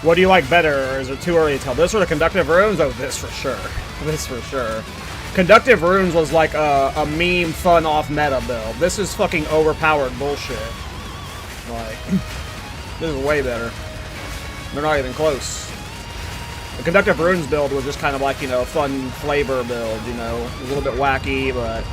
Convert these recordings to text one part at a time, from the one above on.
What do you like better, or is it too early to tell? This or the Conductive Runes? Oh, this for sure. This for sure. Conductive Runes was like a meme fun off meta build. This is fucking overpowered bullshit. Like, this is way better. They're not even close. The Conductive Runes build was just kind of like, you know, fun flavor build, you know. A little bit wacky, but...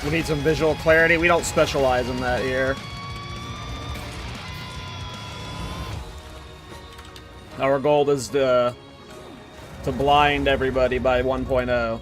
We need some visual clarity. We don't specialize in that here. Our goal is to blind everybody by 1.0.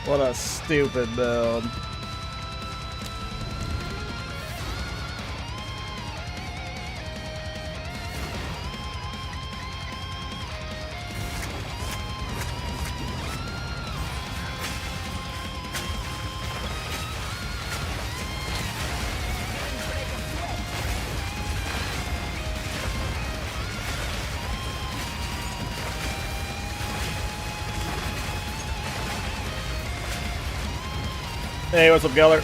What a stupid build. Hey, what's up, Geller?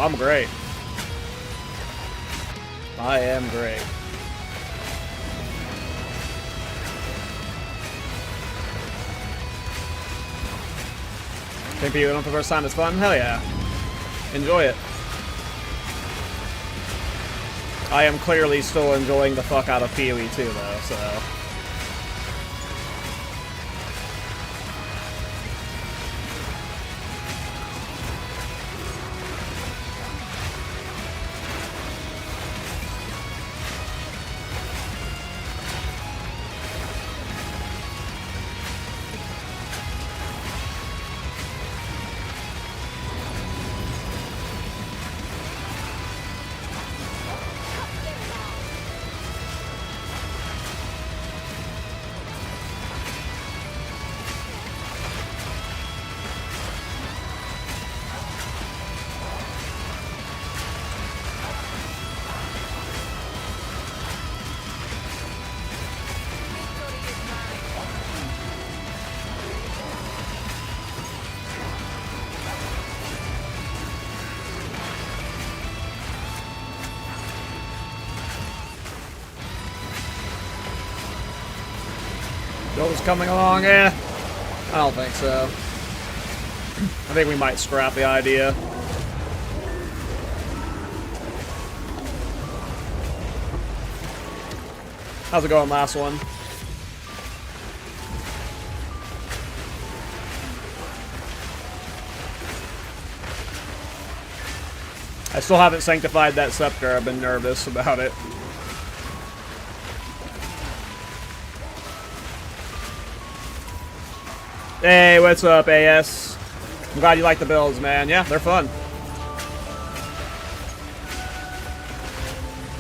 Oh, I'm great. I am great. Think you on for the first time is fun? Hell yeah. Enjoy it. I am clearly still enjoying the fuck out of PoE 2 though, so... Build's coming along, eh? I don't think so. I think we might scrap the idea. How's it going, last one? I still haven't sanctified that scepter. I've been nervous about it. Hey, what's up, AS? I'm glad you like the builds, man. Yeah, they're fun.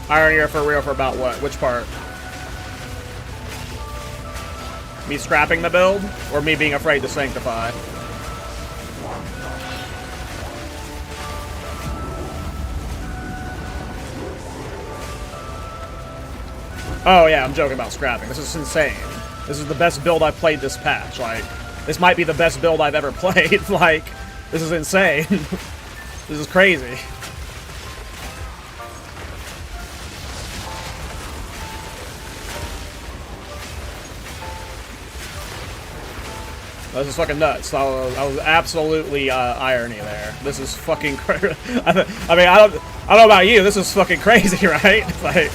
Irony or for real for about what? Which part? Me scrapping the build? Or me being afraid to sanctify? Oh yeah, I'm joking about scrapping. This is insane. This is the best build I've played this patch. Like, this might be the best build I've ever played. Like, this is insane. This is crazy. This is fucking nuts. I was absolutely irony there. This is fucking crazy. I mean, I don't know about you. This is fucking crazy, right? Like.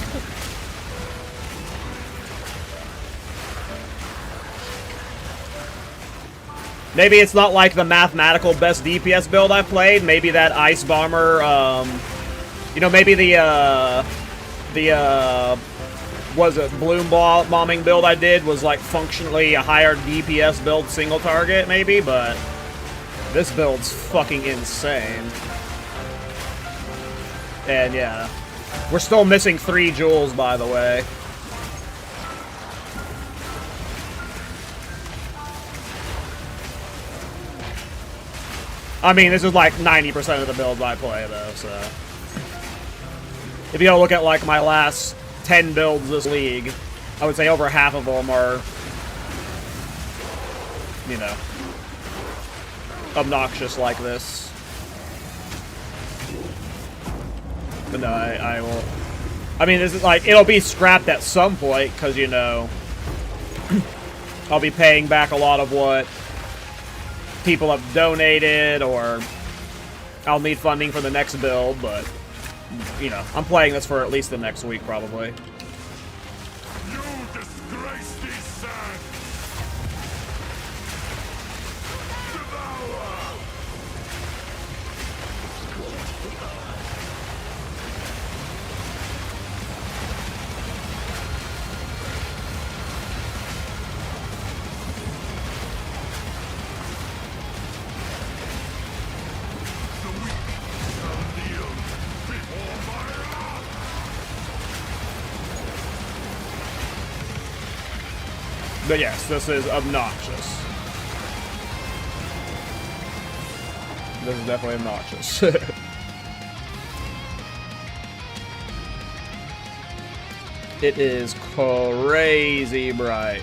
Maybe it's not like the mathematical best DPS build I played. Maybe that Ice Bomber, you know, maybe the was it Bloom Bombing build I did was like functionally a higher DPS build single target, maybe, but this build's fucking insane. And yeah, we're still missing 3 jewels, by the way. I mean, this is like 90% of the builds I play, though, so... If you go look at, like, my last 10 builds this league, I would say over half of them are, you know, obnoxious like this. But no, I will... I mean, this is like, it'll be scrapped at some point, because, you know, I'll be paying back a lot of what people have donated, or I'll need funding for the next build, but, you know, I'm playing this for at least the next week, probably. You disgrace these sands! Devour! But yes, this is obnoxious. This is definitely obnoxious. It is crazy bright.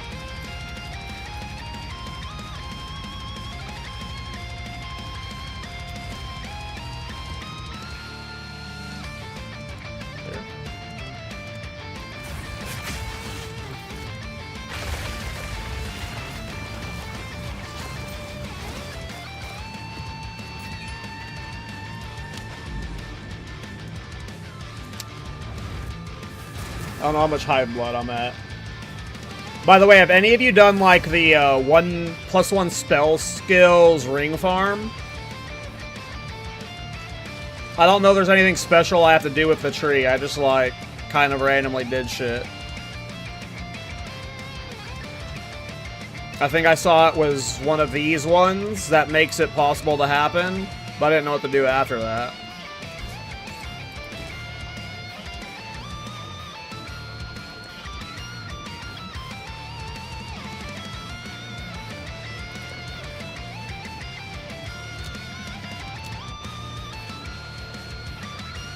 I don't know how much Hive Blood I'm at. By the way, have any of you done, like, the 1+1 spell skills ring farm? I don't know if there's anything special I have to do with the tree. I just, like, kind of randomly did shit. I think I saw it was one of these ones that makes it possible to happen, but I didn't know what to do after that.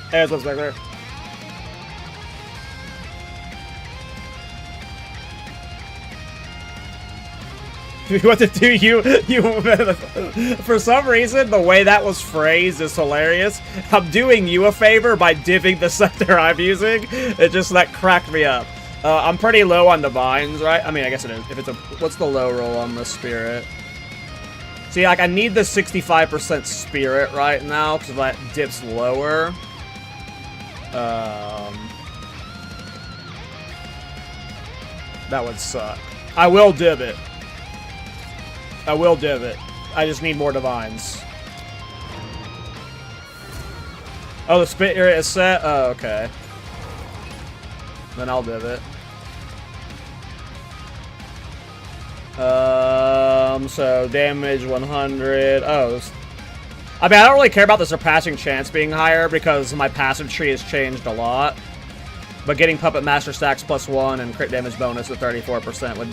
Hey, it looks back there. What to do, you for some reason, the way that was phrased is hilarious. I'm doing you a favor by divvying the scepter I'm using. It just, that cracked me up. I'm pretty low on divines, right? I mean, I guess it is. If it's a, what's the low roll on the spirit? See, like, I need the 65% spirit right now, because that dips lower. That would suck. I will div it. I will div it. I just need more divines. Oh, the spit area is set? Oh, okay. Then I'll div it. So damage 100. Oh, I mean, I don't really care about the surpassing chance being higher because my passive tree has changed a lot. But getting Puppet Master stacks +1 and crit damage bonus at 34% would,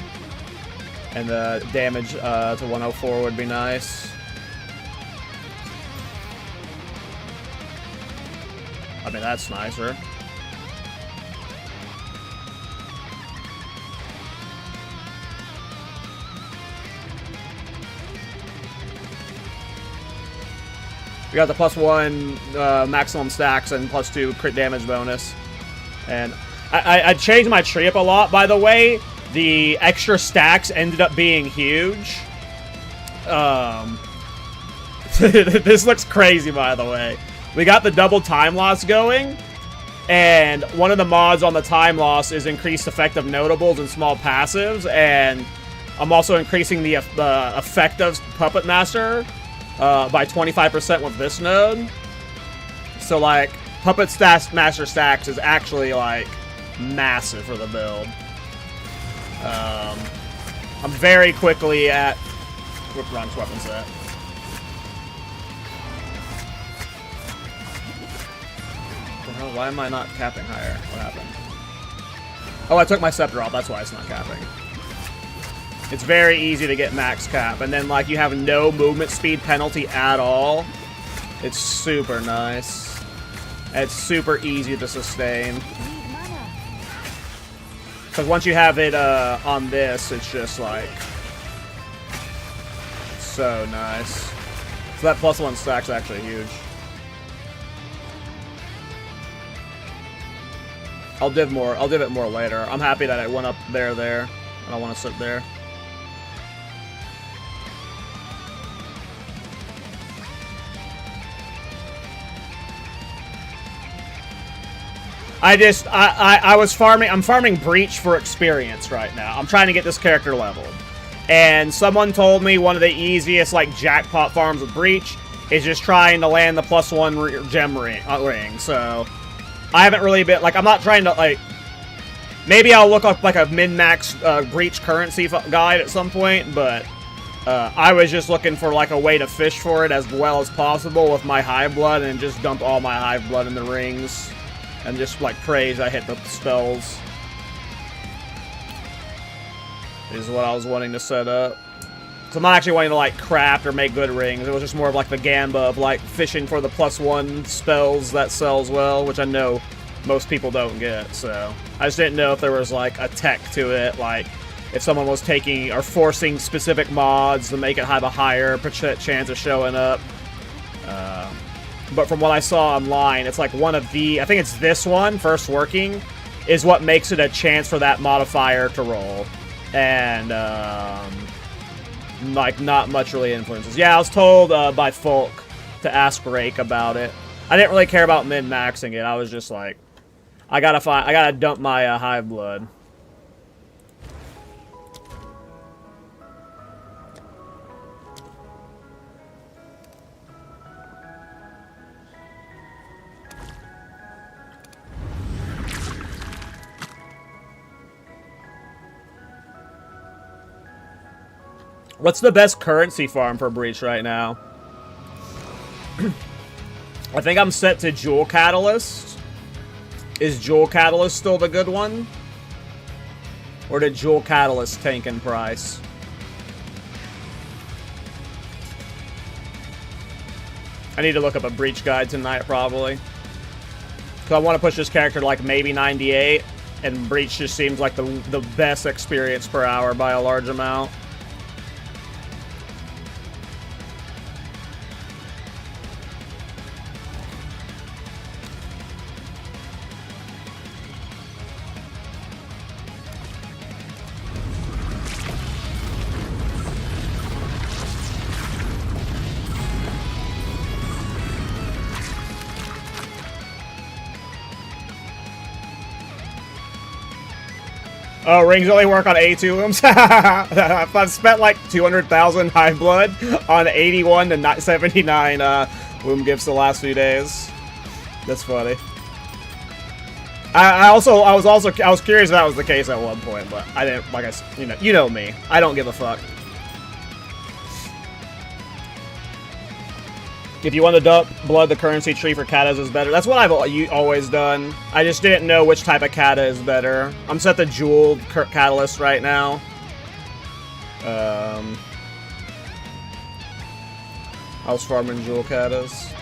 and the damage to 104 would be nice. I mean, that's nicer. We got the +1 maximum stacks and +2 crit damage bonus. And I changed my tree up a lot, by the way. The extra stacks ended up being huge. This looks crazy, by the way. We got the double time loss going. And one of the mods on the time loss is increased effective notables and small passives. And I'm also increasing the effect of Puppet Master by 25% with this node. So, like, Puppet Master stacks is actually, like, massive for the build. I'm very quickly at... What range weapons that? Why am I not capping higher? What happened? Oh, I took my scepter off. That's why it's not capping. It's very easy to get max cap. And then, like, you have no movement speed penalty at all. It's super nice. It's super easy to sustain. Because once you have it on this, it's just like so nice. So that +1 stack's actually huge. I'll div it more later. I'm happy that it went up there. I don't want to sit there. I'm farming Breach for experience right now. I'm trying to get this character leveled. And someone told me one of the easiest, like, jackpot farms with Breach is just trying to land the +1 gem ring. So, I haven't really been, like, I'm not trying to, like, maybe I'll look up, like, a min-max Breach currency guide at some point, but I was just looking for, like, a way to fish for it as well as possible with my Hive Blood and just dump all my Hive Blood in the rings. And just, like, praise I hit the spells. Is what I was wanting to set up. So I'm not actually wanting to, like, craft or make good rings. It was just more of, like, the gamba of, like, fishing for the +1 spells that sells well, which I know most people don't get, so. I just didn't know if there was, like, a tech to it, like, if someone was taking or forcing specific mods to make it have a higher chance of showing up. But from what I saw online, it's like one of the... I think it's this one, first working, is what makes it a chance for that modifier to roll. And, like, not much really influences. Yeah, I was told by Folk to ask Rake about it. I didn't really care about min-maxing it. I was just like... I gotta dump my hive blood. What's the best currency farm for Breach right now? I think I'm set to Jewel Catalyst. Is Jewel Catalyst still the good one? Or did Jewel Catalyst tank in price? I need to look up a Breach guide tonight, probably. Because I want to push this character to like maybe 98. And Breach just seems like the best experience per hour by a large amount. Oh, rings only work on 82 wombs? I've spent like 200,000 hive blood on 81 to 79 womb gifts the last few days. That's funny. I was curious if that was the case at one point, but I didn't. Like you know me. I don't give a fuck. If you want to dump blood, the currency tree for katas is better. That's what I've always done. I just didn't know which type of kata is better. I'm set to Jewel Catalyst right now. I was farming Jewel katas.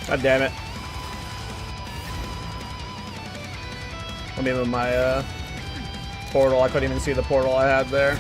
God damn it. Let me move my portal. I couldn't even see the portal I had there.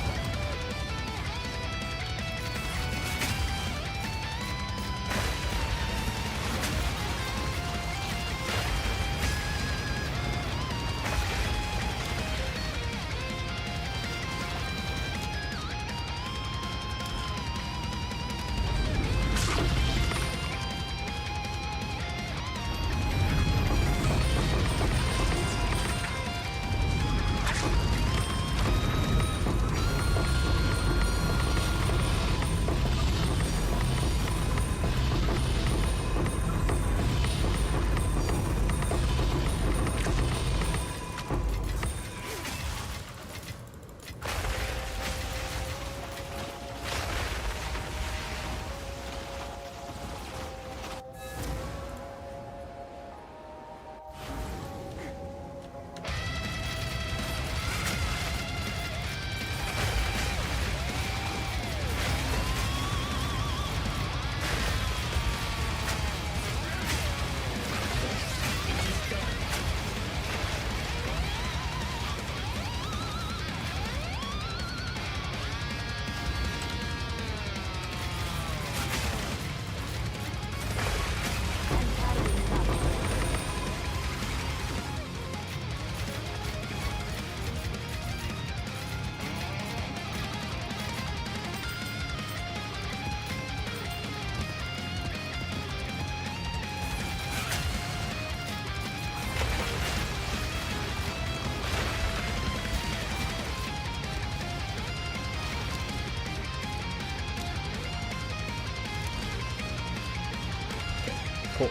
Cool.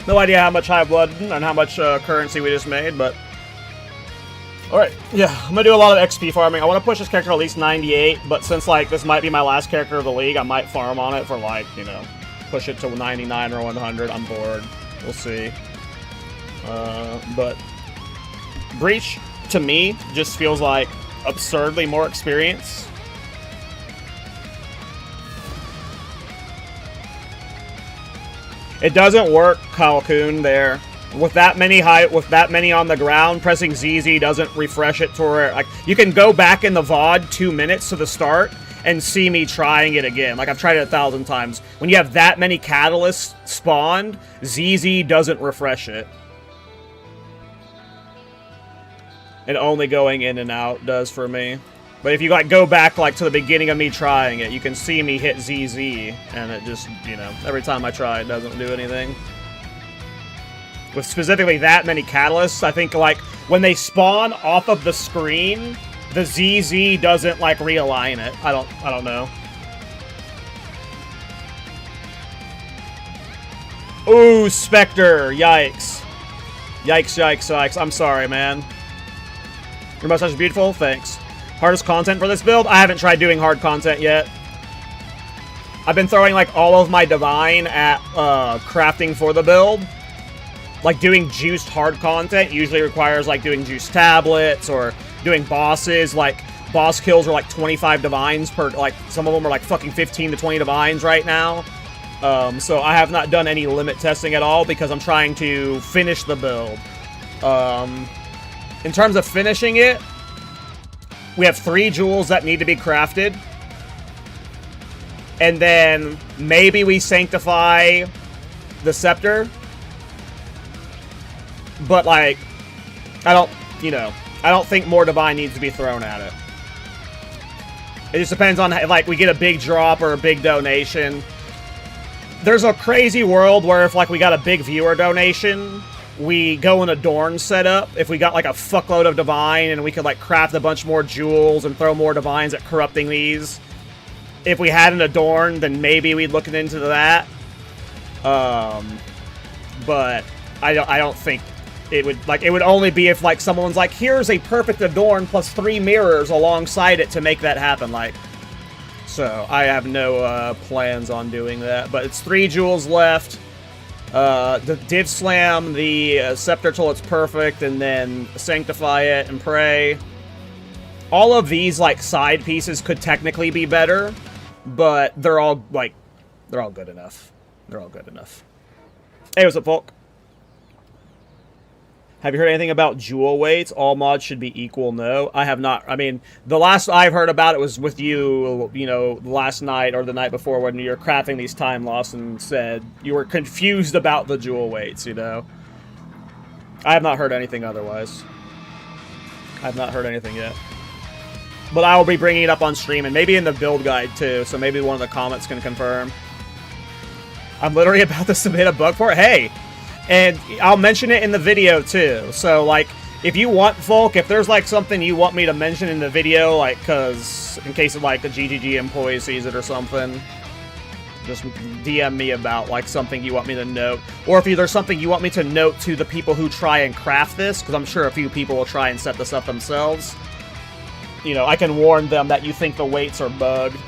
No idea how much high blood and how much currency we just made, but... Alright, yeah, I'm gonna do a lot of XP farming. I want to push this character at least 98, but since, like, this might be my last character of the league, I might farm on it for, like, you know, push it to 99 or 100. I'm bored. We'll see. But... Breach, to me, just feels like absurdly more experience. It doesn't work, Kalkun, there. With that many on the ground, pressing ZZ doesn't refresh it to where, like, you can go back in the VOD 2 minutes to the start and see me trying it again. Like, I've tried it 1,000 times. When you have that many catalysts spawned, ZZ doesn't refresh it. And only going in and out does for me. But if you, like, go back, like, to the beginning of me trying it, you can see me hit ZZ, and it just, you know, every time I try, it doesn't do anything. With specifically that many catalysts, I think, like, when they spawn off of the screen, the ZZ doesn't, like, realign it. I don't know. Ooh, Spectre! Yikes. Yikes, yikes, yikes. I'm sorry, man. Your mustache is beautiful? Thanks. Hardest content for this build? I haven't tried doing hard content yet. I've been throwing, like, all of my Divine at, crafting for the build. Like, doing juiced hard content usually requires, like, doing juiced tablets or doing bosses. Like, boss kills are, like, 25 Divines per, like, some of them are, like, fucking 15 to 20 Divines right now. So I have not done any limit testing at all because I'm trying to finish the build. In terms of finishing it, we have 3 jewels that need to be crafted. And then maybe we sanctify the scepter. But, like, I don't think more Divine needs to be thrown at it. It just depends on, like, we get a big drop or a big donation. There's a crazy world where if, like, we got a big viewer donation, we go in a Dorn setup. If we got, like, a fuckload of Divine and we could, like, craft a bunch more jewels and throw more Divines at corrupting these. If we had an Adorn, then maybe we'd look into that. But I don't think it would, like, it would only be if, like, someone's like, here's a perfect Adorn plus 3 mirrors alongside it to make that happen, like. So, I have no, plans on doing that. But it's 3 jewels left. The Div Slam the Scepter till it's perfect, and then Sanctify it and Pray. All of these, like, side pieces could technically be better, but they're all, like, they're all good enough. They're all good enough. Hey, what's up, folk? Have you heard anything about jewel weights? All mods should be equal. No, I have not. I mean, the last I've heard about it was with you, you know, last night or the night before when you were crafting these time loss and said you were confused about the jewel weights, you know. I have not heard anything otherwise. I have not heard anything yet. But I will be bringing it up on stream and maybe in the build guide too, so maybe one of the comments can confirm. I'm literally about to submit a bug for it. Hey! And I'll mention it in the video, too. So, like, if you want, folk, if there's, like, something you want me to mention in the video, like, because in case of, like, a GGG employee sees it or something, just DM me about, like, something you want me to note. Or if there's something you want me to note to the people who try and craft this, because I'm sure a few people will try and set this up themselves. You know, I can warn them that you think the weights are bugged.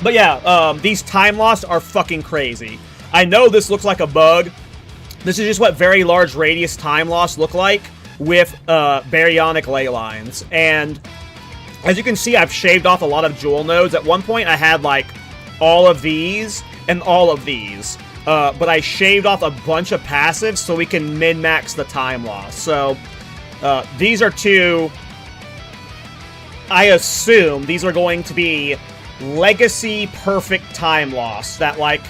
But yeah, these time loss are fucking crazy. I know this looks like a bug. This is just what very large radius time loss look like with baryonic ley lines. And as you can see, I've shaved off a lot of jewel nodes. At one point, I had like all of these and all of these. But I shaved off a bunch of passives so we can min-max the time loss. So these are 2... I assume these are going to be legacy perfect time loss that, like,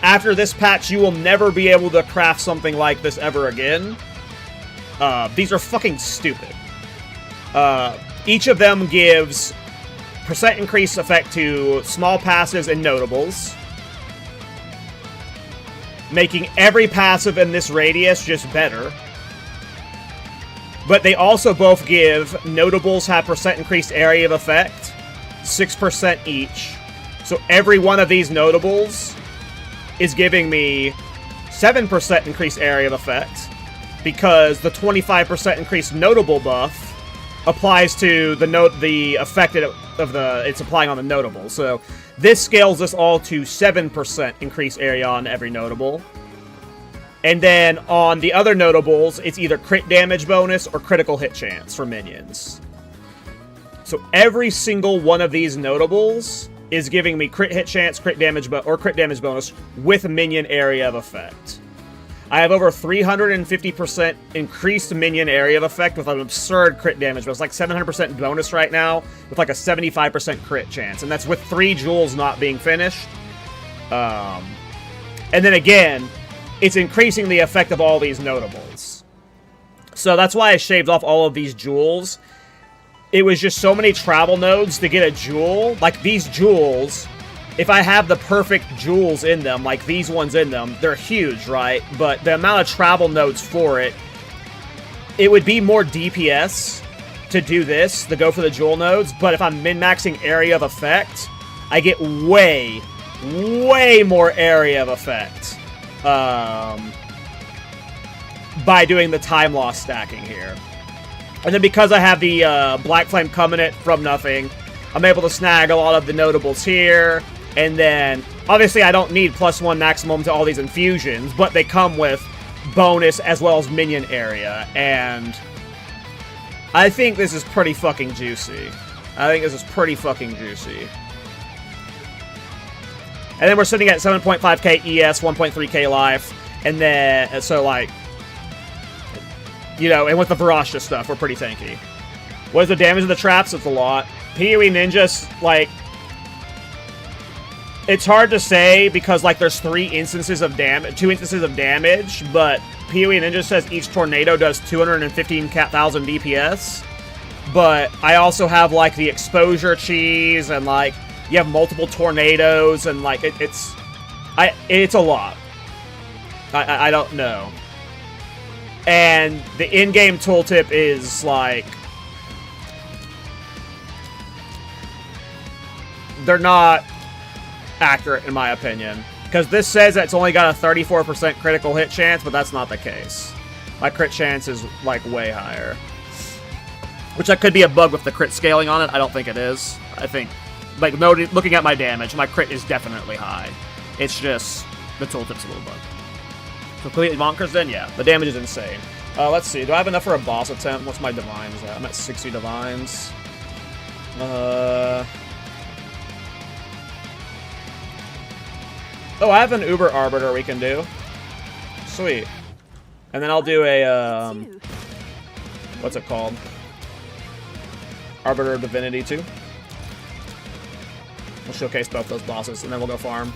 after this patch you will never be able to craft something like this ever again. These are fucking stupid. Each of them gives % increase effect to small passives and notables, making every passive in this radius just better. But they also both give notables have % increased area of effect, 6% each. So every one of these notables is giving me 7% increased area of effect, because the 25% increased notable buff applies to the effect it's applying on the notable. So this scales this all to 7% increased area on every notable. And then on the other notables, it's either crit damage bonus or critical hit chance for minions. So every single one of these notables is giving me crit hit chance, crit damage, or crit damage bonus with minion area of effect. I have over 350% increased minion area of effect with an absurd crit damage, but it's like 700% bonus right now with like a 75% crit chance, and that's with 3 jewels not being finished. And then again, it's increasing the effect of all these notables. So that's why I shaved off all of these jewels. It was just so many travel nodes to get a jewel. Like, these jewels, if I have the perfect jewels in them, like these ones in them, they're huge, right? But the amount of travel nodes for it, it would be more DPS to do this, to go for the jewel nodes. But if I'm min-maxing area of effect, I get way more area of effect by doing the time loss stacking here. And then because I have the Black Flame Covenant from nothing, I'm able to snag a lot of the notables here. And then, obviously I don't need +1 maximum to all these infusions, but they come with bonus as well as minion area. And I think this is pretty fucking juicy. And then we're sitting at 7.5k ES, 1.3k life. And then, so like, you know, and with the Varashta stuff, we're pretty tanky. What is the damage of the traps? It's a lot. PoE Ninja, like, it's hard to say because, like, there's 2 instances of damage, but PoE Ninja says each tornado does 215,000 DPS. But I also have, like, the exposure cheese, and, like, you have multiple tornadoes, and, like, it's a lot. I don't know. And the in-game tooltip is, like, they're not accurate, in my opinion. Because this says that it's only got a 34% critical hit chance, but that's not the case. My crit chance is, like, way higher. Which that could be a bug with the crit scaling on it. I don't think it is. I think, like, looking at my damage, my crit is definitely high. It's just, the tooltip's a little bugged. Completely bonkers then? Yeah. The damage is insane. Let's see. Do I have enough for a boss attempt? What's my divines at? I'm at 60 divines. Oh, I have an Uber Arbiter we can do. Sweet. And then I'll do a, what's it called? Arbiter of Divinity 2. We'll showcase both those bosses, and then we'll go farm.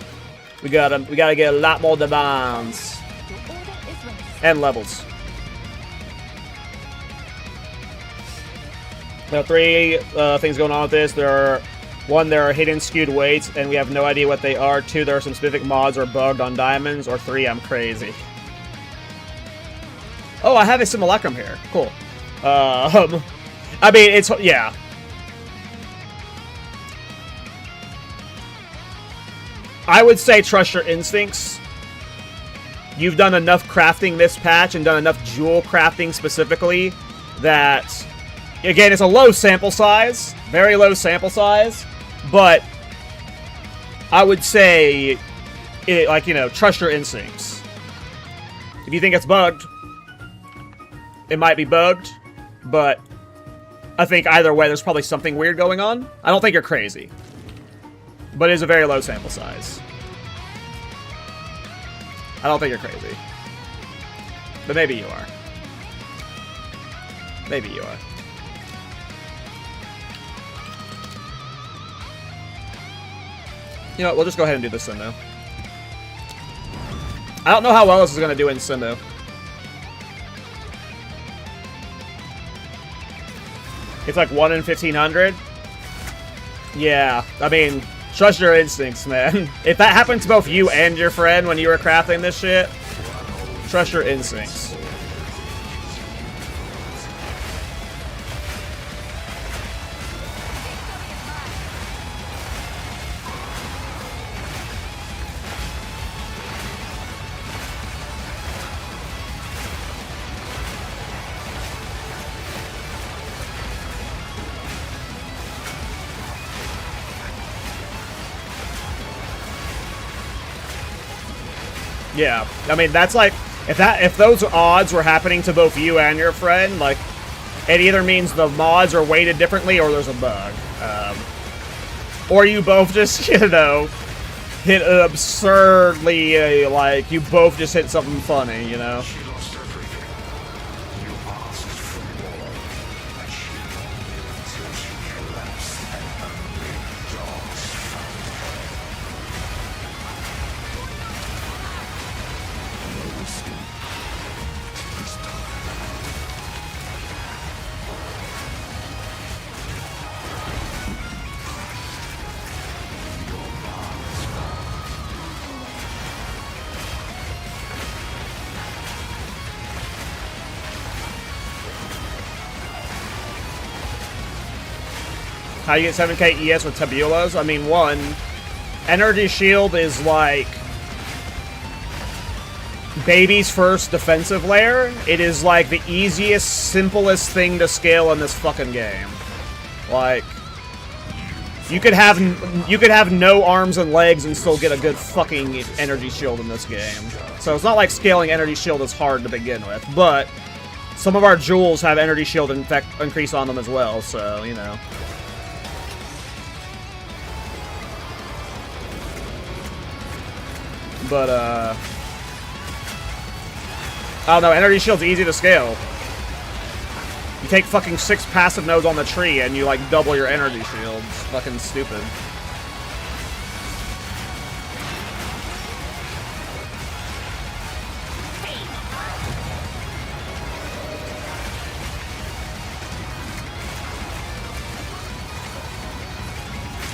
We gotta get a lot more divines. And levels. There are 3 things going on with this. There are hidden skewed weights, and we have no idea what they are. 2, there are some specific mods or bugged on diamonds. Or 3, I'm crazy. Oh, I have a simulacrum here. Cool. I mean, it's, yeah. I would say trust your instincts. You've done enough crafting this patch and done enough jewel crafting specifically that, again, it's a low sample size, very low sample size, but I would say, like, you know, trust your instincts. If you think it's bugged, it might be bugged, but I think either way there's probably something weird going on. I don't think you're crazy, but it is a very low sample size. I don't think you're crazy. But maybe you are. Maybe you are. You know what, we'll just go ahead and do this Simu. I don't know how well this is going to do in Simu. It's like 1 in 1,500. Yeah, I mean, trust your instincts, man. If that happened to both you and your friend when you were crafting this shit, trust your instincts. Yeah, I mean, that's like, if those odds were happening to both you and your friend, like, it either means the mods are weighted differently or there's a bug. Or you both just, you know, hit an absurdly, like, you both just hit something funny, you know? She lost everything. You asked for more, and she waited until she collapsed and only dogs found her. No escape. It is time. How you get 7k ES with tabulas? I mean, one, Energy Shield is like baby's first defensive layer. It is like the easiest, simplest thing to scale in this fucking game. Like, you could have no arms and legs and still get a good fucking Energy Shield in this game. So it's not like scaling Energy Shield is hard to begin with, but some of our jewels have Energy Shield increase on them as well, so, you know. But, I don't know, Energy Shield's easy to scale. You take fucking 6 passive nodes on the tree and you, like, double your Energy Shield. It's fucking stupid.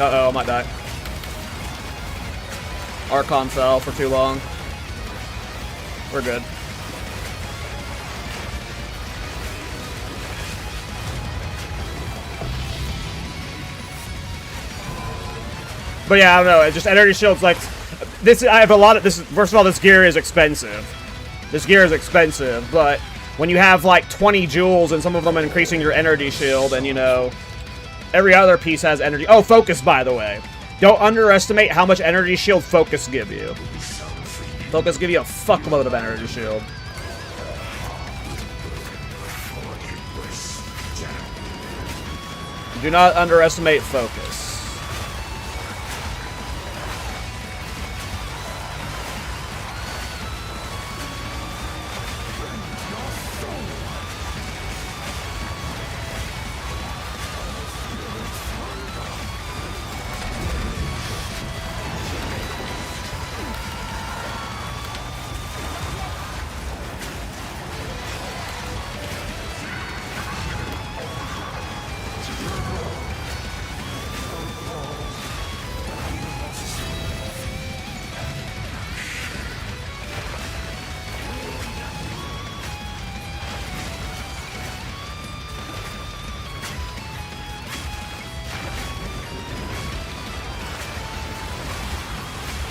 Uh-oh, I might die. Archon fell for too long. We're good. But yeah, I don't know. It's just Energy Shield's like this. I have a lot of this. First of all, this gear is expensive. This gear is expensive, but when you have like 20 jewels and some of them increasing your Energy Shield, and you know, every other piece has energy. Oh, focus, by the way. Don't underestimate how much Energy Shield Focus give you. Focus give you a fuckload of Energy Shield. Do not underestimate Focus.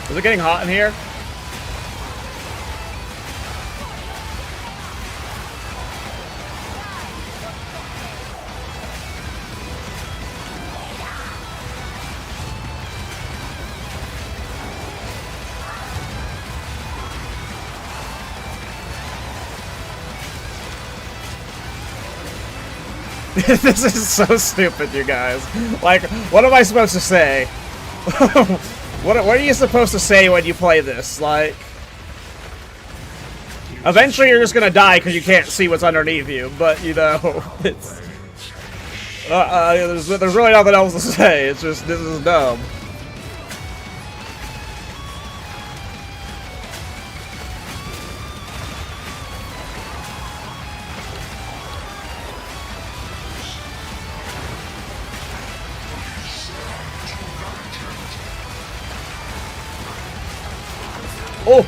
Is it getting hot in here? This is so stupid, you guys. Like, what am I supposed to say? What are you supposed to say when you play this? Like, eventually you're just gonna die because you can't see what's underneath you. But you know, it's there's really nothing else to say. It's just this is dumb. Oh!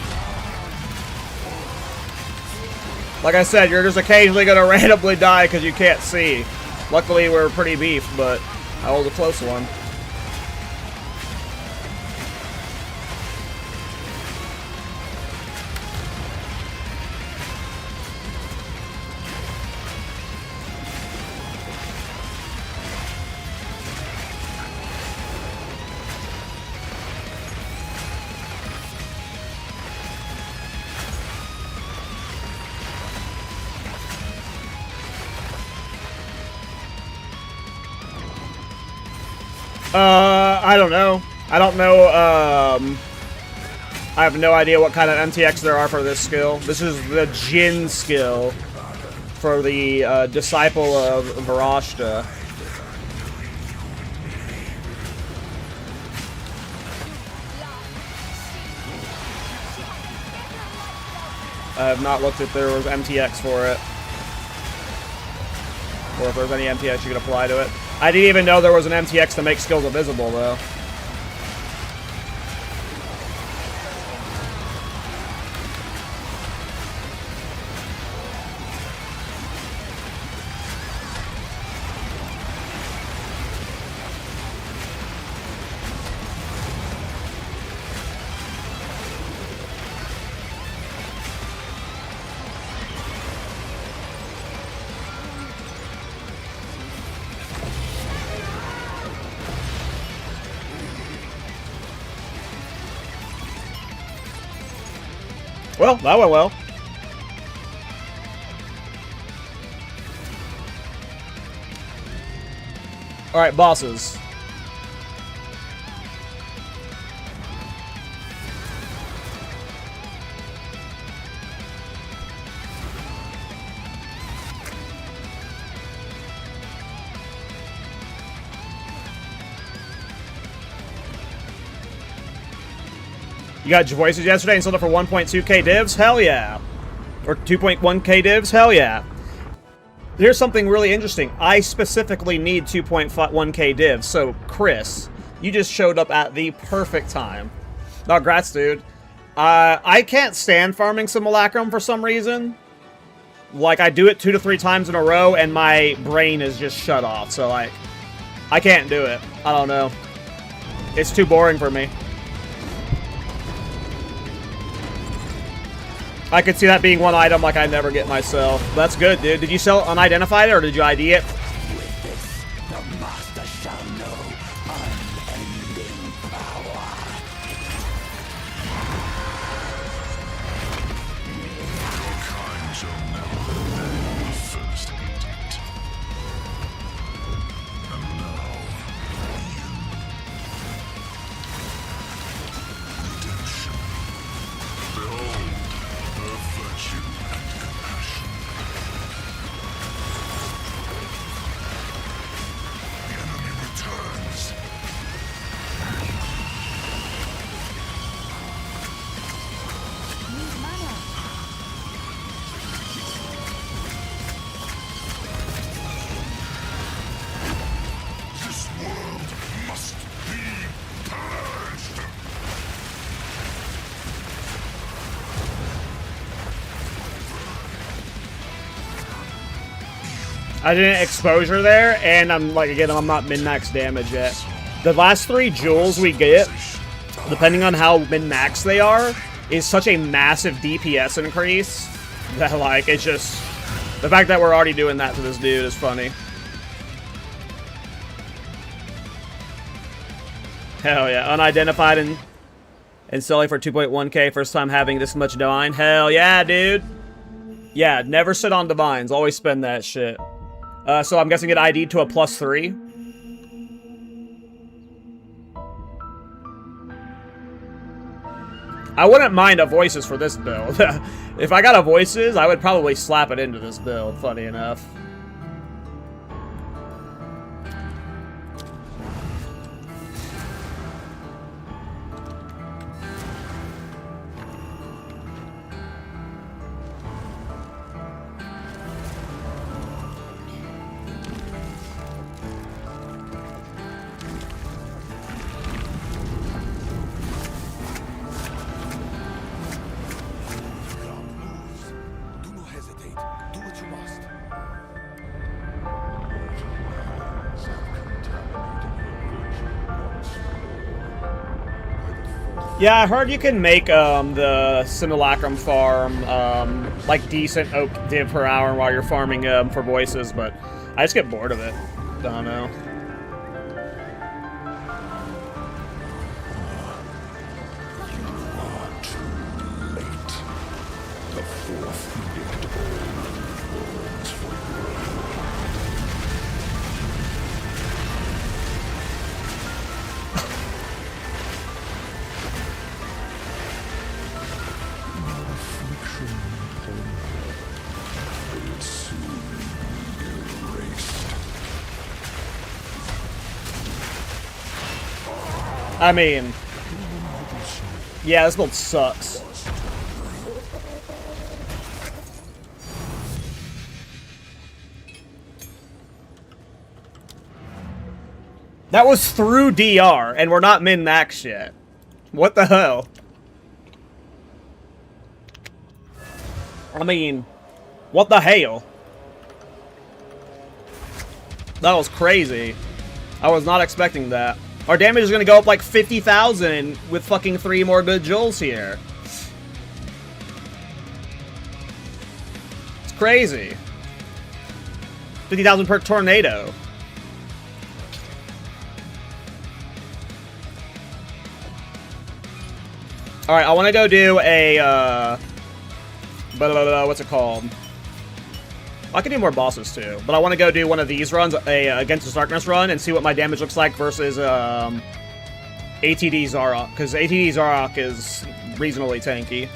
Like I said, you're just occasionally gonna randomly die because you can't see. Luckily, we're pretty beef, but that was a close one. I don't know. I don't know, I have no idea what kind of MTX there are for this skill. This is the Djinn skill for the Disciple of Varashta. I have not looked if there was MTX for it. Or if there's any MTX you could apply to it. I didn't even know there was an MTX to make skills invisible, though. Well, that went well. Alright, bosses. You got your voices yesterday and sold it for 1.2k divs? Hell yeah. Or 2.1k divs? Hell yeah. Here's something really interesting. I specifically need 2.1k divs, so Chris, you just showed up at the perfect time. No, grats, dude. I can't stand farming Simulacrum for some reason. Like, I do it 2 to 3 times in a row, and my brain is just shut off, so, like, I can't do it. I don't know. It's too boring for me. I could see that being one item like I never get myself. That's good, dude. Did you sell it unidentified or did you ID it? With this, the master shall know unending power. Your kind shall never be first edict. And now, redemption. Behold. Virtue and compassion. The enemy returns. Need mana. This world must be purged. I didn't exposure there, and I'm like, again, I'm not min-max damage yet. The last 3 jewels we get, depending on how min-max they are, is such a massive DPS increase that, like, it's just... The fact that we're already doing that to this dude is funny. Hell yeah, unidentified and selling for 2.1k, first time having this much divine. Hell yeah, dude. Yeah, never sit on divines, always spend that shit. So I'm guessing it ID'd to a +3. I wouldn't mind a voices for this build. If I got a voices, I would probably slap it into this build, funny enough. Do not hesitate. Do what you must. Yeah, I heard you can make the Simulacrum farm like decent oak div per hour while you're farming for voices, but I just get bored of it. Don't know. The fourth predictable words for you. I mean, yeah, this build sucks. That was through DR, and we're not min-max yet. What the hell? I mean, what the hell? That was crazy. I was not expecting that. Our damage is gonna go up like 50,000 with fucking 3 more good Jules here. It's crazy. 50,000 per tornado. Alright, I want to go do a, what's it called? I can do more bosses too, but I want to go do one of these runs, Against the Darkness run, and see what my damage looks like versus, ATD Zarok, because ATD Zarok is reasonably tanky.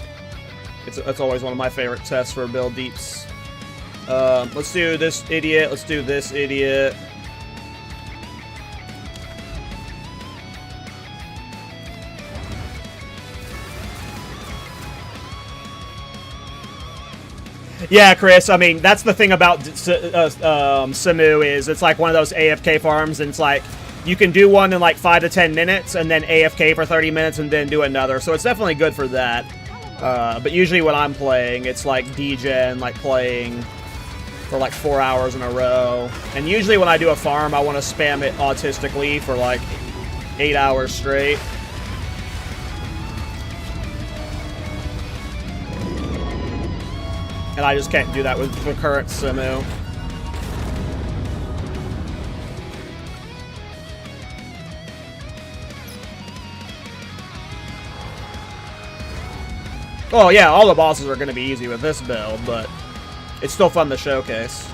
It's always one of my favorite tests for build deeps. Let's do this idiot, let's do this idiot. Yeah, Chris, I mean, that's the thing about Samu is it's like one of those AFK farms, and it's like, you can do one in like 5 to 10 minutes, and then AFK for 30 minutes, and then do another, so it's definitely good for that. But usually when I'm playing, it's like Djinn, like playing for like 4 hours in a row. And usually when I do a farm, I want to spam it autistically for like 8 hours straight. And I just can't do that with the current Samu. Oh yeah, all the bosses are going to be easy with this build, but it's still fun to showcase.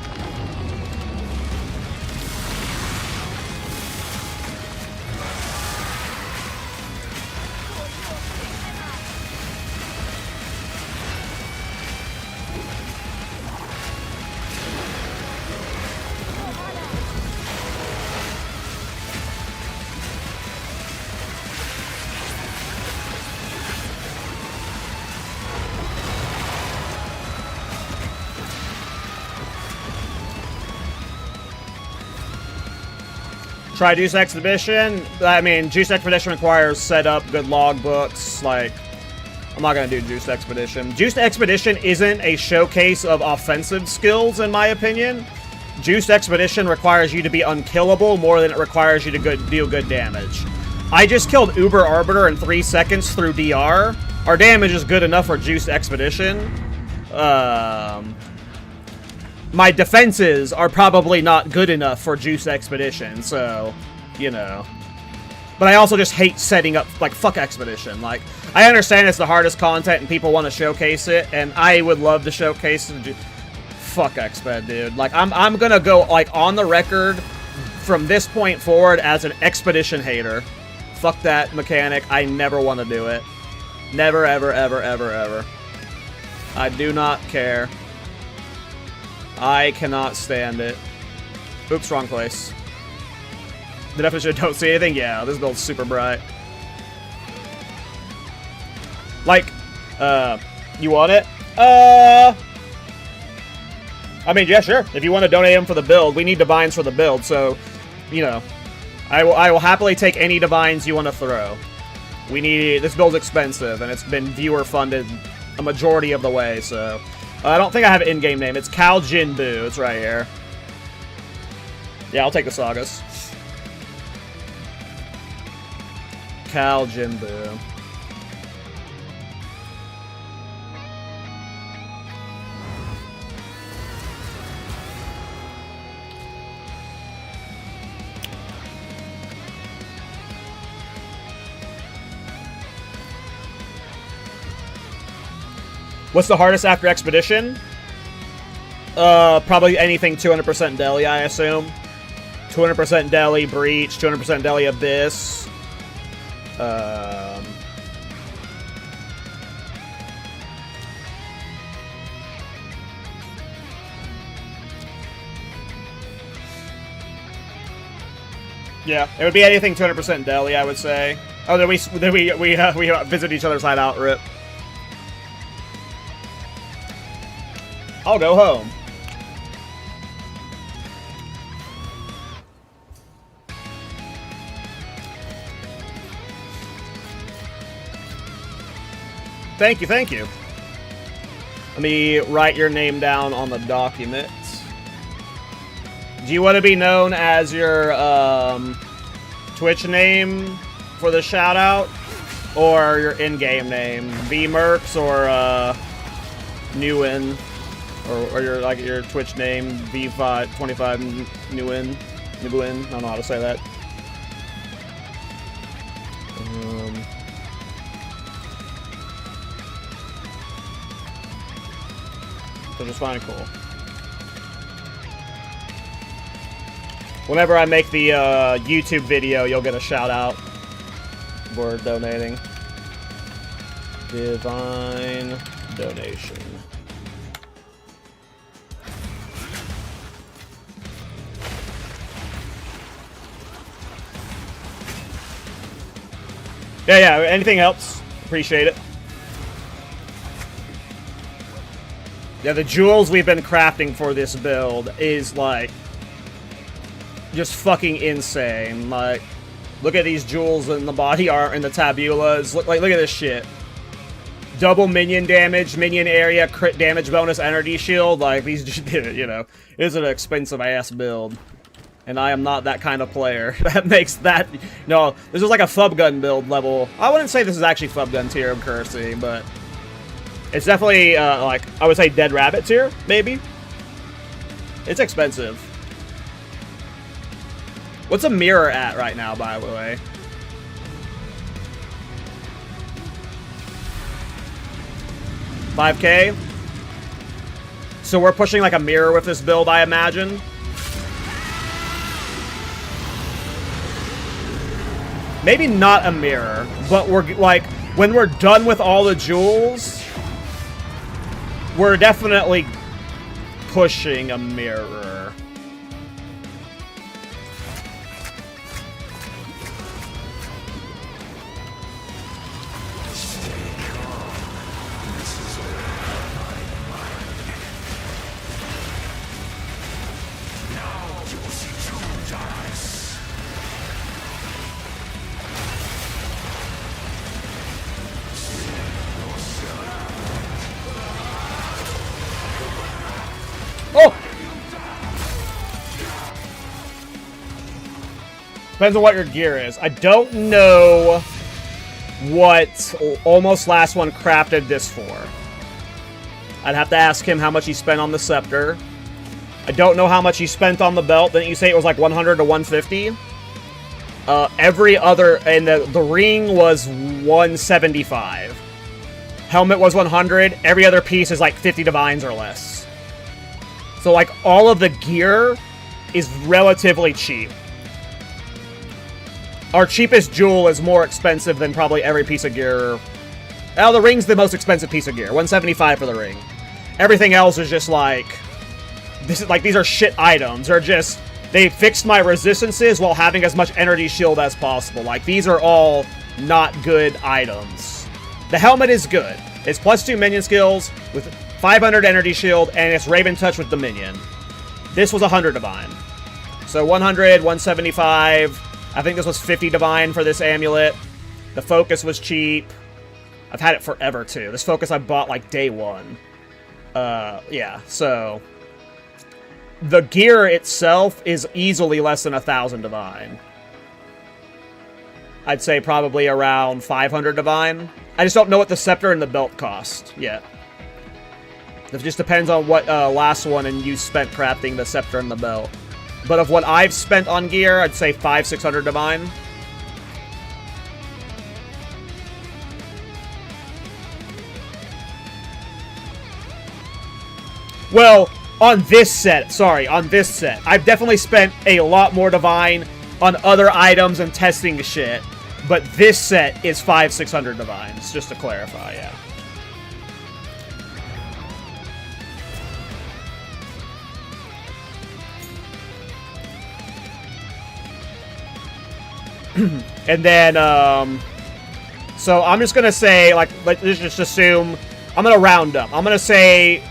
Try Juice Expedition. I mean, Juice Expedition requires setup, good logbooks. Like, I'm not gonna do Juice Expedition. Juice Expedition isn't a showcase of offensive skills, in my opinion. Juice Expedition requires you to be unkillable more than it requires you to deal good damage. I just killed Uber Arbiter in 3 seconds through DR. Our damage is good enough for Juice Expedition. My defenses are probably not good enough for Juice Expedition, so, you know. But I also just hate setting up, like, fuck Expedition. Like, I understand it's the hardest content and people want to showcase it, and I would love to showcase it. Fuck Exped, dude. Like, I'm gonna go, like, on the record from this point forward as an Expedition hater. Fuck that mechanic. I never want to do it. Never, ever, ever, ever, ever. I do not care. I cannot stand it. Oops, wrong place. The definition of don't see anything? Yeah, this build's super bright. Like, you want it? I mean, yeah, sure. If you want to donate them for the build, we need divines for the build, so, you know, I will happily take any divines you want to throw. We need, this build's expensive, and it's been viewer funded a majority of the way, so. I don't think I have an in-game name. It's Cal Jin Buu. It's right here. Yeah, I'll take the Sagas. Cal Jin Buu. What's the hardest after Expedition? Probably anything 200% Deli, I assume. 200% Deli, Breach, 200% Deli, Abyss. Yeah, it would be anything 200% Deli, I would say. Oh, then we visit each other's hideout. Rip. I'll go home. Thank you, thank you. Let me write your name down on the document. Do you want to be known as your Twitch name for the shout out? Or your in-game name? V-Mercs or Newen? Or your Twitch name, V525 Newen? I don't know how to say that. So just fine, cool. Whenever I make the YouTube video, you'll get a shout out for donating. Divine donation. Yeah, anything helps. Appreciate it. Yeah, the jewels we've been crafting for this build is, like, just fucking insane. Like, look at these jewels in the body art and the tabulas. Look at this shit. Double minion damage, minion area, crit damage bonus, energy shield. Like, these, you know, is an expensive-ass build. And I am not that kind of player. That makes that... No, this is like a Fub Gun build level. I wouldn't say this is actually Fub Gun tier of Cursey, but... It's definitely, like, I would say Dead Rabbit tier, maybe? It's expensive. What's a mirror at right now, by the way? $5K? So we're pushing, like, a mirror with this build, I imagine? Maybe not a mirror, but we're, like, when we're done with all the jewels... We're definitely pushing a mirror. Oh! Depends on what your gear is. I don't know what Almost Last One crafted this for. I'd have to ask him how much he spent on the scepter. I don't know how much he spent on the belt. Didn't you say it was like 100 to 150? Every other... And the ring was 175. Helmet was 100. Every other piece is like 50 divines or less. So, like, all of the gear is relatively cheap. Our cheapest jewel is more expensive than probably every piece of gear. Oh, the ring's the most expensive piece of gear. 175 for the ring. Everything else is just, like... This is, like, these are shit items. They're just... They fixed my resistances while having as much energy shield as possible. Like, these are all not good items. The helmet is good. It's +2 minion skills with 500 energy shield, and it's Raven Touch with the minion. This was 100 divine. So 100, 175. I think this was 50 divine for this amulet. The focus was cheap. I've had it forever, too. This focus I bought, like, day one. Yeah, so... The gear itself is easily less than 1,000 divine. I'd say probably around 500 divine. I just don't know what the scepter and the belt cost yet. It just depends on what last one and you spent crafting the scepter and the belt. But of what I've spent on gear, I'd say 500-600 divine. Well, on this set, I've definitely spent a lot more divine on other items and testing shit. But this set is 500-600 divines, just to clarify, yeah. And then, So I'm just gonna say, like, let's just assume, I'm gonna round up. I'm gonna say,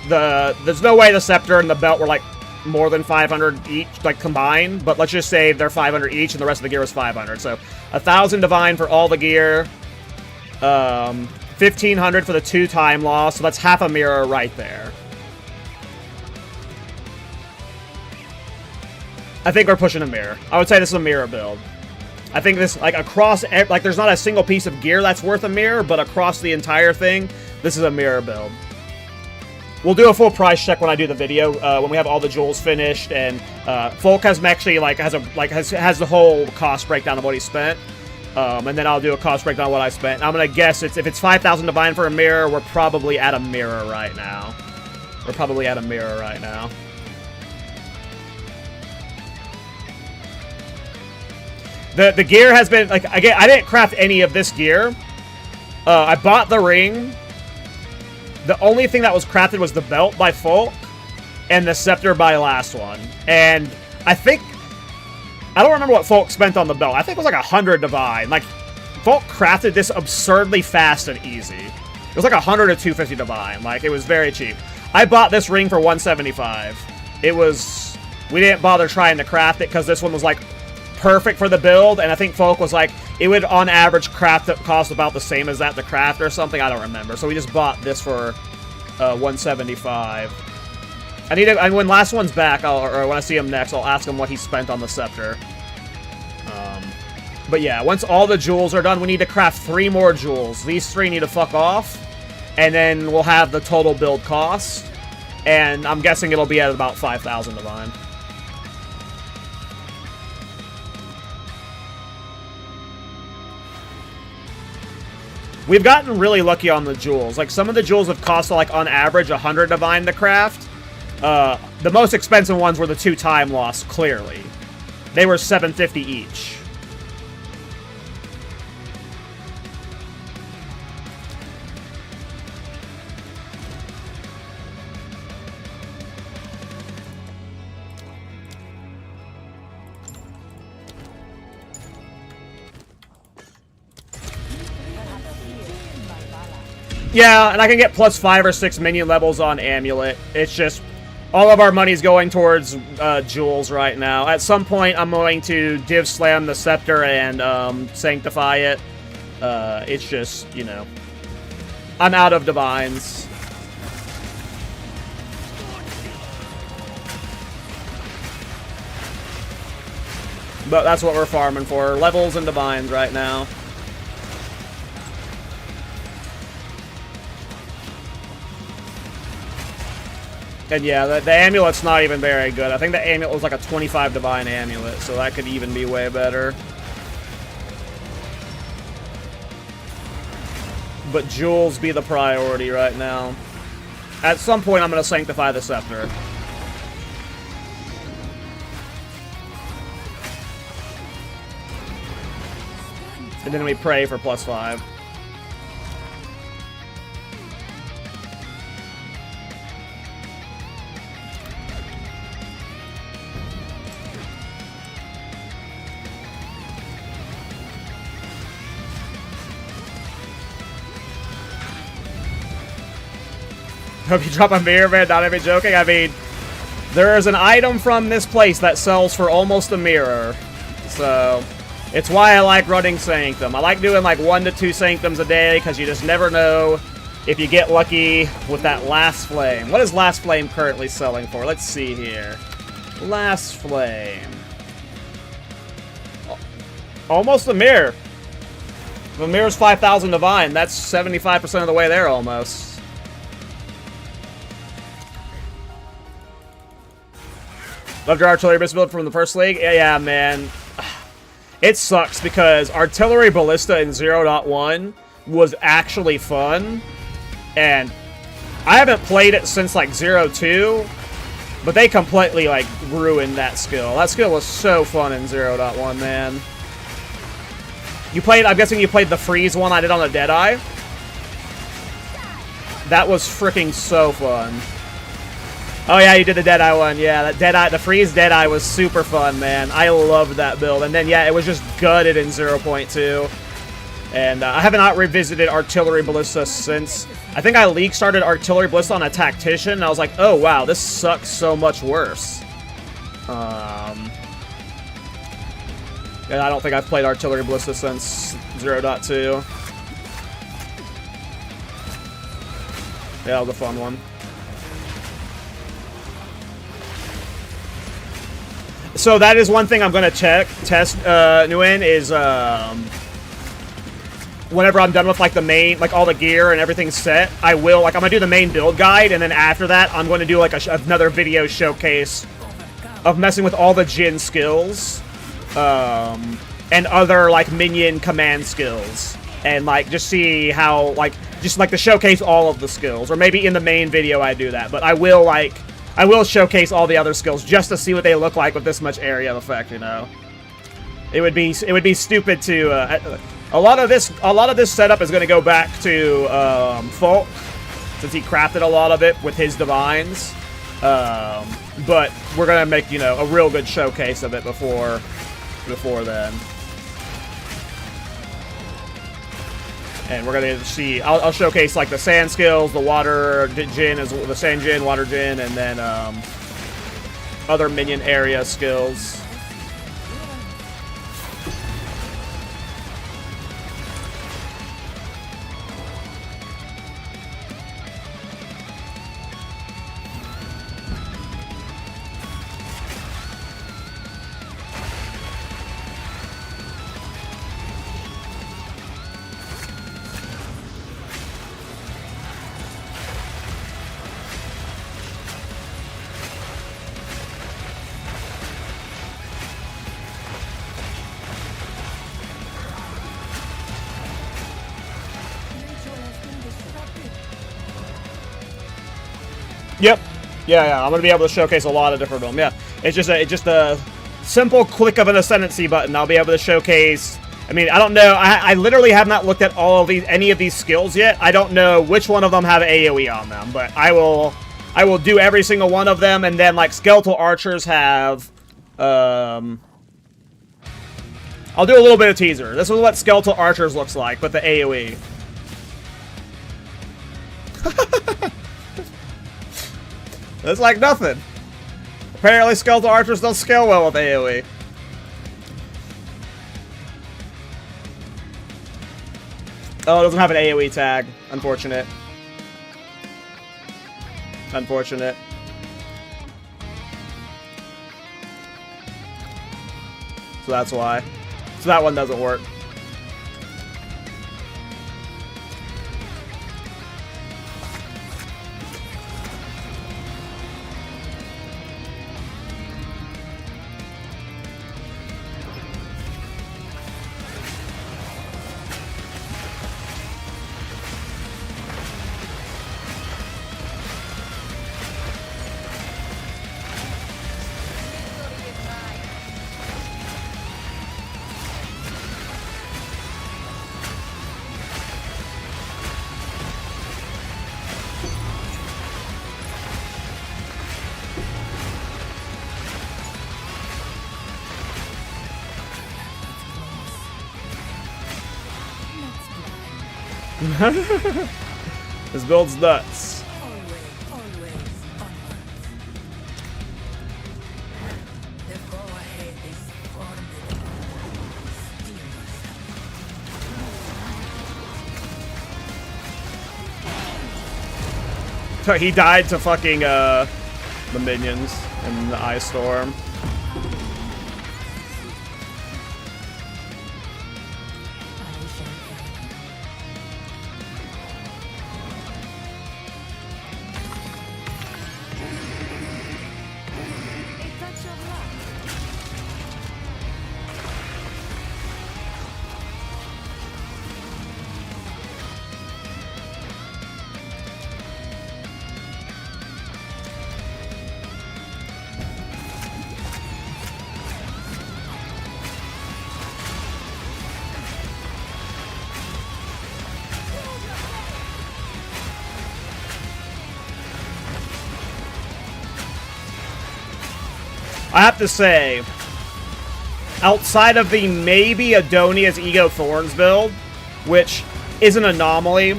there's no way the scepter and the belt were, like, more than 500 each, like, combined, but let's just say they're 500 each and the rest of the gear was 500. So 1,000 divine for all the gear, 1,500 for the 2 time loss, so that's half a mirror right there. I think we're pushing a mirror. I would say this is a mirror build. I think this, like, across, like, there's not a single piece of gear that's worth a mirror, but across the entire thing, this is a mirror build. We'll do a full price check when I do the video, when we have all the jewels finished, and Folk has actually, like, has the whole cost breakdown of what he spent. And then I'll do a cost breakdown of what I spent. I'm gonna guess if it's 5,000 divine for a mirror, we're probably at a mirror right now. We're probably at a mirror right now. The gear has been, like, again, I didn't craft any of this gear. I bought the ring. The only thing that was crafted was the belt by Folk and the scepter by last one. And I think, I don't remember what Folk spent on the belt. I think it was like 100 divine. Like, Folk crafted this absurdly fast and easy. It was like 100 to 250 divine. Like, it was very cheap. I bought this ring for 175. It was, we didn't bother trying to craft it because this one was like perfect for the build, and I think Folk was like, it would on average craft cost about the same as that to craft or something. I don't remember. So we just bought this for 175. I need to, and when last one's back, or when I see him next, I'll ask him what he spent on the scepter. But yeah, once all the jewels are done, we need to craft 3 more jewels. These 3 need to fuck off, and then we'll have the total build cost. And I'm guessing it'll be at about 5,000 divine. We've gotten really lucky on the jewels. Like, some of the jewels have cost, like, on average, 100 divine to craft. The most expensive ones were the 2 time loss, clearly. They were 750 each. Yeah, and I can get plus 5 or 6 minion levels on Amulet. It's just, all of our money's going towards jewels right now. At some point, I'm going to div slam the scepter and sanctify it. It's just, you know, I'm out of divines. But that's what we're farming for, levels and divines right now. And yeah, the amulet's not even very good. I think the amulet was like a 25 divine amulet, so that could even be way better. But jewels be the priority right now. At some point, I'm going to sanctify the scepter. And then we pray for plus 5. Hope you drop a mirror, man. Not even joking. I mean, there is an item from this place that sells for almost a mirror. So, it's why I like running Sanctum. I like doing like 1 to 2 Sanctums a day because you just never know if you get lucky with that Last Flame. What is Last Flame currently selling for? Let's see here. Last Flame. Almost a mirror. The mirror's 5,000 divine. That's 75% of the way there almost. Loved your artillery build from the first league? Yeah, man. It sucks because artillery ballista in 0.1 was actually fun. And I haven't played it since like 0.2. But they completely like ruined that skill. That skill was so fun in 0.1, man. You played, I'm guessing you played the freeze one I did on the Deadeye? That was freaking so fun. Oh yeah, you did the Deadeye one. Yeah, that Deadeye, the freeze Deadeye was super fun, man. I loved that build. And then yeah, it was just gutted in 0.2. And I have not revisited Artillery Ballista since. I think I league started Artillery Ballista on a Tactician, and I was like, oh wow, this sucks so much worse. And I don't think I've played Artillery Ballista since 0.2. Yeah, that was a fun one. So that is one thing I'm gonna test Nguyen is whenever I'm done with like the main, like all the gear and everything's set, I will I'm gonna do the main build guide, and then after that I'm going to do like another video showcase of messing with all the Djinn skills and other like minion command skills, and like just see how just to showcase all of the skills, or maybe in the main video I do that, but I will showcase all the other skills just to see what they look like with this much area of effect, you know. It would be stupid to a lot of this setup is going to go back to Folk, since he crafted a lot of it with his divines. But we're going to make, you know, a real good showcase of it before then. And we're going to see, I'll showcase like the sand skills, the water Djinn, the sand Djinn, water Djinn, and then other minion area skills. Yep. Yeah, I'm gonna be able to showcase a lot of different of them. Yeah, it's just a simple click of an ascendancy button. I'll be able to showcase. I mean, I don't know. I literally have not looked at any of these skills yet. I don't know which one of them have AOE on them, but I will do every single one of them, and then like skeletal archers have. I'll do a little bit of teaser. This is what skeletal archers looks like with the AOE. It's like nothing. Apparently skeletal archers don't scale well with AOE. Oh, it doesn't have an AOE tag. Unfortunate. Unfortunate. So that's why. So that one doesn't work. This build's nuts. He died to fucking the minions in the ice storm. I have to say, outside of the maybe Adonia's Ego Thorns build, which is an anomaly.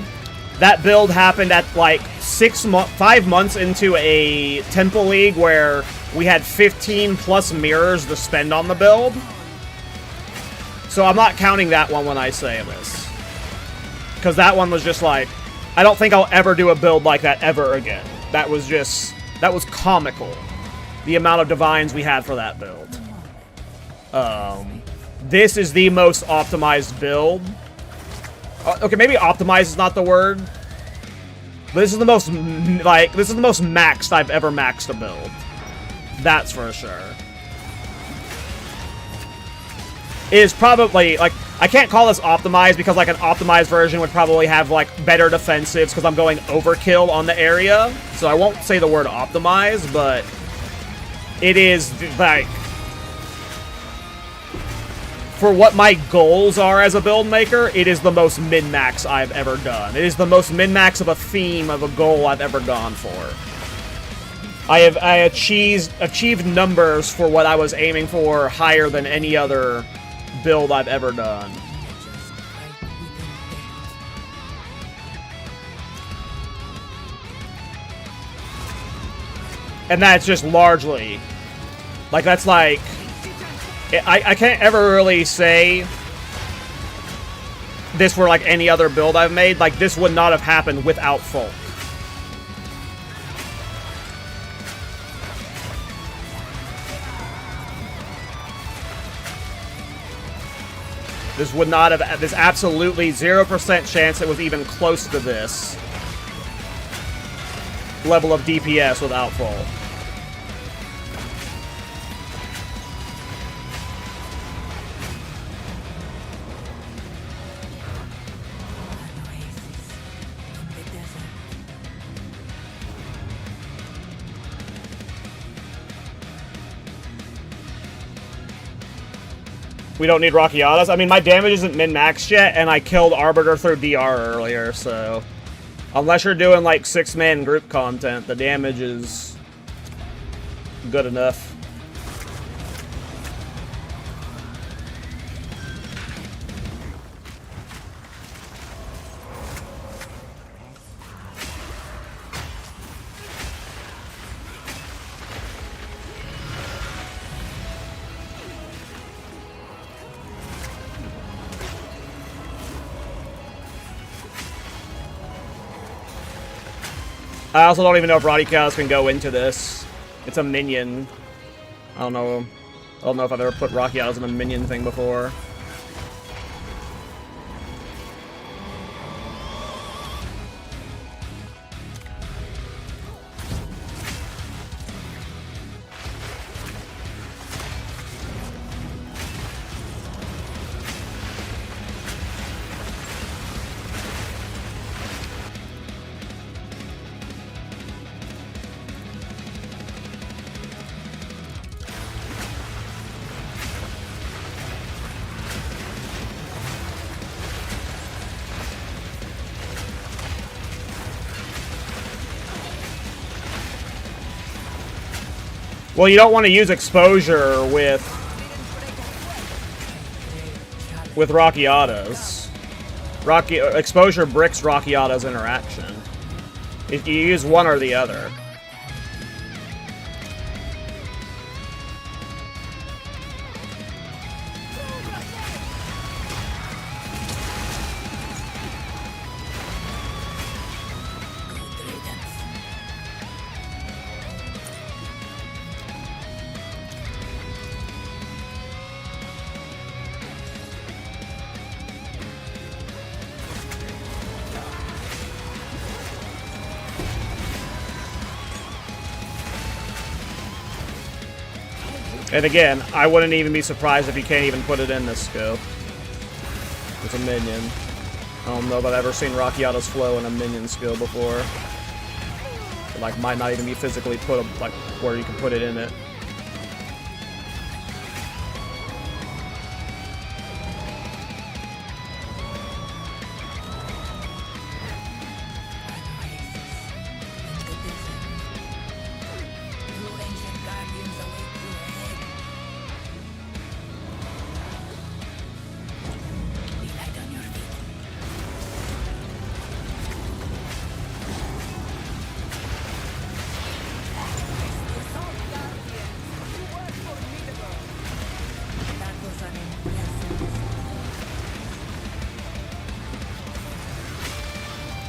That build happened at like 5 months into a Temple League where we had 15 plus mirrors to spend on the build. So I'm not counting that one when I say this. Because that one was just like, I don't think I'll ever do a build like that ever again. That was comical. The amount of divines we had for that build. This is the most optimized build. Okay, maybe optimized is not the word. But this is the most, this is the most maxed I've ever maxed a build. That's for sure. It is probably, like, I can't call this optimized because, like, an optimized version would probably have, like, better defensives because I'm going overkill on the area. So I won't say the word optimized, but it is, like, for what my goals are as a build maker, it is the most min-max I've ever done. It is the most min-max of a theme of a goal I've ever gone for. I achieved numbers for what I was aiming for higher than any other build I've ever done. And that's just largely, like, that's like, I can't ever really say this for, like, any other build I've made. Like, this would not have happened without Folk. This would not have, there's absolutely 0% chance it was even close to this level of DPS without Folk. We don't need Rockiatas. I mean, my damage isn't min-maxed yet, and I killed Arbiter through DR earlier, so... Unless you're doing, like, 6-man group content, the damage is good enough. I also don't even know if Rockiatas can go into this. It's a minion. I don't know if I've ever put Rockiatas in a minion thing before. Well, you don't want to use exposure with Rockiatas. Exposure bricks Rockiatas interaction. If you use one or the other. And again, I wouldn't even be surprised if you can't even put it in this scope. It's a minion. I don't know if I've ever seen Rockiatas flow in a minion skill before. It, like, might not even be physically put, like, where you can put it in it.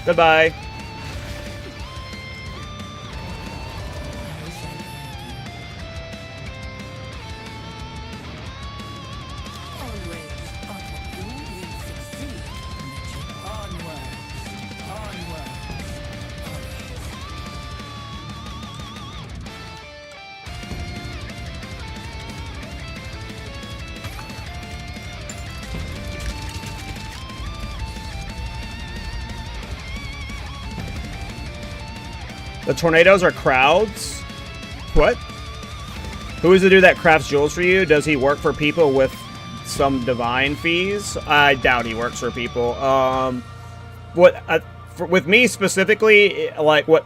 Goodbye. The tornadoes are crowds? What? Who is the dude that crafts jewels for you? Does he work for people with some divine fees? I doubt he works for people. With me specifically, like what?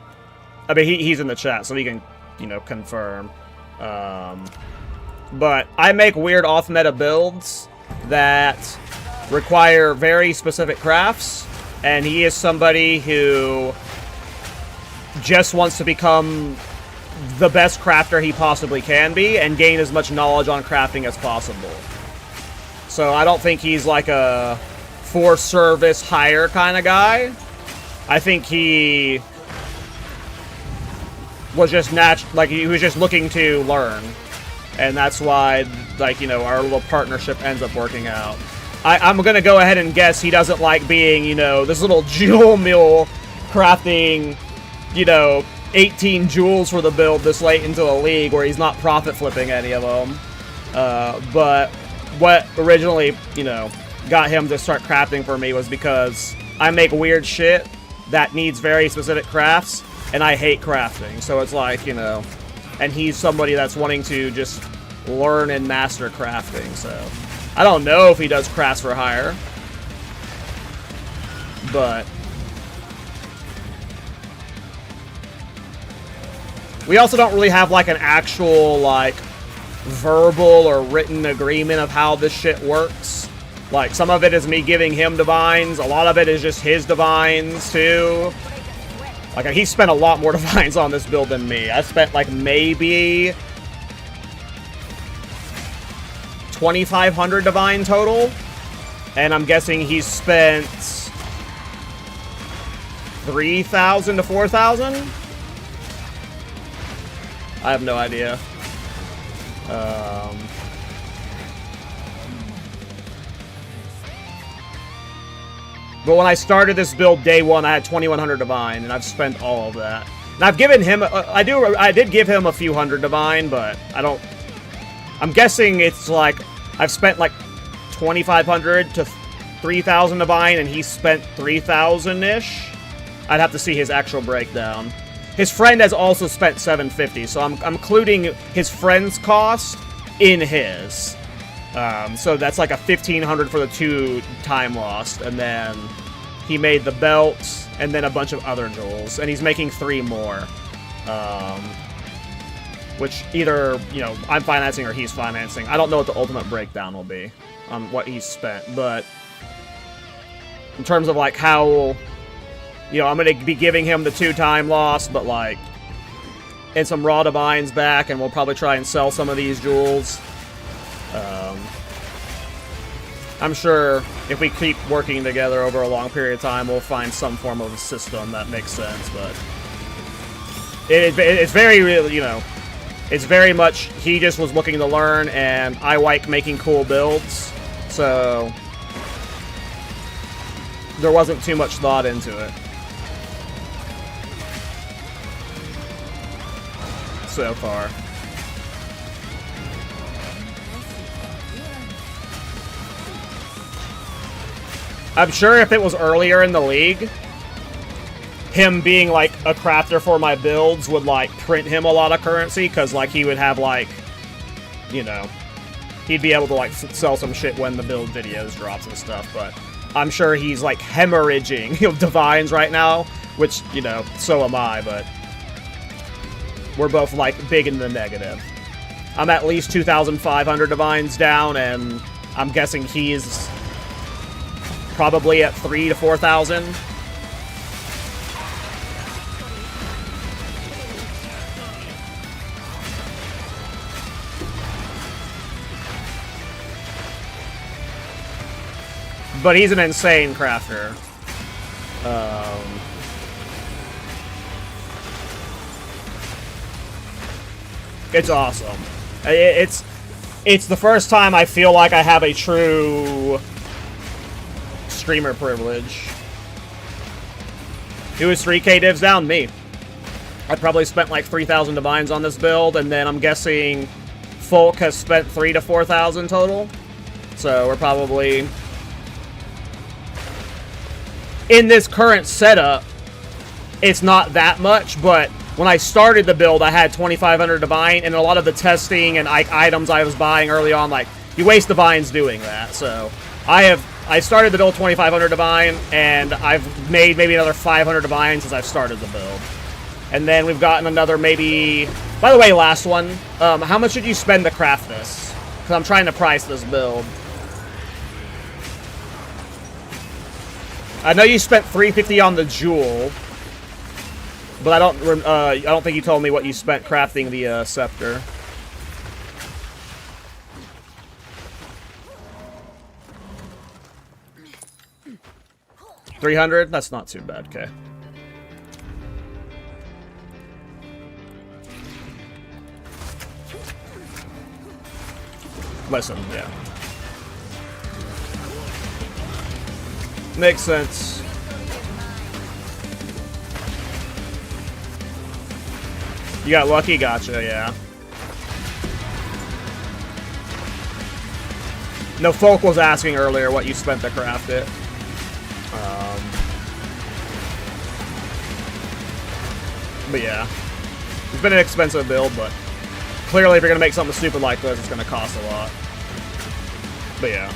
I mean, he's in the chat, so he can, you know, confirm. But I make weird off-meta builds that require very specific crafts, and he is somebody who just wants to become the best crafter he possibly can be and gain as much knowledge on crafting as possible. So I don't think he's like a for service hire kind of guy. I think he was just he was just looking to learn, and that's why, like, you know, our little partnership ends up working out. I'm gonna go ahead and guess he doesn't like being, you know, this little jewel mule crafting, you know, 18 jewels for the build this late into a league where he's not profit flipping any of them. But what originally, you know, got him to start crafting for me was because I make weird shit that needs very specific crafts, and I hate crafting. So it's like, you know, and he's somebody that's wanting to just learn and master crafting. So I don't know if he does crafts for hire, but we also don't really have, like, an actual, like, verbal or written agreement of how this shit works. Like, some of it is me giving him divines. A lot of it is just his divines, too. Like, he spent a lot more divines on this build than me. I spent, like, maybe 2,500 divine total. And I'm guessing he spent 3,000 to 4,000? I have no idea. But when I started this build day one, I had 2,100 divine, and I've spent all of that. And I've given him, I did give him a few hundred divine, but I don't. I'm guessing it's like I've spent like 2,500 to 3,000 divine, and he spent 3,000-ish. I'd have to see his actual breakdown. His friend has also spent 750, so I'm including his friend's cost in his. So that's like a 1,500 for the 2 time lost, and then he made the belts, and then a bunch of other jewels, and he's making 3 more. Which either, you know, I'm financing or he's financing. I don't know what the ultimate breakdown will be on what he's spent, but in terms of like how, you know, I'm going to be giving him the 2 time loss, but like, and some raw divines back, and we'll probably try and sell some of these jewels. I'm sure if we keep working together over a long period of time, we'll find some form of a system that makes sense, but it's very, you know, it's very much, he just was looking to learn, and I like making cool builds, so there wasn't too much thought into it. So far. I'm sure if it was earlier in the league, him being like a crafter for my builds would like print him a lot of currency, because like he would have like, you know, he'd be able to like sell some shit when the build videos drops and stuff, but I'm sure he's like hemorrhaging divines right now, which, you know, so am I, but we're both like big in the negative. I'm at least 2,500 divines down, and I'm guessing he's probably at 3,000 to 4,000. But he's an insane crafter. It's awesome. It's the first time I feel like I have a true streamer privilege. Who is 3K divs down? Me. I probably spent like 3,000 divines on this build, and then I'm guessing Folk has spent 3,000 to 4,000 total. So we're probably... In this current setup, it's not that much, but when I started the build, I had 2,500 divine, and a lot of the testing and items I was buying early on, like, you waste divines doing that. So I started the build 2,500 divine, and I've made maybe another 500 divine since I've started the build. And then we've gotten another maybe... By the way, last one, how much did you spend to craft this? Because I'm trying to price this build. I know you spent $350 on the jewel, but I don't think you told me what you spent crafting the scepter. $300? That's not too bad. Okay. Listen, yeah. Makes sense. You got lucky? Gotcha, yeah. No, Folk was asking earlier what you spent to craft it. But yeah. It's been an expensive build, but clearly if you're going to make something stupid like this, it's going to cost a lot. But yeah.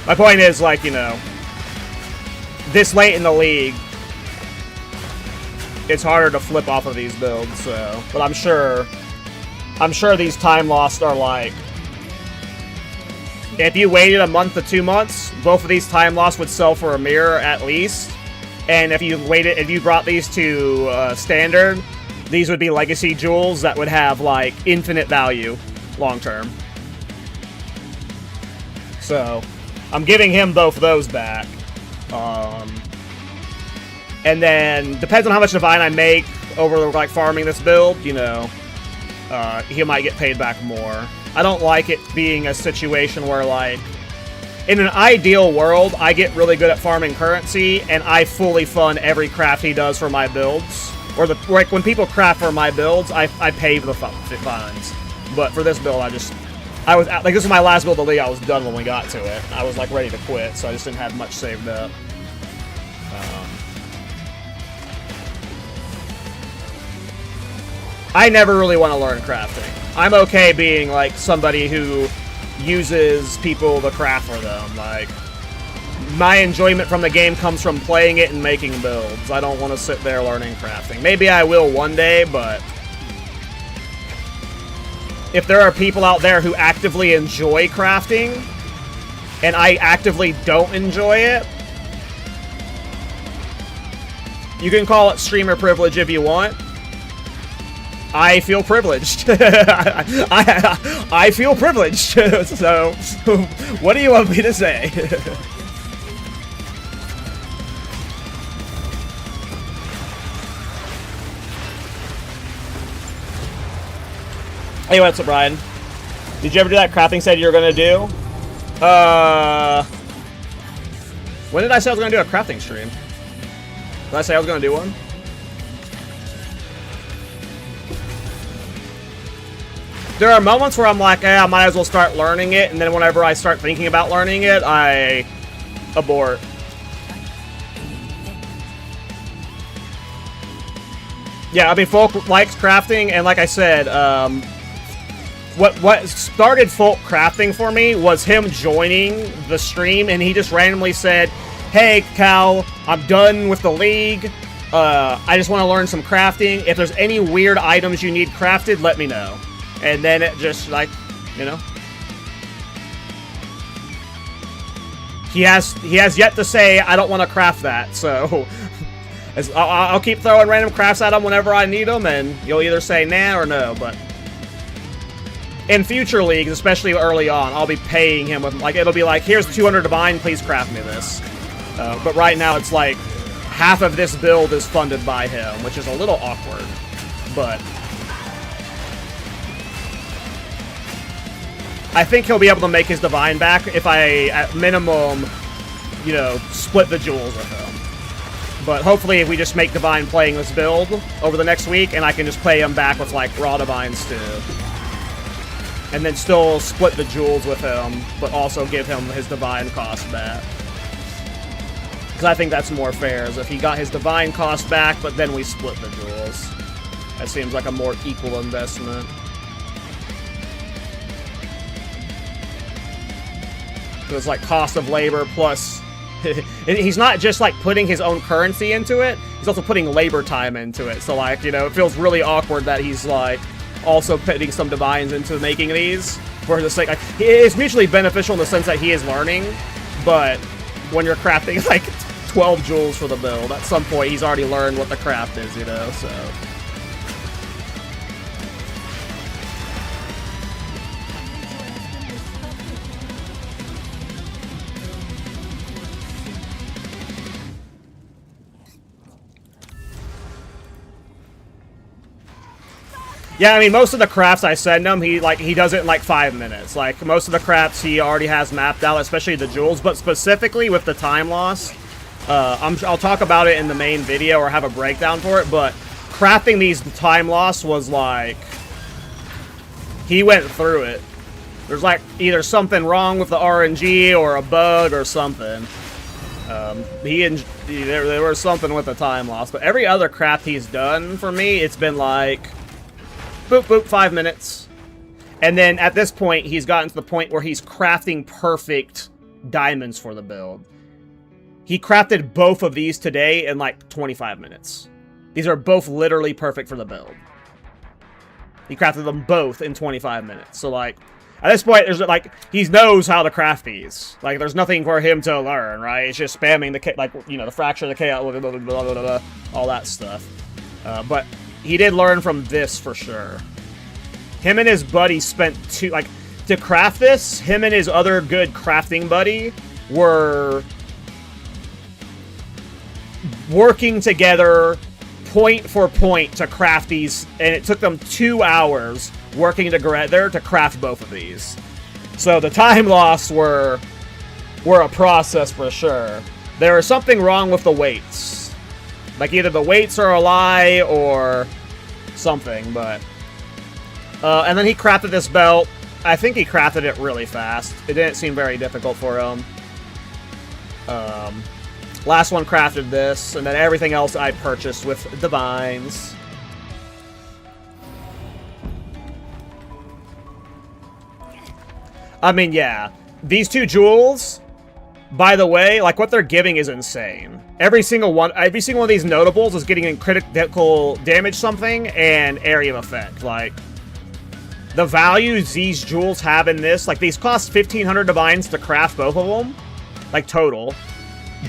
My point is, like, you know, this late in the league, it's harder to flip off of these builds, so... But I'm sure these time lost are like... If you waited a month to 2 months, both of these time lost would sell for a mirror at least. And if you brought these to standard, these would be legacy jewels that would have, like, infinite value long term. So, I'm giving him both of those back. And then, depends on how much divine I make over, like, farming this build, you know, he might get paid back more. I don't like it being a situation where, like, in an ideal world, I get really good at farming currency, and I fully fund every craft he does for my builds. Or, like, when people craft for my builds, I pay for the funds. But for this build, I was, like, this is my last build of the league, I was done when we got to it. I was, like, ready to quit, so I just didn't have much saved up. I never really want to learn crafting. I'm okay being, like, somebody who uses people to craft for them. Like, my enjoyment from the game comes from playing it and making builds. I don't want to sit there learning crafting. Maybe I will one day, but if there are people out there who actively enjoy crafting, and I actively don't enjoy it, you can call it streamer privilege if you want. I feel privileged. I feel privileged. So, what do you want me to say? Hey, what's up, Brian? Did you ever do that crafting set you were gonna do? When did I say I was gonna do a crafting stream? Did I say I was gonna do one? There are moments where I'm like, I might as well start learning it, and then whenever I start thinking about learning it, I abort. Yeah, I mean, Folk likes crafting, and like I said, what started Folk crafting for me was him joining the stream, and he just randomly said, hey, Cal, I'm done with the league. I just want to learn some crafting. If there's any weird items you need crafted, let me know. And then it just, like, you know. He has yet to say, I don't want to craft that, so I'll keep throwing random crafts at him whenever I need them, and you'll either say nah or no, but in future leagues, especially early on, I'll be paying him with, like, it'll be like, here's 200 divine, please craft me this. But right now, it's like, half of this build is funded by him, which is a little awkward, but I think he'll be able to make his divine back if I, at minimum, you know, split the jewels with him. But hopefully if we just make divine playing this build over the next week, and I can just play him back with, like, raw divines too. And then still split the jewels with him, but also give him his divine cost back. Because I think that's more fair, is if he got his divine cost back, but then we split the jewels. That seems like a more equal investment. So it's like cost of labor plus... He's not just, like, putting his own currency into it, he's also putting labor time into it. So, like, you know, it feels really awkward that he's, like, also putting some divines into making these. For the sake, like, it's mutually beneficial in the sense that he is learning, but when you're crafting, like, 12 jewels for the build, at some point he's already learned what the craft is, you know, so... Yeah, I mean, most of the crafts I send him, he does it in, like, 5 minutes. Like, most of the crafts he already has mapped out, especially the jewels, but specifically with the time loss, I'll talk about it in the main video or have a breakdown for it, but crafting these time loss was, like, he went through it. There's, like, either something wrong with the RNG or a bug or something. There was something with the time loss, but every other craft he's done for me, it's been, like... boop, boop, 5 minutes. And then at this point, he's gotten to the point where he's crafting perfect diamonds for the build. He crafted both of these today in like 25 minutes. These are both literally perfect for the build. He crafted them both in 25 minutes. So like, at this point, there's like, he knows how to craft these. Like, there's nothing for him to learn, right? It's just spamming the, like, you know, the fraction of the chaos, blah, blah, blah, blah, blah, blah, all that stuff. But he did learn from this for sure. Him and his buddy spent to craft this, him and his other good crafting buddy were working together point for point to craft these, and it took them 2 hours working together to craft both of these. So the time loss were a process for sure. There is something wrong with the weights. Like, either the weights are a lie or something, but... and then he crafted this belt. I think he crafted it really fast. It didn't seem very difficult for him. Last one crafted this, and then everything else I purchased with divines. I mean, yeah. These two jewels... By the way, like, what they're giving is insane. Every single one of these notables is getting a critical damage something and area of effect. Like, the values these jewels have in this, like, these cost 1,500 divines to craft both of them, like, total.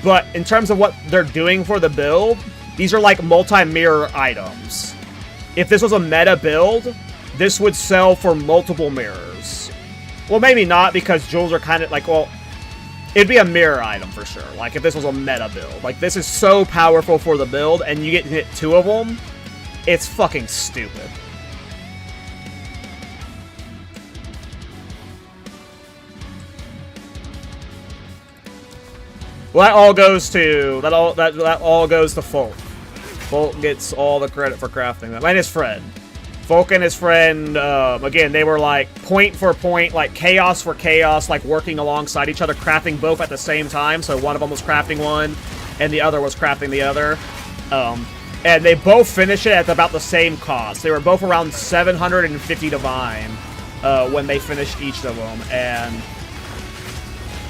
But in terms of what they're doing for the build, these are, like, multi-mirror items. If this was a meta build, this would sell for multiple mirrors. Well, maybe not, because jewels are kind of, like, well... It'd be a mirror item for sure, like if this was a meta build. Like, this is so powerful for the build, and you get to hit 2 of them, it's fucking stupid. Well, that all goes to Folk. Folk gets all the credit for crafting them, and his friend. Folk and his friend, again, they were like point for point, like chaos for chaos, like working alongside each other, crafting both at the same time. So one of them was crafting one, and the other was crafting the other. And they both finished it at about the same cost. They were both around 750 divine when they finished each of them. And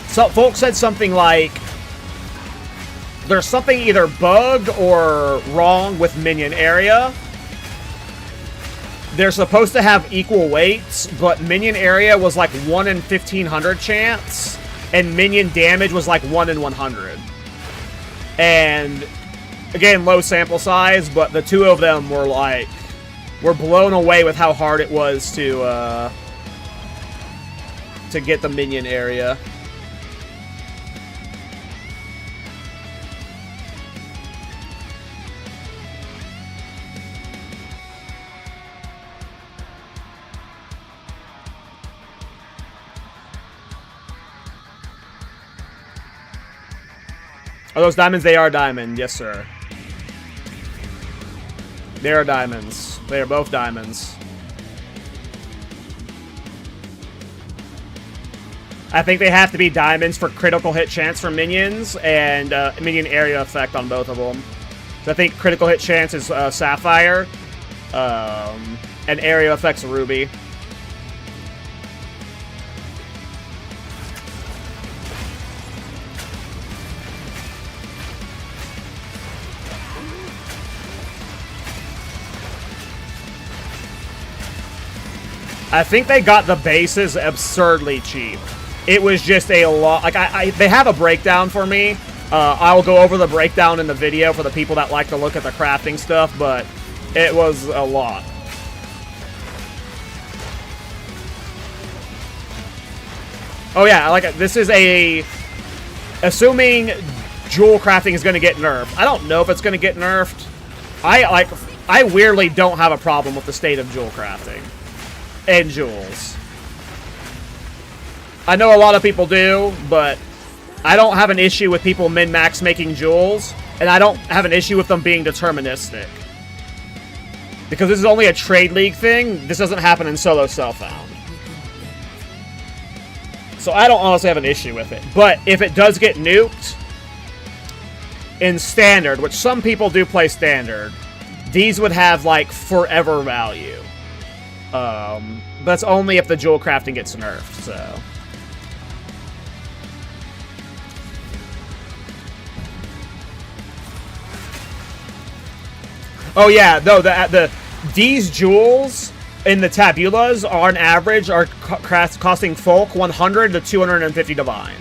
so Folk said something like, there's something either bugged or wrong with Minion area. They're supposed to have equal weights, but Minion area was like 1 in 1,500 chance, and Minion damage was like 1 in 100. And, again, low sample size, but the two of them were like, were blown away with how hard it was to get the Minion area. Are those diamonds? They are diamond. Yes, sir. They are diamonds. They are both diamonds. I think they have to be diamonds for critical hit chance for minions and minion area effect on both of them. So I think critical hit chance is sapphire, and area effect's ruby. I think they got the bases absurdly cheap. It was just a lot. Like they have a breakdown for me. I will go over the breakdown in the video for the people that like to look at the crafting stuff, but it was a lot. Oh yeah, like this is a. Assuming jewel crafting is going to get nerfed. I don't know if it's going to get nerfed. I weirdly don't have a problem with the state of jewel crafting. And jewels. I know a lot of people do, but I don't have an issue with people min-max making jewels, and I don't have an issue with them being deterministic. Because this is only a trade league thing, this doesn't happen in solo self-found. So I don't honestly have an issue with it. But if it does get nuked in standard, which some people do play standard, these would have like forever value. That's only if the jewel crafting gets nerfed, so. Oh yeah, no, these jewels in the tabulas on average are costing folk 100 to 250 divine.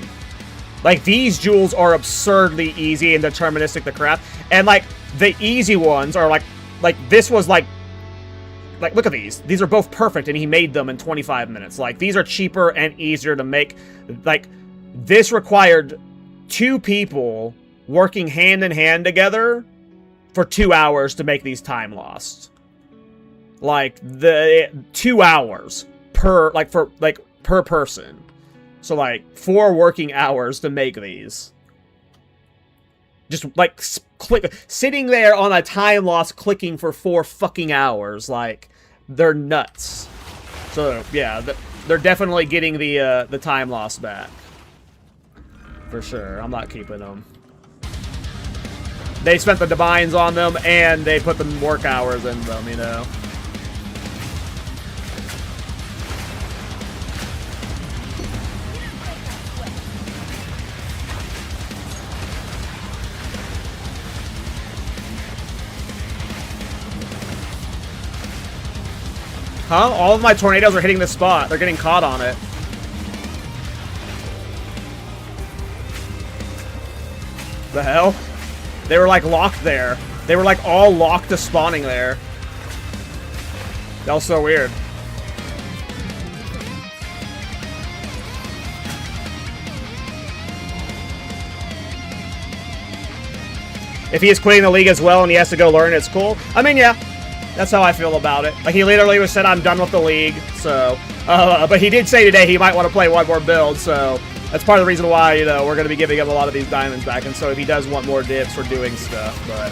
Like, these jewels are absurdly easy and deterministic to craft, and like the easy ones are like this was like look at these. These are both perfect, and he made them in 25 minutes. Like, these are cheaper and easier to make. Like, this required 2 people working hand in hand together for 2 hours to make these time lost. Like, the 2 hours per, per person. So, like, 4 working hours to make these. Just, like, sitting there on a time loss clicking for 4 fucking hours. Like, they're nuts. So, yeah, they're definitely getting the time loss back. For sure. I'm not keeping them. They spent the divines on them, and they put the work hours in them, you know. Huh? All of my tornadoes are hitting this spot. They're getting caught on it. The hell? They were like locked there. They were like all locked to spawning there. That was so weird. If he is quitting the league as well and he has to go learn, it's cool. I mean, yeah. That's how I feel about it. Like, he literally said, I'm done with the league, so... but he did say today he might want to play one more build, so... That's part of the reason why, you know, we're going to be giving him a lot of these diamonds back, and so if he does want more divs for doing stuff, but...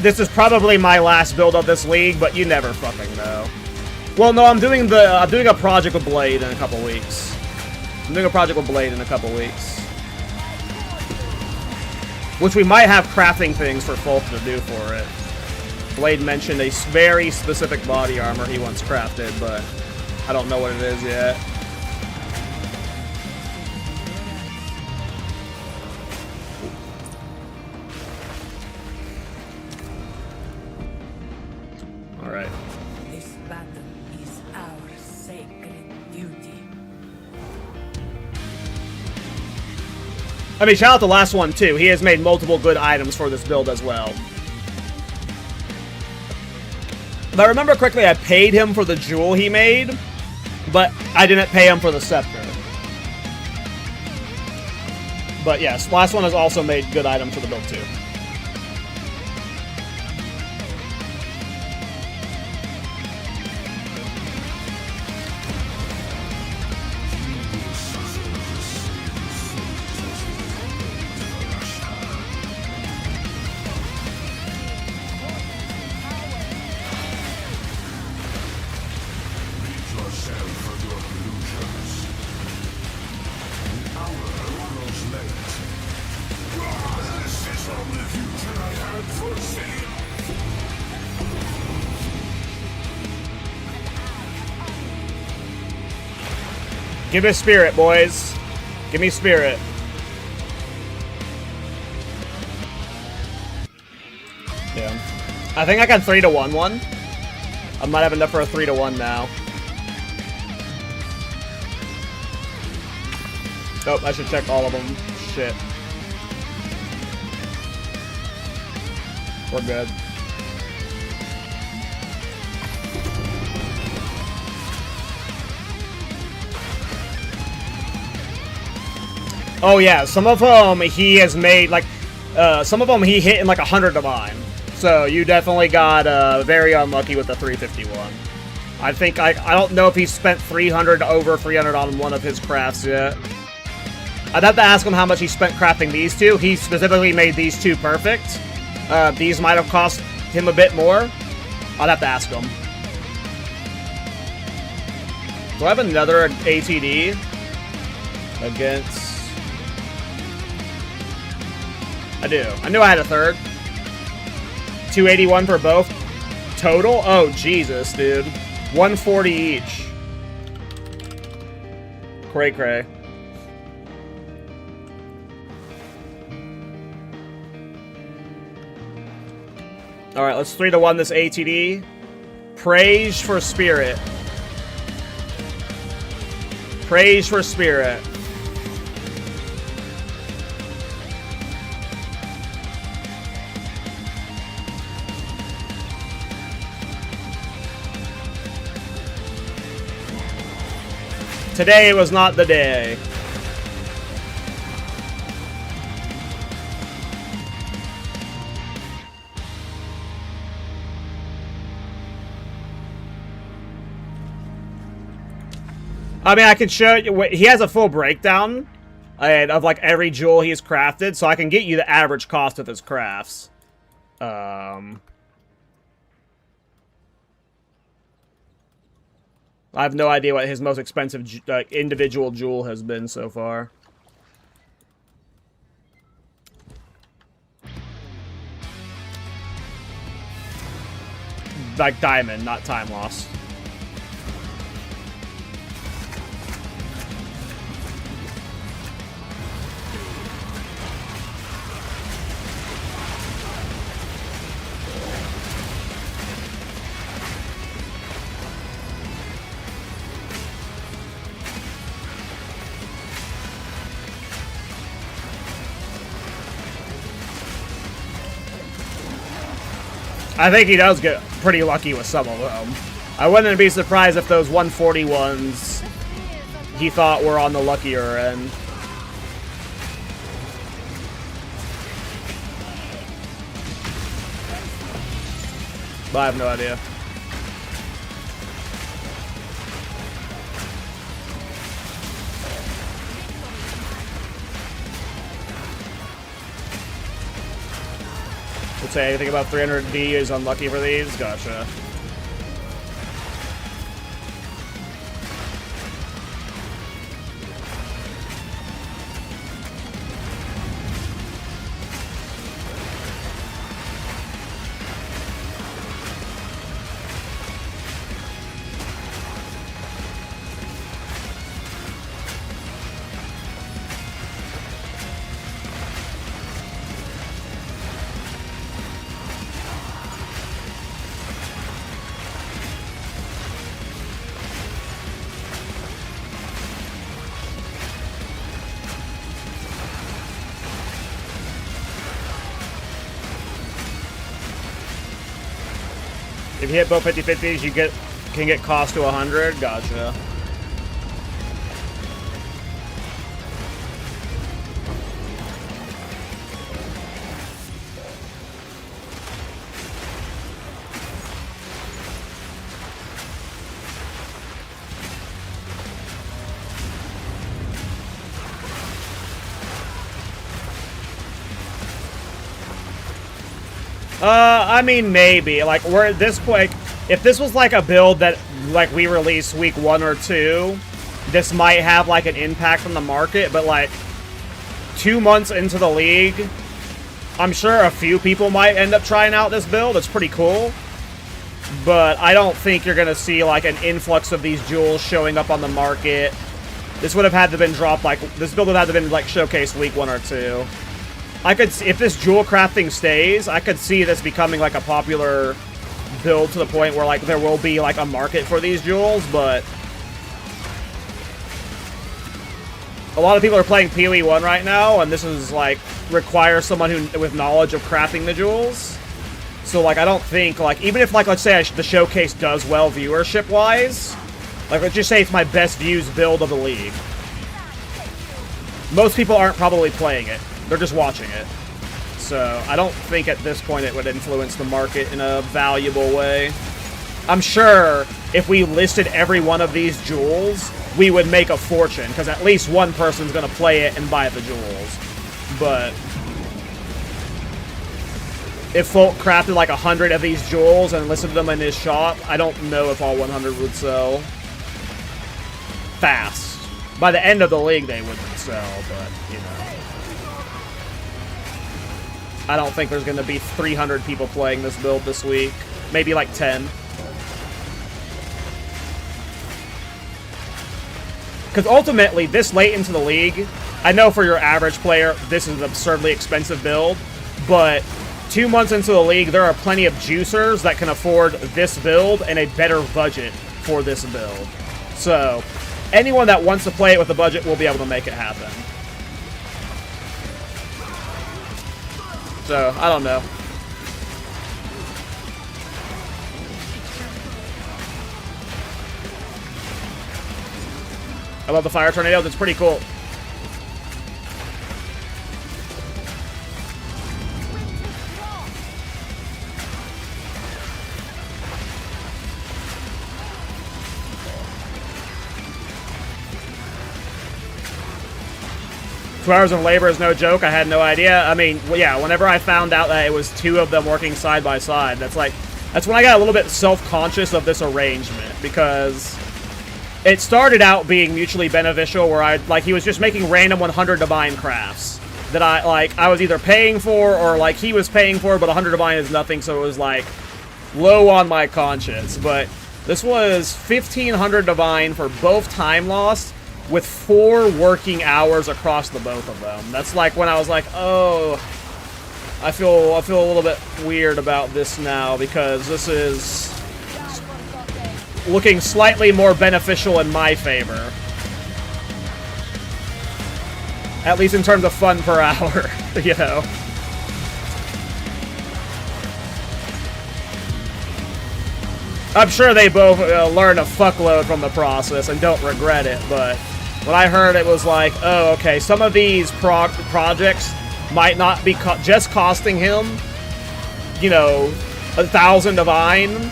This is probably my last build of this league, but you never fucking know. Well, no, I'm doing a project with Blade in a couple weeks. I'm doing a project with Blade in a couple weeks. Which we might have crafting things for folk to do for it. Blade mentioned a very specific body armor he wants crafted, but I don't know what it is yet. Alright. This battle is our sacred duty. I mean, shout out the last one, too. He has made multiple good items for this build as well. If I remember correctly, I paid him for the jewel he made, but I didn't pay him for the scepter. But yes, last one has also made good items for the build, too. Give me spirit, boys. Give me spirit. Yeah. I think I can 3-1 one. I might have enough for a 3-1 now. Oh, I should check all of them. Shit. We're good. Oh yeah, some of them he has made, like, some of them he hit in like 100 to mine. So you definitely got very unlucky with the 351. I think, I don't know if he spent 300 over 300 on one of his crafts yet. I'd have to ask him how much he spent crafting these two. He specifically made these two perfect. These might have cost him a bit more. I'd have to ask him. Do I have another ATD against... I do. I knew I had a third. 281 for both. Total? Oh, Jesus, dude. 140 each. Cray cray. Alright, let's 3-1 this ATD. Praise for spirit. Praise for spirit. Today was not the day. I mean, I can show you. He has a full breakdown of like every jewel he's crafted, so I can get you the average cost of his crafts. I have no idea what his most expensive individual jewel has been so far. Like diamond, not time lost. I think he does get pretty lucky with some of them. I wouldn't be surprised if those 140 ones he thought were on the luckier end. But I have no idea. Would say anything about 300D is unlucky for these? Gotcha. If you hit both 50-50s, you can get cost to 100. Gotcha. I mean, maybe. Like, we're at this point, if this was like a build that, like, we release week 1 or 2, this might have, like, an impact on the market, but, like, 2 months into the league, I'm sure a few people might end up trying out this build. It's pretty cool. But I don't think you're gonna see, like, an influx of these jewels showing up on the market This would have had to been dropped, like, this build would have had to been, like, showcased week 1 or 2. I could, if this jewel crafting stays, I could see this becoming, like, a popular build to the point where, like, there will be, like, a market for these jewels, but a lot of people are playing PoE 1 right now, and this is, like, requires someone who with knowledge of crafting the jewels. So, like, I don't think, like, even if, like, let's say the showcase does well viewership-wise, like, let's just say it's my best views build of the league. Most people aren't probably playing it. They're just watching it. So, I don't think at this point it would influence the market in a valuable way. I'm sure if we listed every one of these jewels, we would make a fortune, because at least one person's going to play it and buy the jewels. But if folk crafted like 100 of these jewels and listed them in his shop, I don't know if all 100 would sell fast. By the end of the league, they wouldn't sell, but, you know. I don't think there's going to be 300 people playing this build this week. Maybe like 10. Because ultimately, this late into the league, I know for your average player, this is an absurdly expensive build, but 2 months into the league, there are plenty of juicers that can afford this build and a better budget for this build. So, anyone that wants to play it with a budget will be able to make it happen. So, I don't know. I love the fire tornadoes. It's pretty cool. Two hours of labor is no joke. I had no idea. I mean, well, yeah, whenever I found out that it was 2 of them working side by side, that's when I got a little bit self-conscious of this arrangement, because it started out being mutually beneficial, where he was just making random 100 divine crafts that I was either paying for, or like he was paying for, but 100 divine is nothing, so it was like low on my conscience. But this was 1500 divine for both time lost, with 4 working hours across the both of them. That's like when I was like, oh, I feel a little bit weird about this now, because this is looking slightly more beneficial in my favor. At least in terms of fun per hour, you know. I'm sure they both learn a fuckload from the process and don't regret it, but when I heard it was like, oh, okay, some of these projects might not be just costing him, you know, 1,000 divine,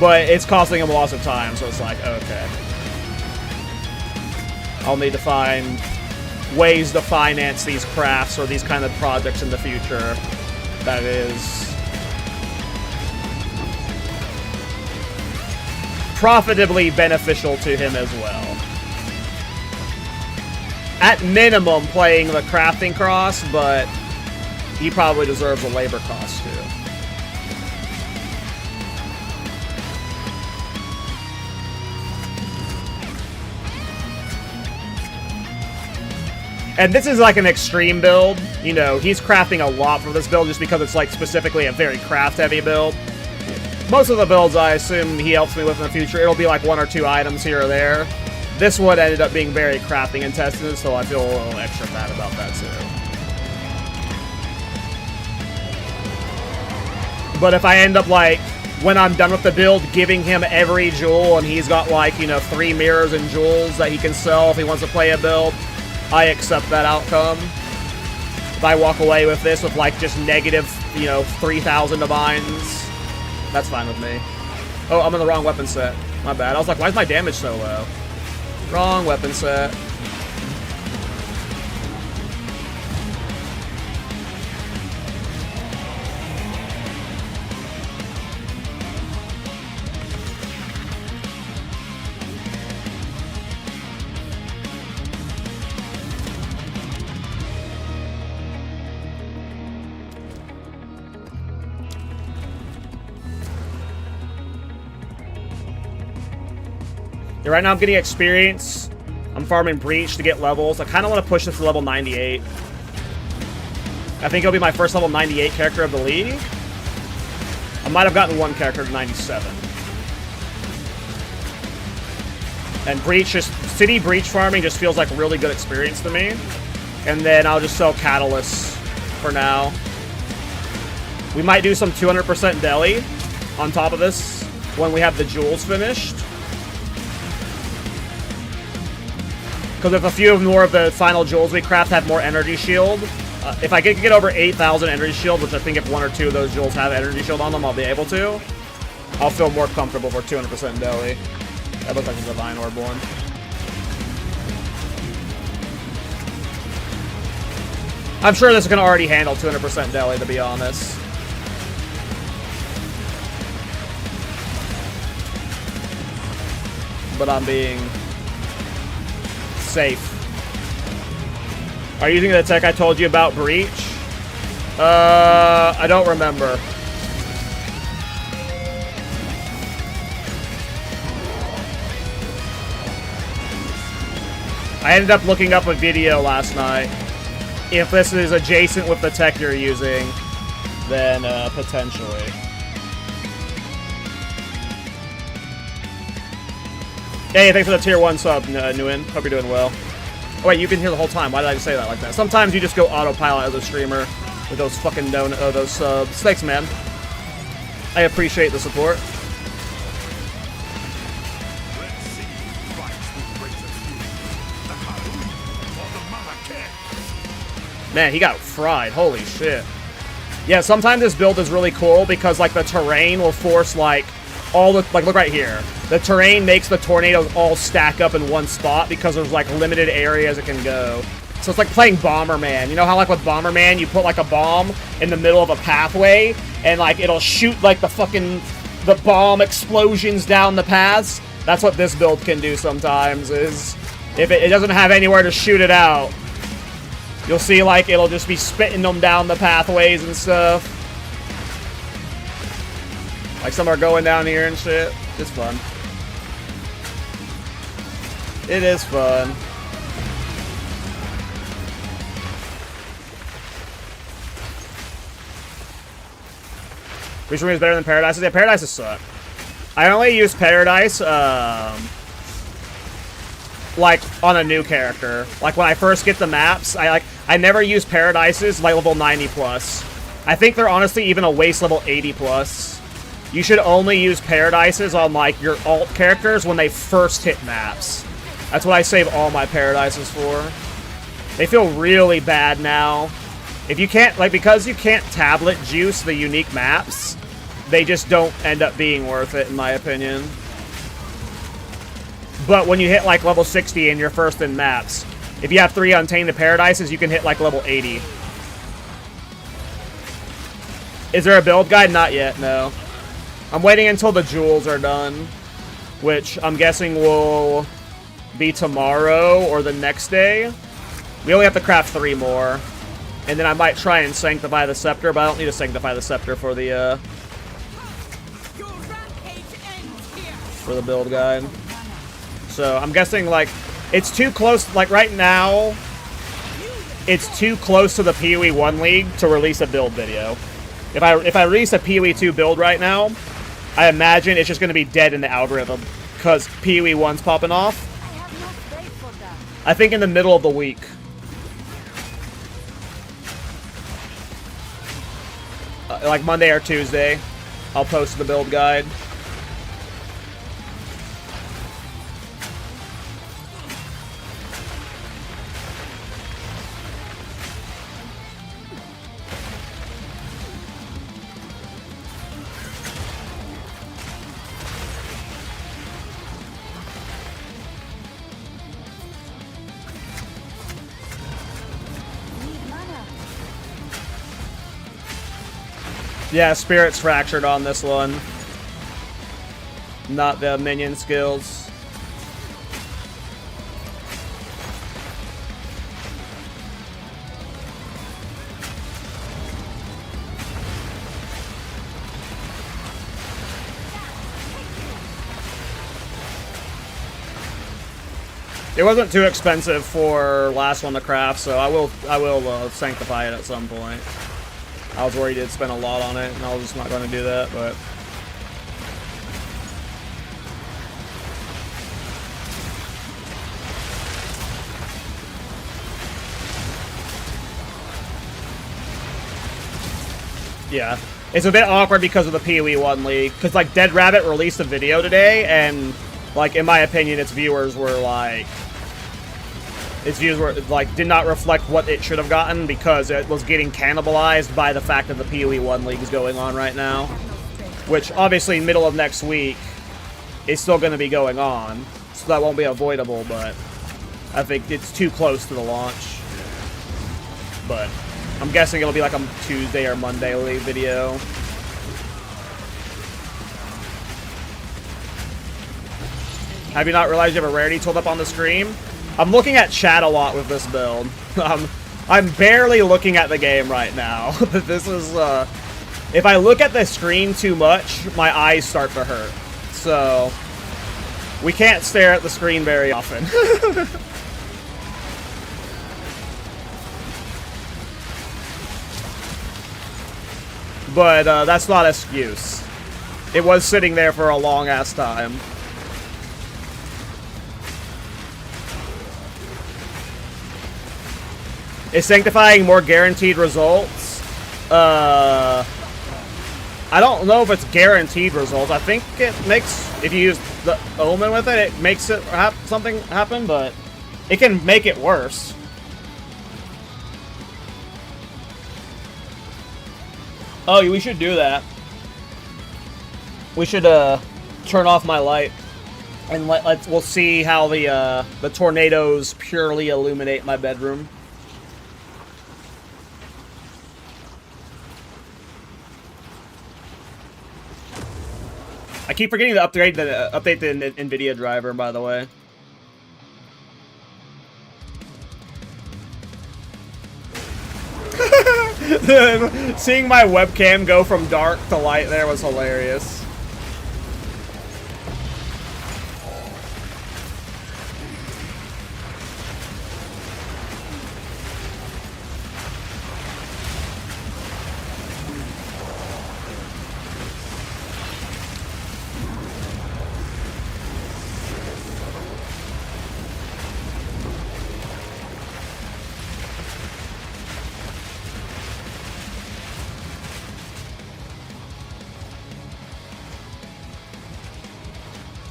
but it's costing him lots of time, so it's like, okay. I'll need to find ways to finance these crafts or these kind of projects in the future that is profitably beneficial to him as well. At minimum, playing the crafting cross, but he probably deserves a labor cost too. And this is like an extreme build. You know, he's crafting a lot for this build just because it's like specifically a very craft-heavy build. Most of the builds I assume he helps me with in the future, it'll be like 1 or 2 items here or there. This one ended up being very crafting intensive, so I feel a little extra bad about that too. But if I end up, like, when I'm done with the build, giving him every jewel, and he's got, like, you know, 3 mirrors and jewels that he can sell if he wants to play a build, I accept that outcome. If I walk away with this with, like, just negative, you know, 3,000 divines, that's fine with me. Oh, I'm in the wrong weapon set. My bad. I was like, why is my damage so low? Wrong weapon set. Yeah, right now I'm getting experience. I'm I'm farming Breach to get levels. I kind of want to push this to level 98. I think it'll be my first level 98 character of the league. I might have gotten one character to 97. And Breach, just City Breach farming just feels like a really good experience to me. And then I'll just sell Catalysts for now. We might do some 200% deli on top of this when we have the jewels finished. Because if a few more of the final jewels we craft have more energy shield, if I get over 8,000 energy shield, which I think if one or two of those jewels have energy shield on them, I'll be able to. I'll feel more comfortable for 200% deli. That looks like a Divine Orb one. I'm sure this can already handle 200% deli, to be honest. But I'm being safe. Are you using the tech I told you about, Breach? I don't remember. I ended up looking up a video last night. If this is adjacent with the tech you're using, then potentially. Hey, thanks for the tier 1 sub, Nguyen. Hope you're doing well. Oh, wait, you've been here the whole time. Why did I say that like that? Sometimes you just go autopilot as a streamer with those fucking those subs. Thanks, man. I appreciate the support. Man, he got fried. Holy shit. Yeah, sometimes this build is really cool because, like, the terrain will force, like, all the... Like, look right here. The terrain makes the tornadoes all stack up in one spot because there's, like, limited areas it can go. So it's like playing Bomberman. You know how, like, with Bomberman, you put, like, a bomb in the middle of a pathway and, like, it'll shoot, like, the bomb explosions down the paths? That's what this build can do sometimes, is if it doesn't have anywhere to shoot it out, you'll see, like, it'll just be spitting them down the pathways and stuff. Like, some are going down here and shit. It's fun. It is fun. Which room is better than Paradises? Yeah, Paradises suck. I only use Paradise, like, on a new character. Like, when I first get the maps, I never use Paradises, like, level 90 plus. I think they're honestly even a waste level 80 plus. You should only use Paradises on, like, your alt characters when they first hit maps. That's what I save all my Paradises for. They feel really bad now. If you can't, like, because you can't tablet juice the unique maps, they just don't end up being worth it, in my opinion. But when you hit, like, level 60 and you're first in maps, if you have 3 Untainted Paradises, you can hit, like, level 80. Is there a build guide? Not yet, no. I'm waiting until the jewels are done, which I'm guessing will be tomorrow or the next day. We only have to craft 3 more. And then I might try and Sanctify the Scepter, but I don't need to Sanctify the Scepter for the build guide. So I'm guessing, like, it's too close, like, right now, it's too close to the PoE 1 League to release a build video. If I release a PoE 2 build right now, I imagine it's just going to be dead in the algorithm, because PoE 1's popping off. I think in the middle of the week. Like Monday or Tuesday, I'll post the build guide. Yeah, Spirit's fractured on this one. Not the minion skills. It wasn't too expensive for last one to craft, so I will sanctify it at some point. I was worried it'd spend a lot on it, and I was just not going to do that, but... Yeah. It's a bit awkward because of the PoE 1 league. Because, like, Dead Rabbit released a video today, and, like, in my opinion, its viewers were, like... Its views were, like, did not reflect what it should have gotten because it was getting cannibalized by the fact that the PoE 1 league is going on right now. Which, obviously, middle of next week is still going to be going on. So that won't be avoidable, but I think it's too close to the launch. But... I'm guessing it'll be like a Tuesday or Monday league video. Have you not realized you have a rarity tooled up on the screen? I'm looking at chat a lot with this build. I'm barely looking at the game right now. This is, if I look at the screen too much, my eyes start to hurt. So, we can't stare at the screen very often. But that's not an excuse. It was sitting there for a long-ass time. Is sanctifying more guaranteed results? I don't know if it's guaranteed results. I think it makes, if you use the omen with it, it makes it something happen, but it can make it worse. Oh, we should do that. We should turn off my light, and we'll see how the tornadoes purely illuminate my bedroom. I keep forgetting to update the NVIDIA driver, by the way. Seeing my webcam go from dark to light there was hilarious.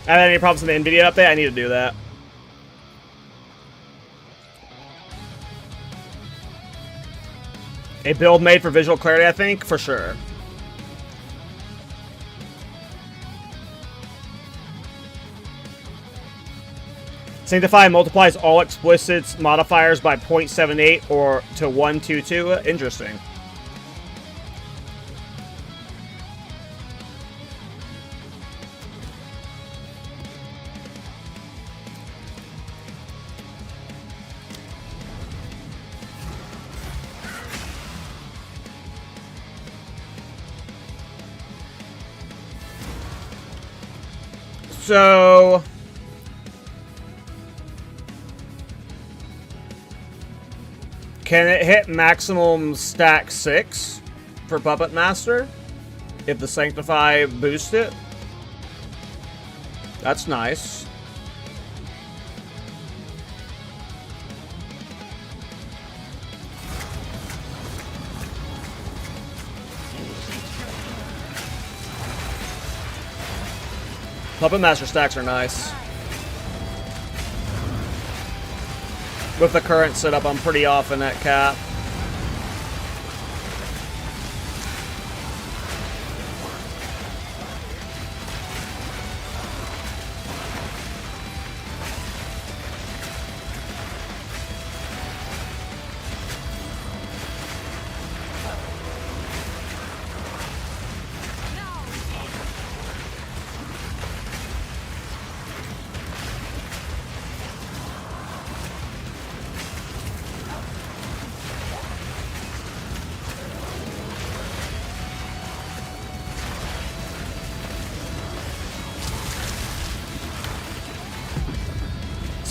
I had any problems with the NVIDIA update? I need to do that. A build made for visual clarity, I think? For sure. Sanctify multiplies all explicit modifiers by 0.78 or to 122. Interesting. So, can it hit maximum stack 6 for Puppet Master if the Sanctify boosts it? That's nice. Puppet Master stacks are nice. With the current setup, I'm pretty often at cap.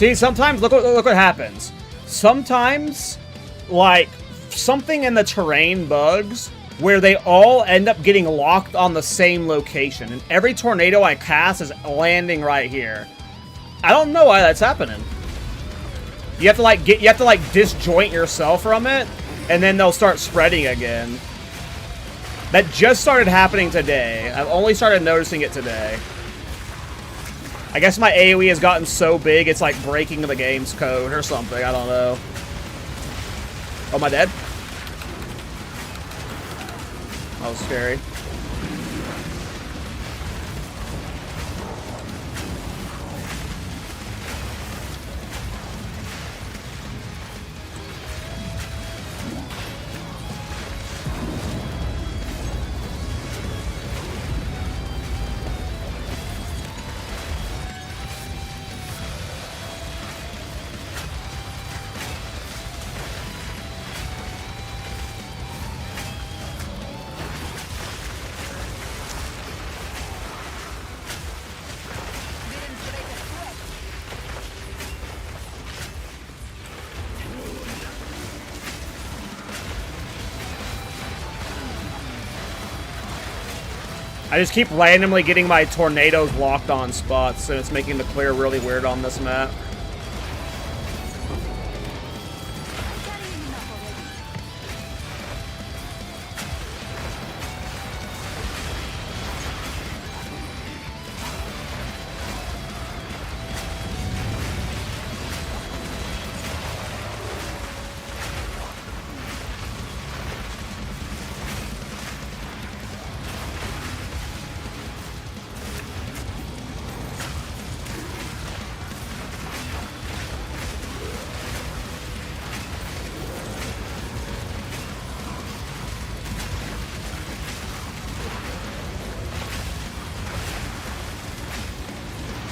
See, sometimes, look what happens. Sometimes, like, something in the terrain bugs where they all end up getting locked on the same location. And every tornado I cast is landing right here. I don't know why that's happening. You have to like disjoint yourself from it, and then they'll start spreading again. That just started happening today. I've only started noticing it today. I guess my AOE has gotten so big, it's like breaking the game's code or something. I don't know. Oh, am I dead? That was scary. I just keep randomly getting my tornadoes locked on spots, and it's making the clear really weird on this map.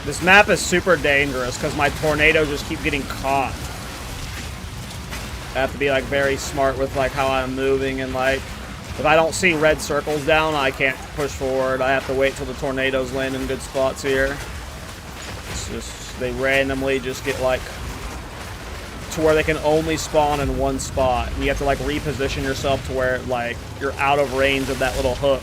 This map is super dangerous because my tornadoes just keep getting caught. I have to be like very smart with like how I'm moving, and like if I don't see red circles down, I can't push forward. I have to wait till the tornadoes land in good spots here. It's just, they randomly just get like to where they can only spawn in one spot. And you have to like reposition yourself to where like you're out of range of that little hook.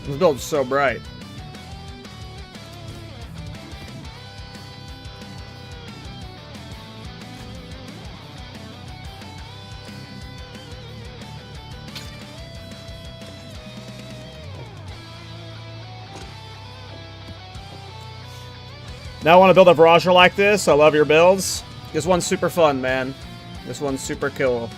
This build's so bright. Now I want to build a Virager like this. I love your builds. This one's super fun, man. This one's super cool.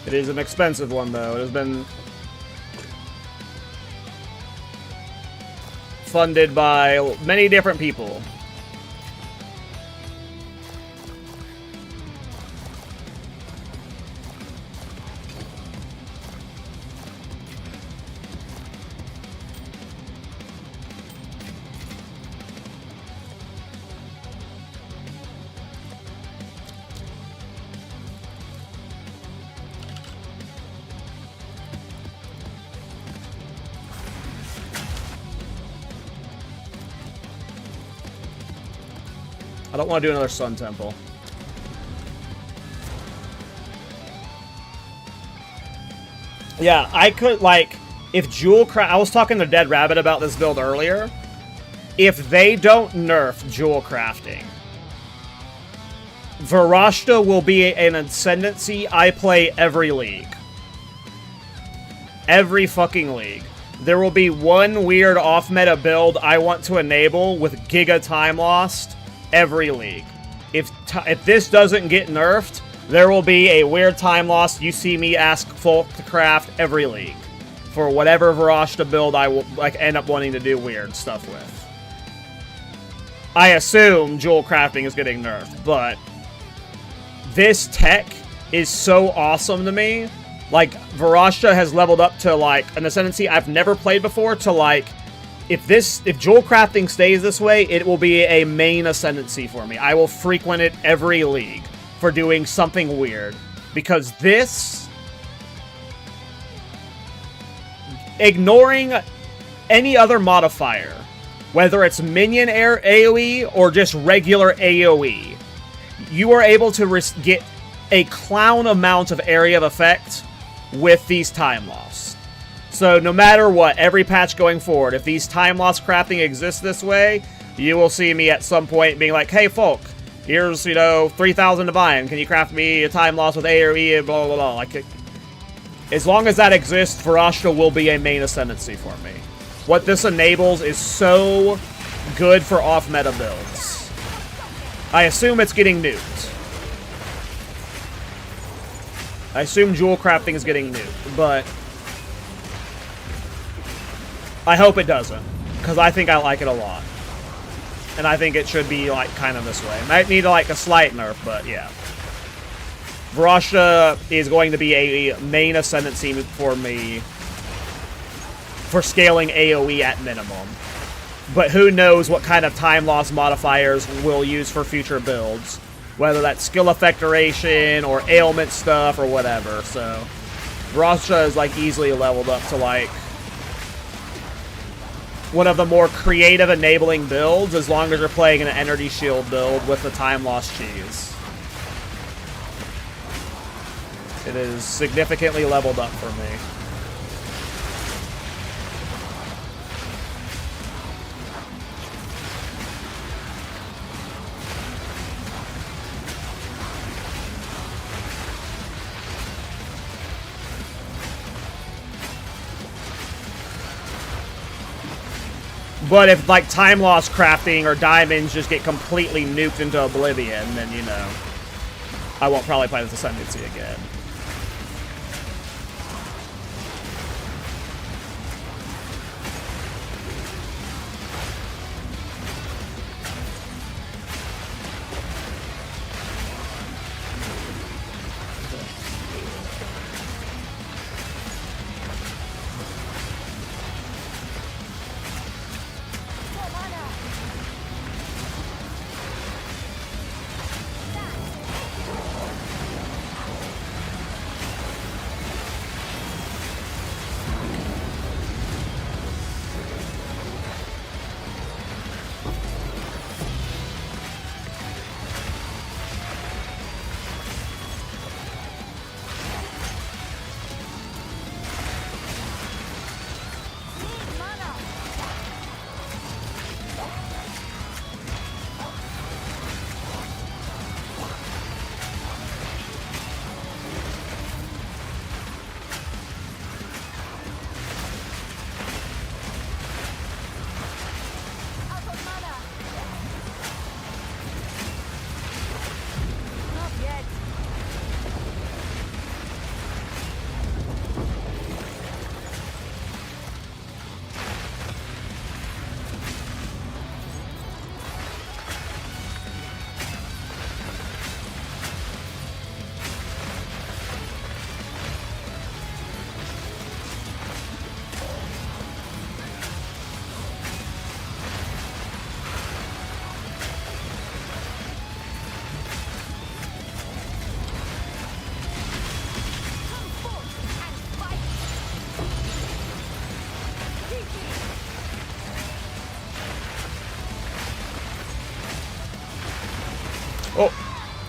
It is an expensive one, though. It has been funded by many different people. I don't want to do another Sun Temple. Yeah, I could, like, if Jewel Craft... I was talking to Dead Rabbit about this build earlier. If they don't nerf Jewel Crafting, Varashta will be an ascendancy I play every league. Every fucking league. There will be one weird off-meta build I want to enable with Giga Time Lost every league. If this doesn't get nerfed, there will be a weird time loss. You see me ask folk to craft every league for whatever Varashta build I will like end up wanting to do weird stuff with. I assume Jewel Crafting is getting nerfed, but this tech is so awesome to me. Like, Varashta has leveled up to like an ascendancy I've never played before to like, if Jewel Crafting stays this way, it will be a main ascendancy for me. I will frequent it every league for doing something weird. Because this... ignoring any other modifier, whether it's Minion AOE or just regular AOE, you are able to get a clown amount of area of effect with these time loss. So no matter what, every patch going forward, if these time loss crafting exists this way, you will see me at some point being like, hey folk, here's, 3,000 divine, can you craft me a time loss with A or E, blah blah blah. Like, as long as that exists, Varashta will be a main ascendancy for me. What this enables is so good for off-meta builds. I assume it's getting nuked. I assume Jewel Crafting is getting nuked, but I hope it doesn't, because I think I like it a lot. And I think it should be, like, kind of this way. Might need, like, a slight nerf, but yeah. Varashta is going to be a main ascendancy for me for scaling AoE at minimum. But who knows what kind of time loss modifiers we'll use for future builds. Whether that's skill effectoration or ailment stuff or whatever. So, Varashta is, like, easily leveled up to, like, one of the more creative enabling builds, as long as you're playing an energy shield build with the time loss cheese. It is significantly leveled up for me. But if, like, time loss crafting or diamonds just get completely nuked into oblivion, then, I won't probably play this ascendancy again.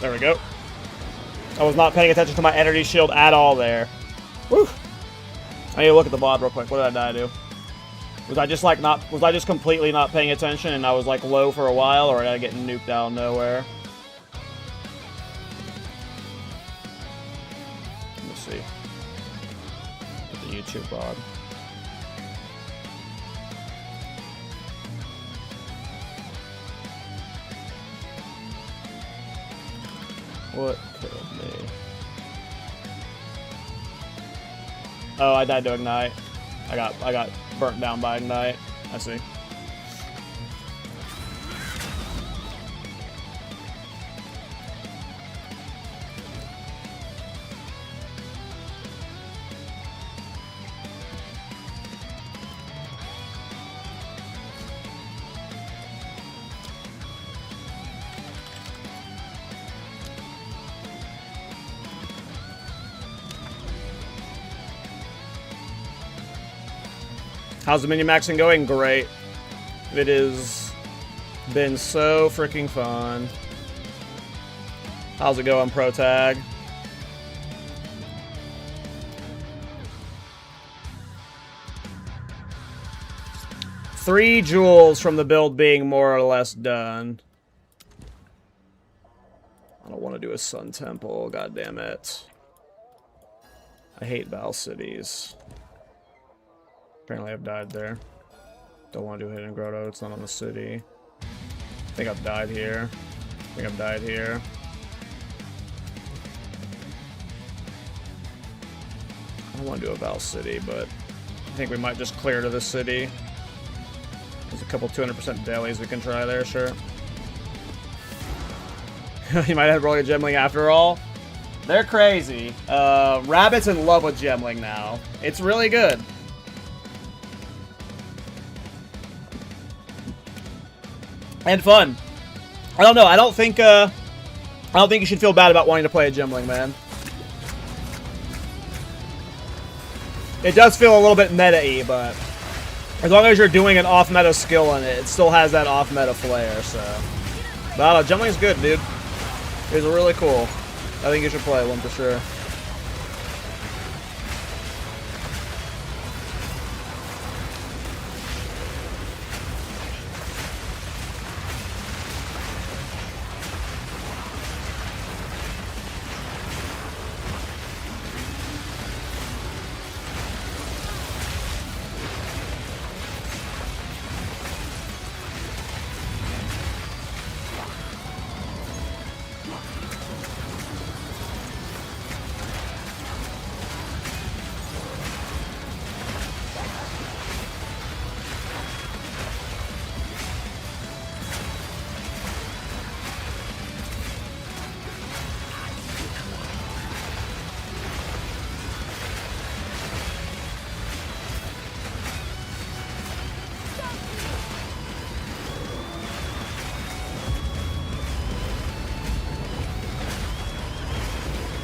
There we go. I was not paying attention to my energy shield at all there. Woo! I need to look at the mod real quick. What did I do? Was I just like not? Was I just completely not paying attention and I was like low for a while, or did I get nuked out of nowhere? Let me see. Put the YouTube mod. What killed me? Oh, I died to Ignite. I got burnt down by Ignite. I see. How's the minion maxing going? Great. It has been so freaking fun. How's it going, Pro Tag? Three jewels from the build being more or less done. I don't want to do a Sun Temple, god damn it. I hate Val Cities. Apparently I've died there. Don't want to do Hidden Grotto, it's not on the city. I think I've died here. I think I've died here. I don't want to do a Val City, but I think we might just clear to the city. There's a couple 200% dailies we can try there, sure. You might have Royal Gemling after all. They're crazy. Rabbit's in love with Gemling now. It's really good. And fun. I don't know. I don't think you should feel bad about wanting to play a Gemling, man. It does feel a little bit meta-y, but as long as you're doing an off-meta skill in it, it still has that off-meta flair, so. But I don't know, Gemling's good, dude. It's really cool. I think you should play one for sure.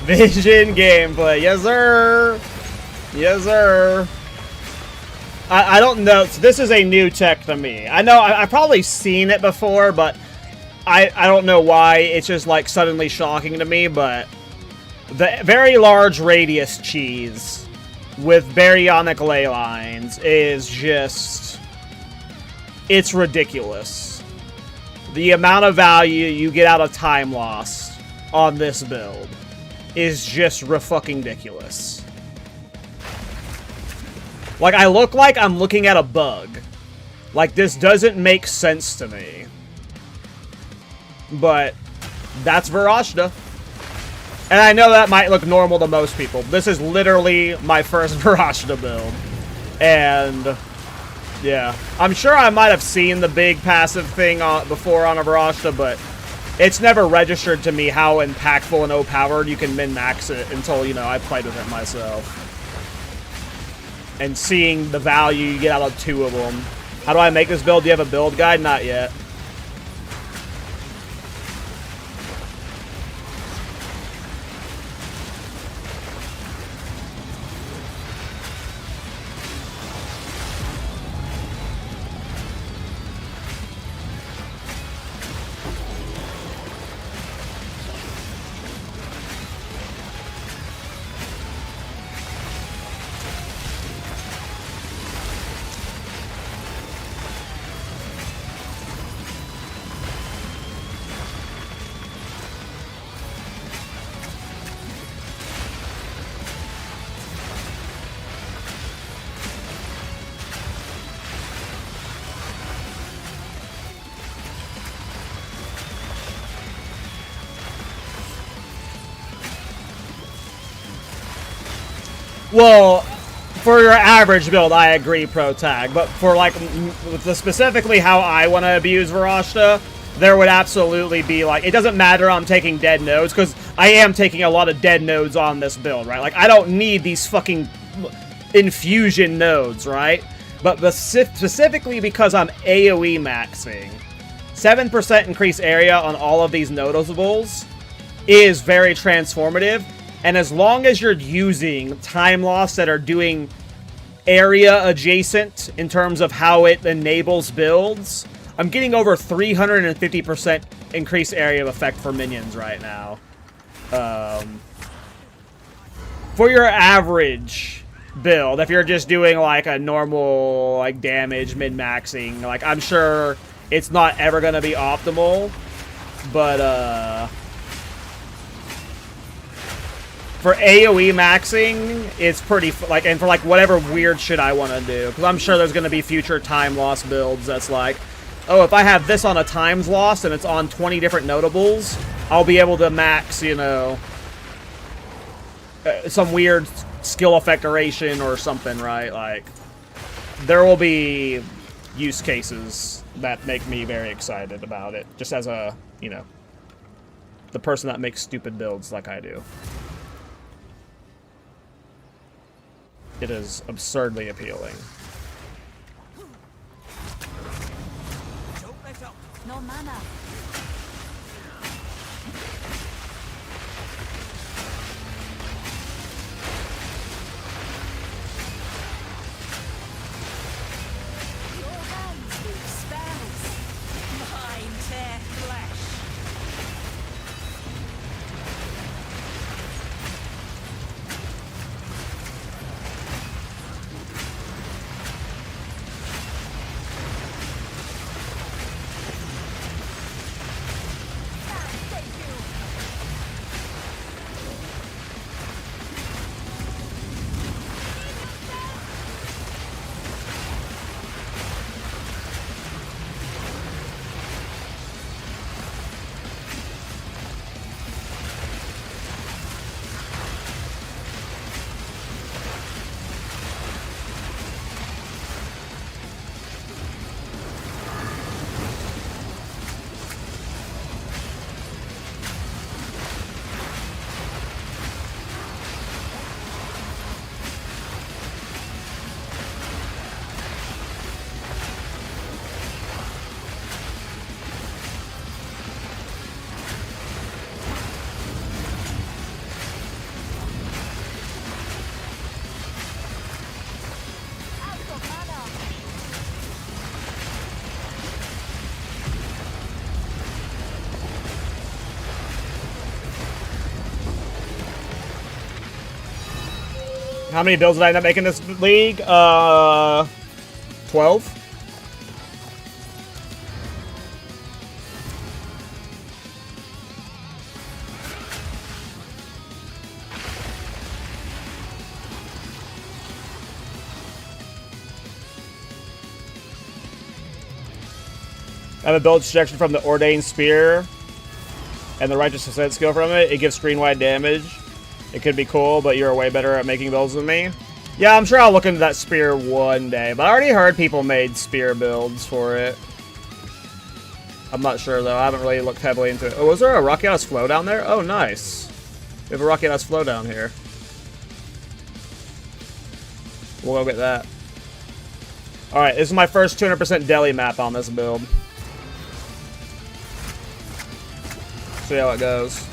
Vision gameplay, yes sir, yes sir. I don't know. This is a new tech to me. I know I've probably seen it before, but I don't know why it's just like suddenly shocking to me. But the very large radius cheese with baryonic ley lines is just, it's ridiculous. The amount of value you get out of time lost on this build is just fucking ridiculous. Like, I look like I'm looking at a bug. Like, this doesn't make sense to me. But that's Varashta. And I know that might look normal to most people. This is literally my first Varashta build. And yeah, I'm sure I might have seen the big passive thing before on a Varashta, but it's never registered to me how impactful and overpowered you can min-max it until, you know, I played with it myself. And seeing the value you get out of two of them. How do I make this build? Do you have a build guide? Not yet. Well, for your average build, I agree, pro tag. But for like specifically how I want to abuse Varashta, there would absolutely be like, it doesn't matter I'm taking dead nodes, because I am taking a lot of dead nodes on this build, right? Like, I don't need these fucking infusion nodes, right? But specifically because I'm AOE maxing, 7% increased area on all of these noticeables is very transformative. And as long as you're using time loss that are doing area adjacent in terms of how it enables builds, I'm getting over 350% increased area of effect for minions right now. For your average build, if you're just doing like a normal like damage min-maxing, like I'm sure it's not ever gonna be optimal, but for AOE maxing, it's pretty, like, and for, like, whatever weird shit I want to do. Because I'm sure there's going to be future time loss builds that's like, oh, if I have this on a times loss and it's on 20 different notables, I'll be able to max, you know, some weird skill effectoration or something, right? Like, there will be use cases that make me very excited about it. Just as a, you know, the person that makes stupid builds like I do. It is absurdly appealing. No mana. Your hands do spells. Mine tear flesh. How many builds did I end up making this league? 12? I have a build section from the Ordained Spear and the Righteous Ascent skill from it. It gives screen-wide damage. It could be cool, but you're way better at making builds than me. Yeah, I'm sure I'll look into that spear one day, but I already heard people made spear builds for it. I'm not sure, though. I haven't really looked heavily into it. Oh, was there a Rakia's Flow down there? Oh, nice. We have a Rakia's Flow down here. We'll go get that. Alright, this is my first 200% deli map on this build. See how it goes.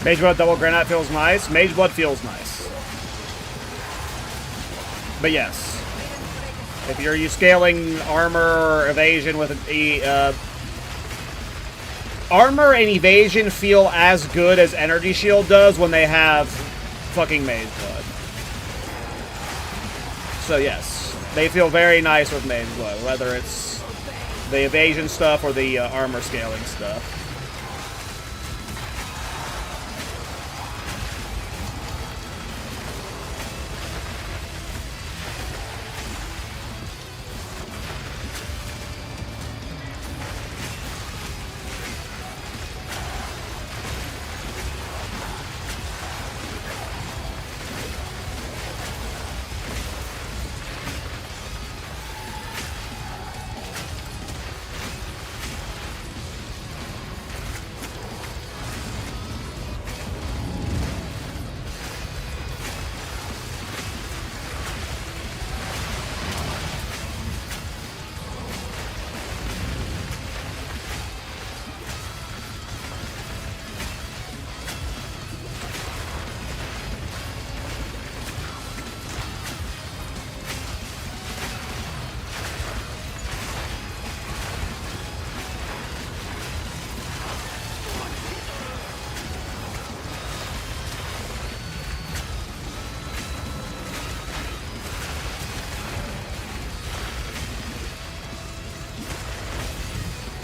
Mage Blood double granite feels nice. Mage Blood feels nice. But yes. If you're scaling armor or evasion with armor and evasion feel as good as Energy Shield does when they have fucking Mage Blood. So yes, they feel very nice with Mage Blood, whether it's the evasion stuff or the armor scaling stuff.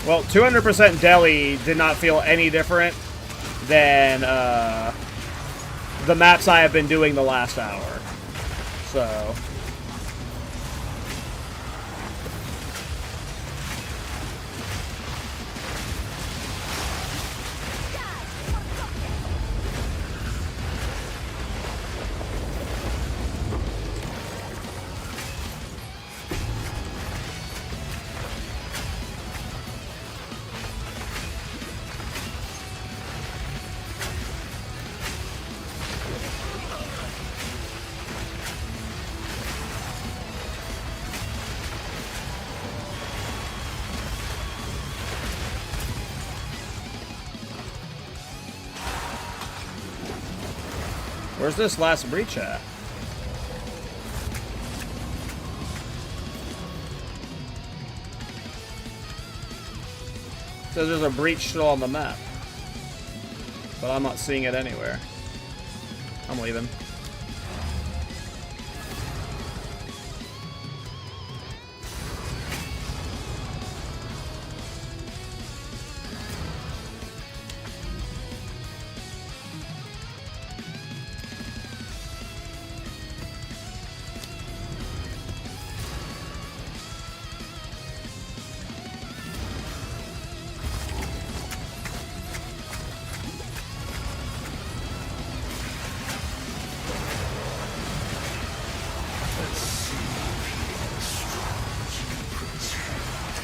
Well, 200% Delhi did not feel any different than the maps I have been doing the last hour. So... Where's this last breach at? Says there's a breach still on the map. But I'm not seeing it anywhere. I'm leaving.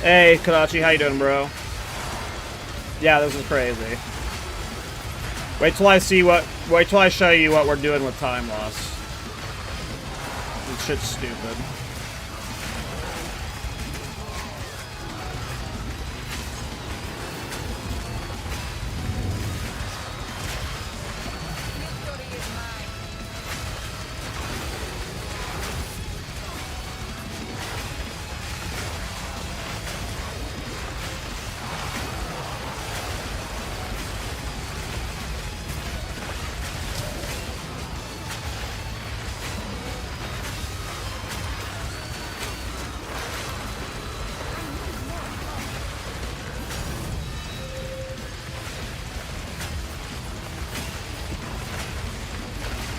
Hey, Kadachi, how you doing, bro? Yeah, this is crazy. Wait till I show you what we're doing with time loss. This shit's stupid.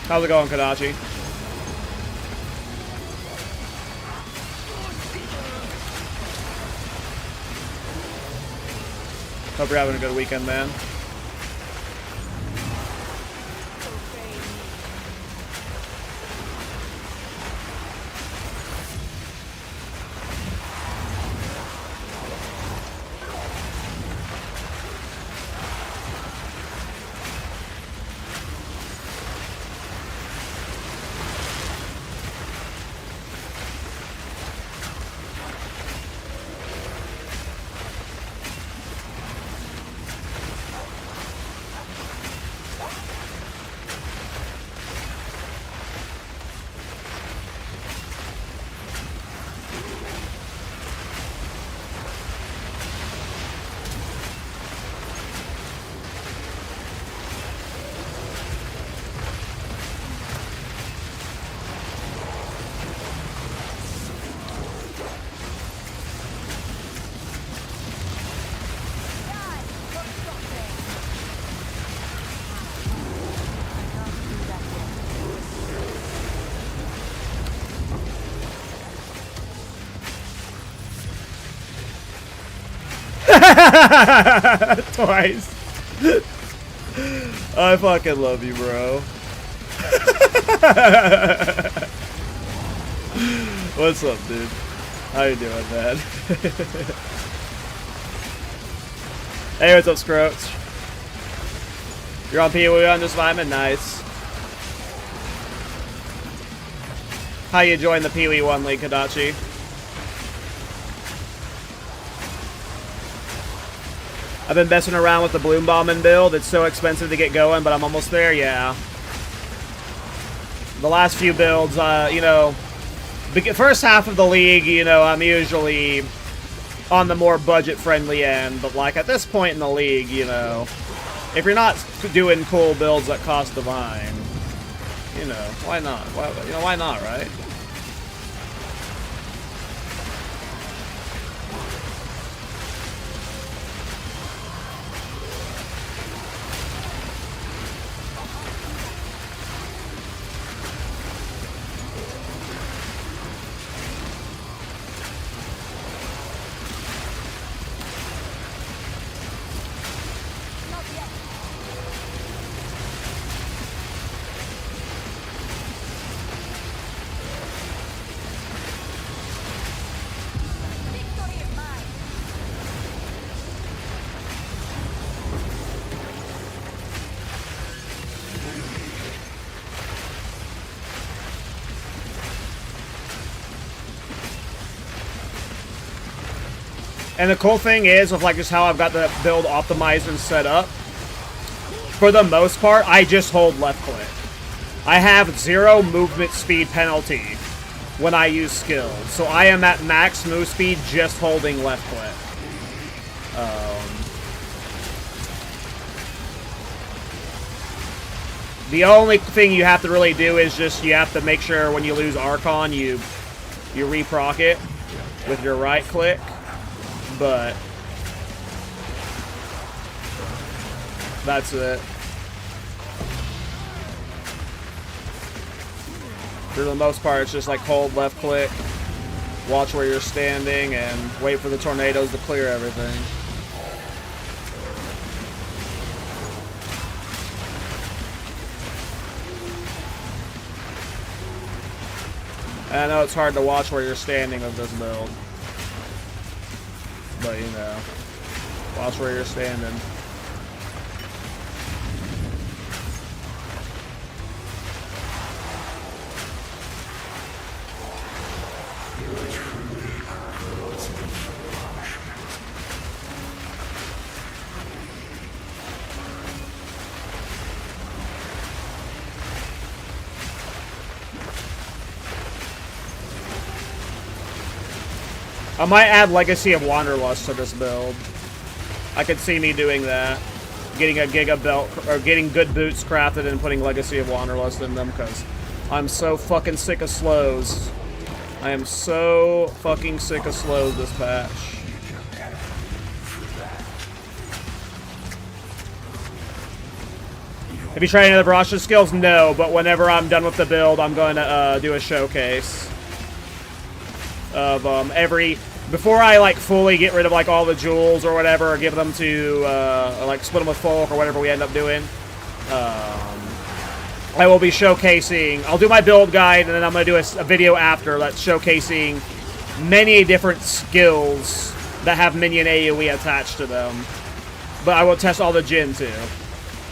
How's it going, Kadachi? Hope you're having a good weekend, man. Twice. I fucking love you, bro. What's up, dude? How you doing, man? Hey, what's up, Scroach? You're on PoE on this vitamin? Nice. How you join the PoE 1 League, Kadachi? I've been messing around with the Bloom Bombing build. It's so expensive to get going, but I'm almost there, yeah. The last few builds, you know, first half of the league, you know, I'm usually on the more budget-friendly end, but like at this point in the league, you know, if you're not doing cool builds that cost divine, you know, why not? Why not, right? And the cool thing is, with like just how I've got the build optimized and set up, for the most part, I just hold left click. I have 0 movement speed penalty when I use skills. So I am at max move speed just holding left click. The only thing you have to really do is just you have to make sure when you lose Archon, you reproc it with your right click. But that's it. For the most part, it's just like hold left click, watch where you're standing, and wait for the tornadoes to clear everything. And I know it's hard to watch where you're standing with this build. But, you know, watch where you're standing. I might add Legacy of Wanderlust to this build. I could see me doing that. Getting a Giga Belt, or getting good boots crafted and putting Legacy of Wanderlust in them, because I'm so fucking sick of slows. I am so fucking sick of slows this patch. Have you tried any of the Barrage skills? No, but whenever I'm done with the build, I'm going to do a showcase of before I like fully get rid of like all the jewels or whatever, or give them to or, like split them with folk or whatever we end up doing. I will be showcasing. I'll do my build guide, and then I'm going to do a video after that's showcasing many different skills that have Minion AOE attached to them. But I will test all the Djinn too.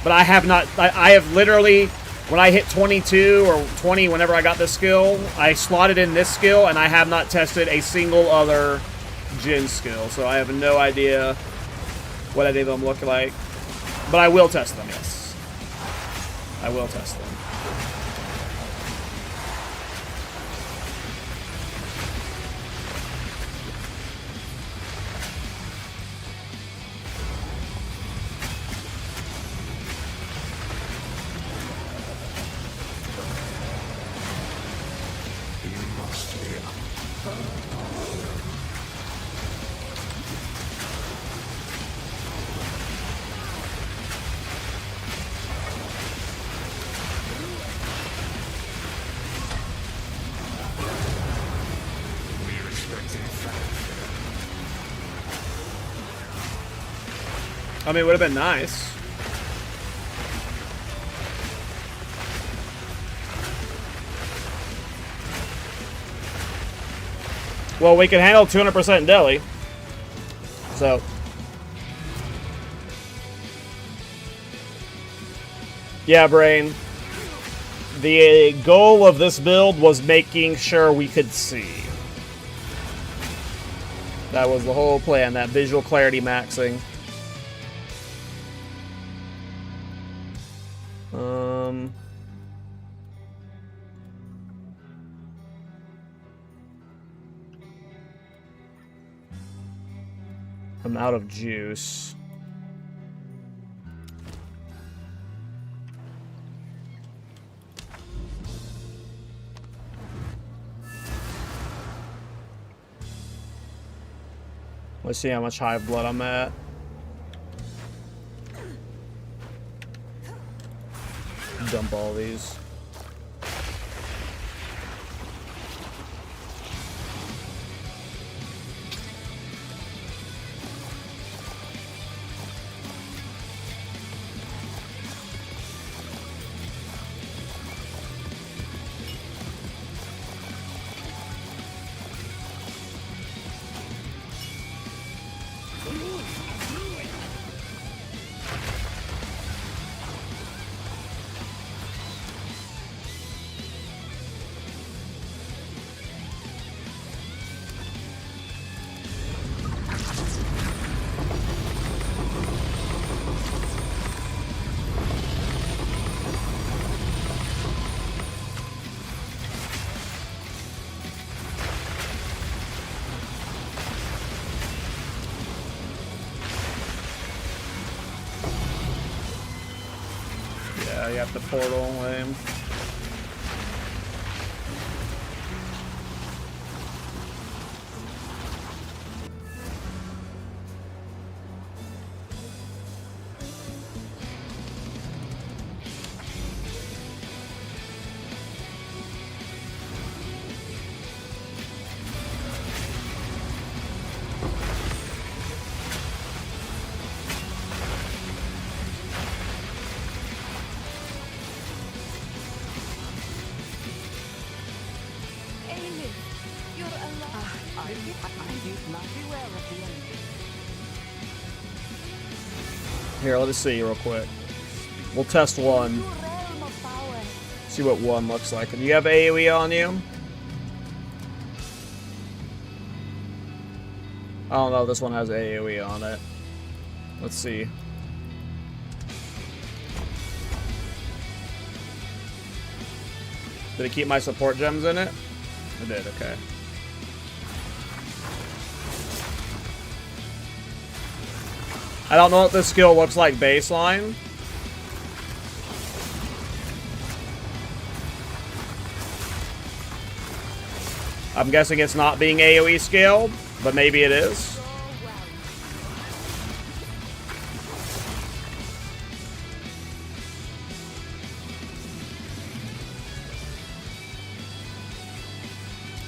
But I have not. I have literally, when I hit 22 or 20, whenever I got this skill, I slotted in this skill, and I have not tested a single other Djinn skill. So I have no idea what any of them look like. But I will test them, yes. I will test them. I mean, it would have been nice. Well, we can handle 200% deli. So. Yeah, Brain. The goal of this build was making sure we could see. That was the whole plan, that visual clarity maxing. I'm out of juice. Let's see how much hive blood I'm at. Dump all these. Yeah, you have to portal lame. Here, let us see real quick. We'll test one. See what one looks like. Do you have AoE on you? I don't know if this one has AoE on it. Let's see. Did it keep my support gems in it? It did, okay. I don't know what this skill looks like baseline. I'm guessing it's not being AoE scaled, but maybe it is.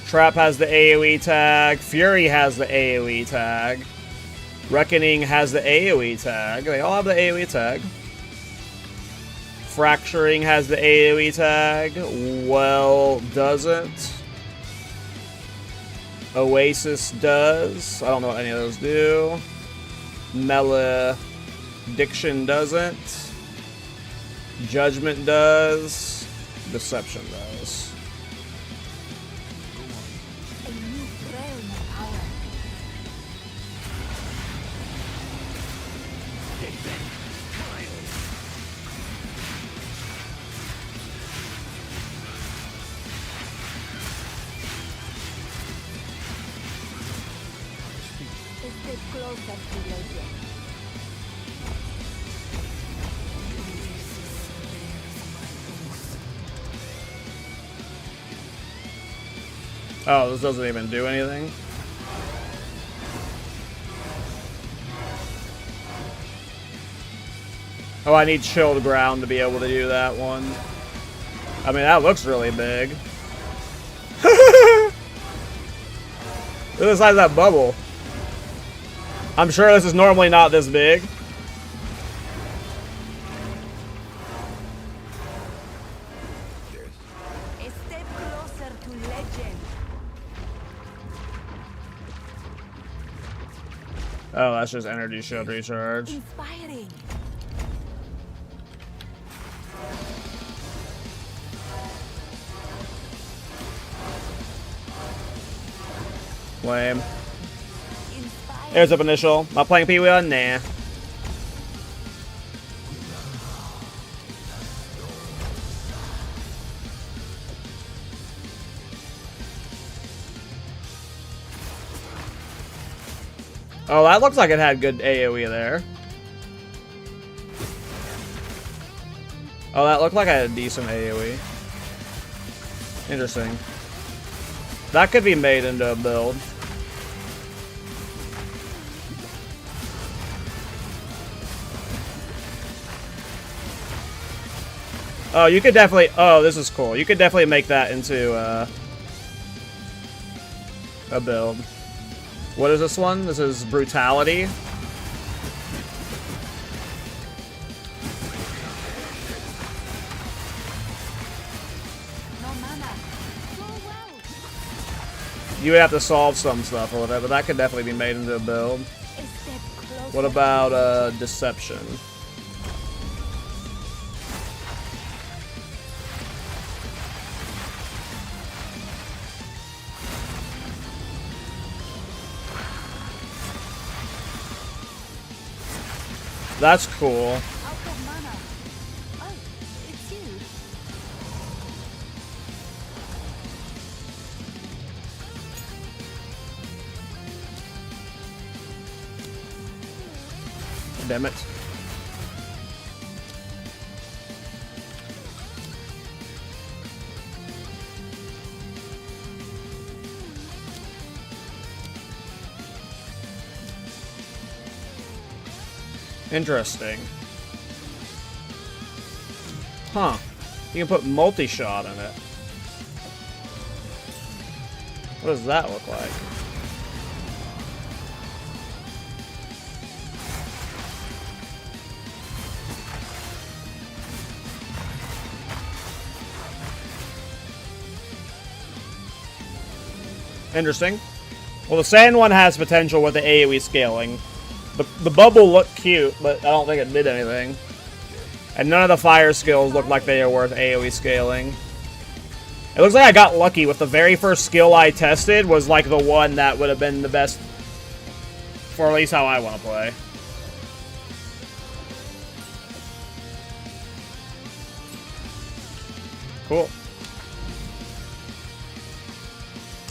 Trap has the AoE tag. Fury has the AoE tag. Reckoning has the AoE tag. They all have the AoE tag. Fracturing has the AoE tag. Well, doesn't. Oasis does. I don't know what any of those do. Malediction doesn't. Judgment does. Deception does. Oh, this doesn't even do anything. Oh, I need chilled ground to be able to do that one. I mean, that looks really big. Look at the size of that bubble. I'm sure this is normally not this big. Oh, that's just energy shield recharge. Inspiring. Lame. Inspiring. Here's up initial. Not playing Pee-wee on? Nah. Oh, that looks like it had good AoE there. Oh, that looked like it had a decent AoE. Interesting. That could be made into a build. Oh, you could definitely... Oh, this is cool. You could definitely make that into a build. What is this one? This is Brutality. No mana. Flow well. You would have to solve some stuff with it, but that could definitely be made into a build. A step closer. What about Deception? That's cool. Out of mana. Oh, it's you. Damn it. Interesting. Huh. You can put multi-shot in it. What does that look like? Interesting. Well, the sand one has potential with the AoE scaling. The bubble looked cute, but I don't think it did anything. And none of the fire skills look like they are worth AoE scaling. It looks like I got lucky with the very first skill I tested was like the one that would have been the best for at least how I want to play. Cool.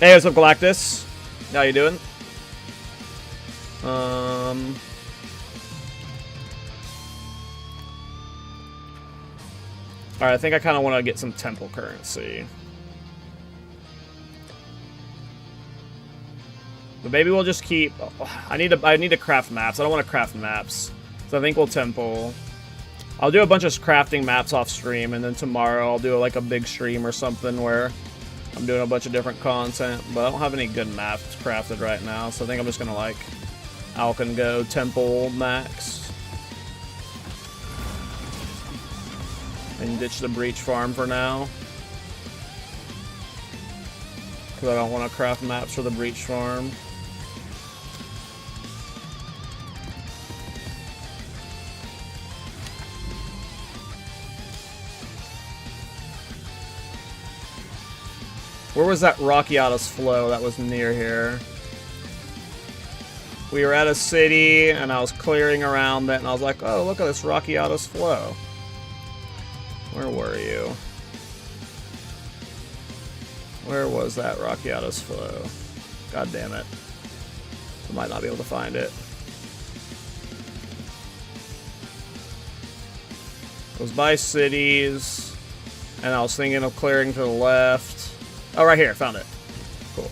Hey, what's up, Galactus? How you doing? Alright, I think I kind of want to get some temple currency. But maybe we'll just keep... I need to craft maps. I don't want to craft maps. So I think we'll temple. I'll do a bunch of crafting maps off stream, and then tomorrow I'll do like a big stream or something where I'm doing a bunch of different content. But I don't have any good maps crafted right now, so I think I'm just going to like Alkan go temple max. And ditch the breach farm for now. Because I don't want to craft maps for the breach farm. Where was that Rockiatus flow that was near here? We were at a city, and I was clearing around it, and I was like, oh, look at this Rockiatus flow. Where were you? Where was that Rockiatus flow? God damn it. I might not be able to find it. It was by cities, and I was thinking of clearing to the left. Oh, right here. Found it. Cool.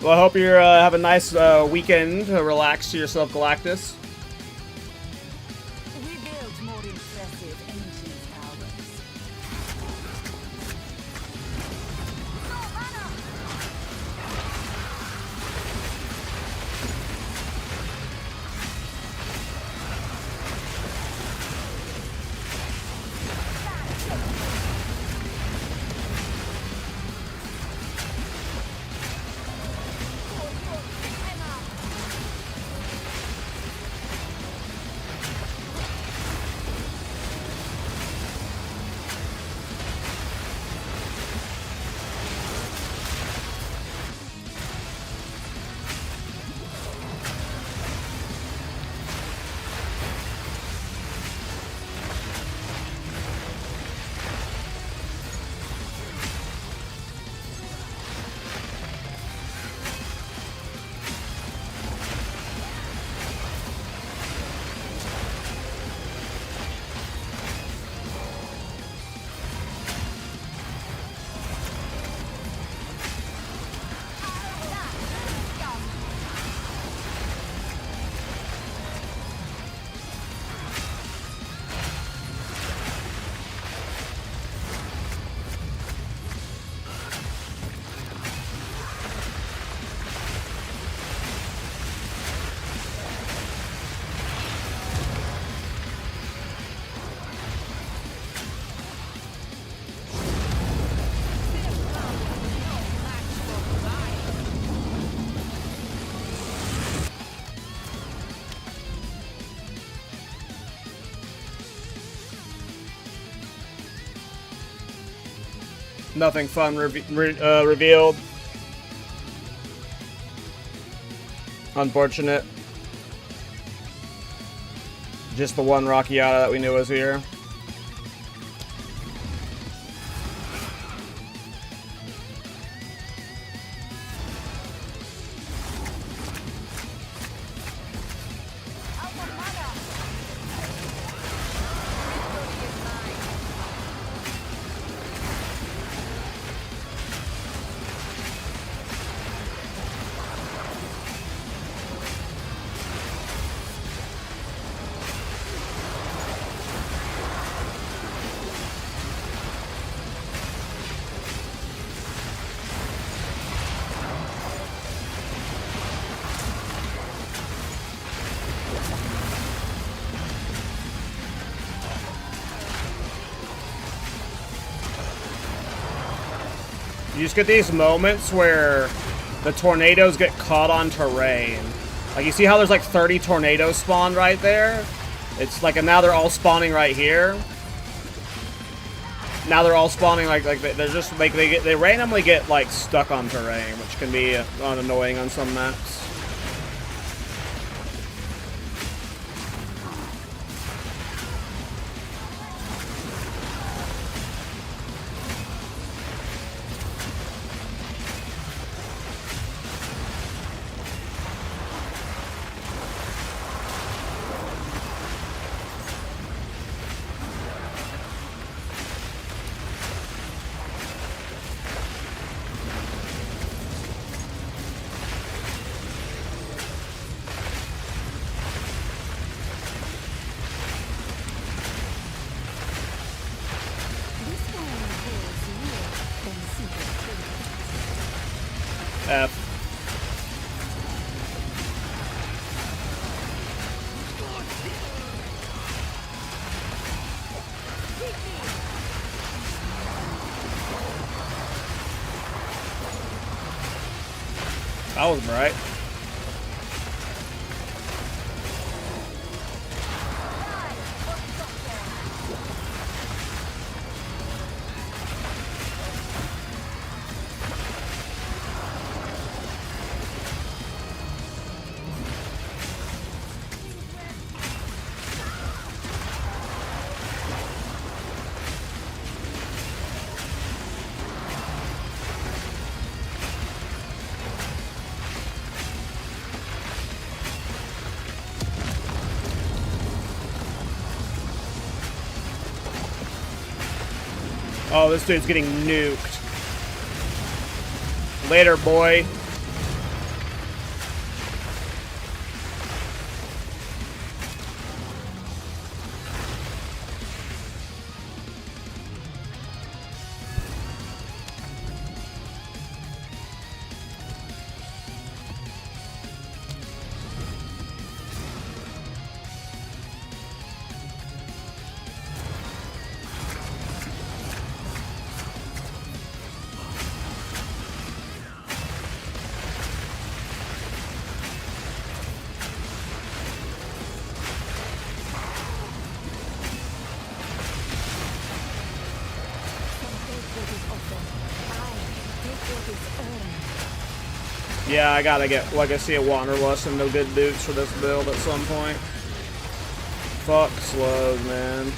Well, I hope you're have a nice weekend to relax to yourself, Galactus. We built more impressive ancient towers. Nothing fun revealed. Unfortunate. Just the one Rockiata that we knew was here. You just get these moments where the tornadoes get caught on terrain. Like, you see how there's like 30 tornadoes spawned right there? It's like, and now they're all spawning right here. Now they're all spawning like they're just like they randomly get like stuck on terrain, which can be annoying on some maps. F. That was bright. Oh, this dude's getting nuked. Later, boy. Yeah, I gotta get Legacy of Wanderlust and no good boots for this build at some point. Fuck slows, man.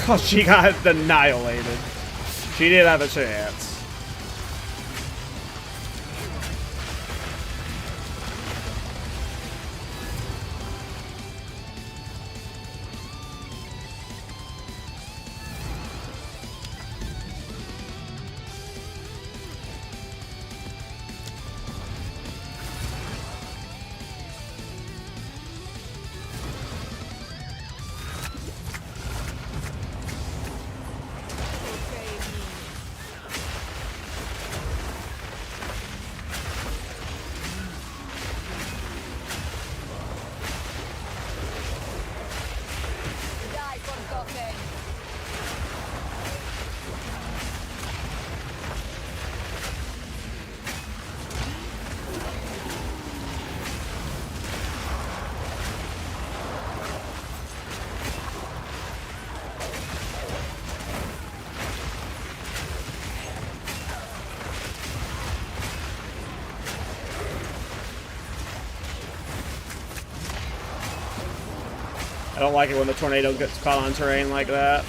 Oh, she got annihilated. She did have a chance. I don't like it when the tornado gets caught on terrain like that.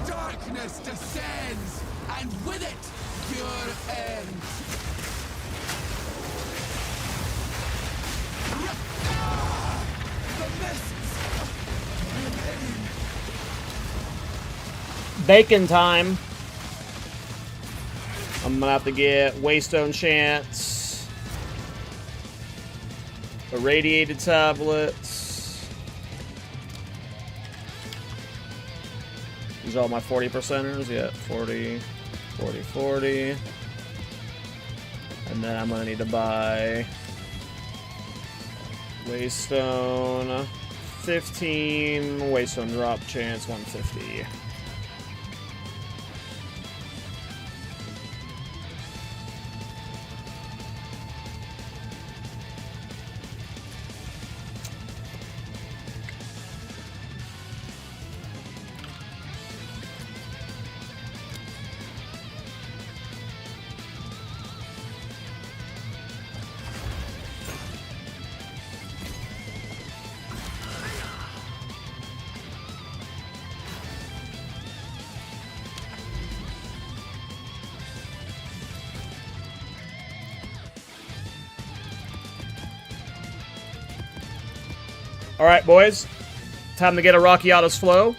Darkness descends, and with it, your end. The mists. Bacon time. I'm gonna have to get Waystone Chants, Irradiated Tablets. These are all my 40%ers. Yeah, 40, 40, 40. And then I'm gonna need to buy Waystone 15, Waystone Drop Chance 150. Alright, boys. Time to get a Rockiata's Flow.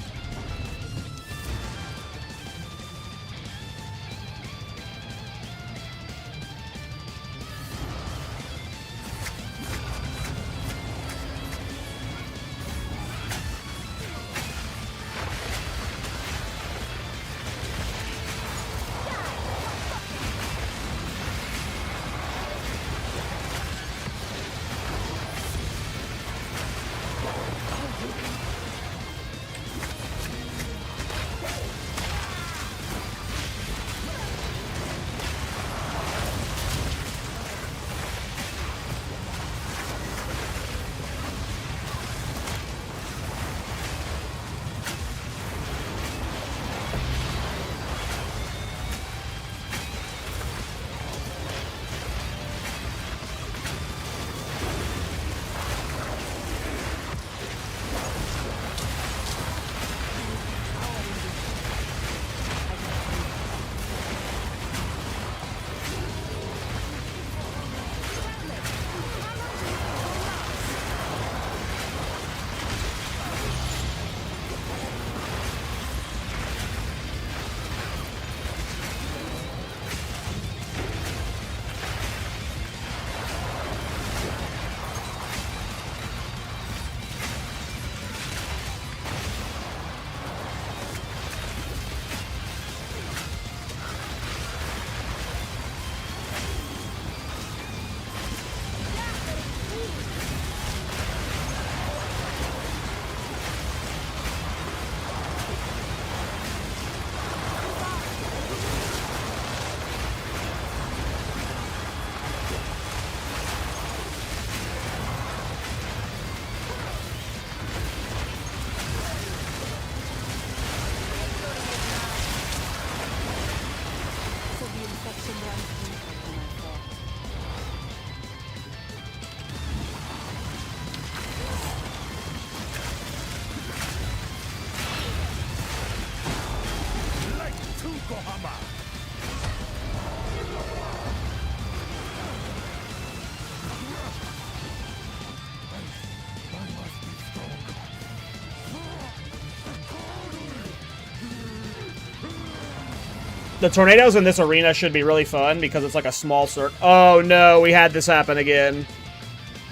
The tornadoes in this arena should be really fun because it's like a small circle. Oh no, we had this happen again.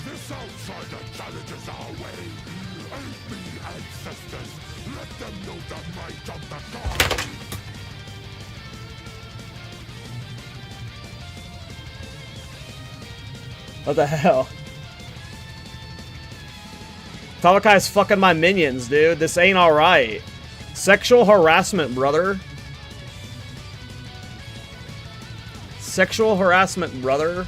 This outsider challenges our way. Aid me, ancestors. Let them know the might of the gods. What the hell? Tawakai's fucking my minions, dude. This ain't alright. Sexual harassment, brother. Sexual harassment, brother.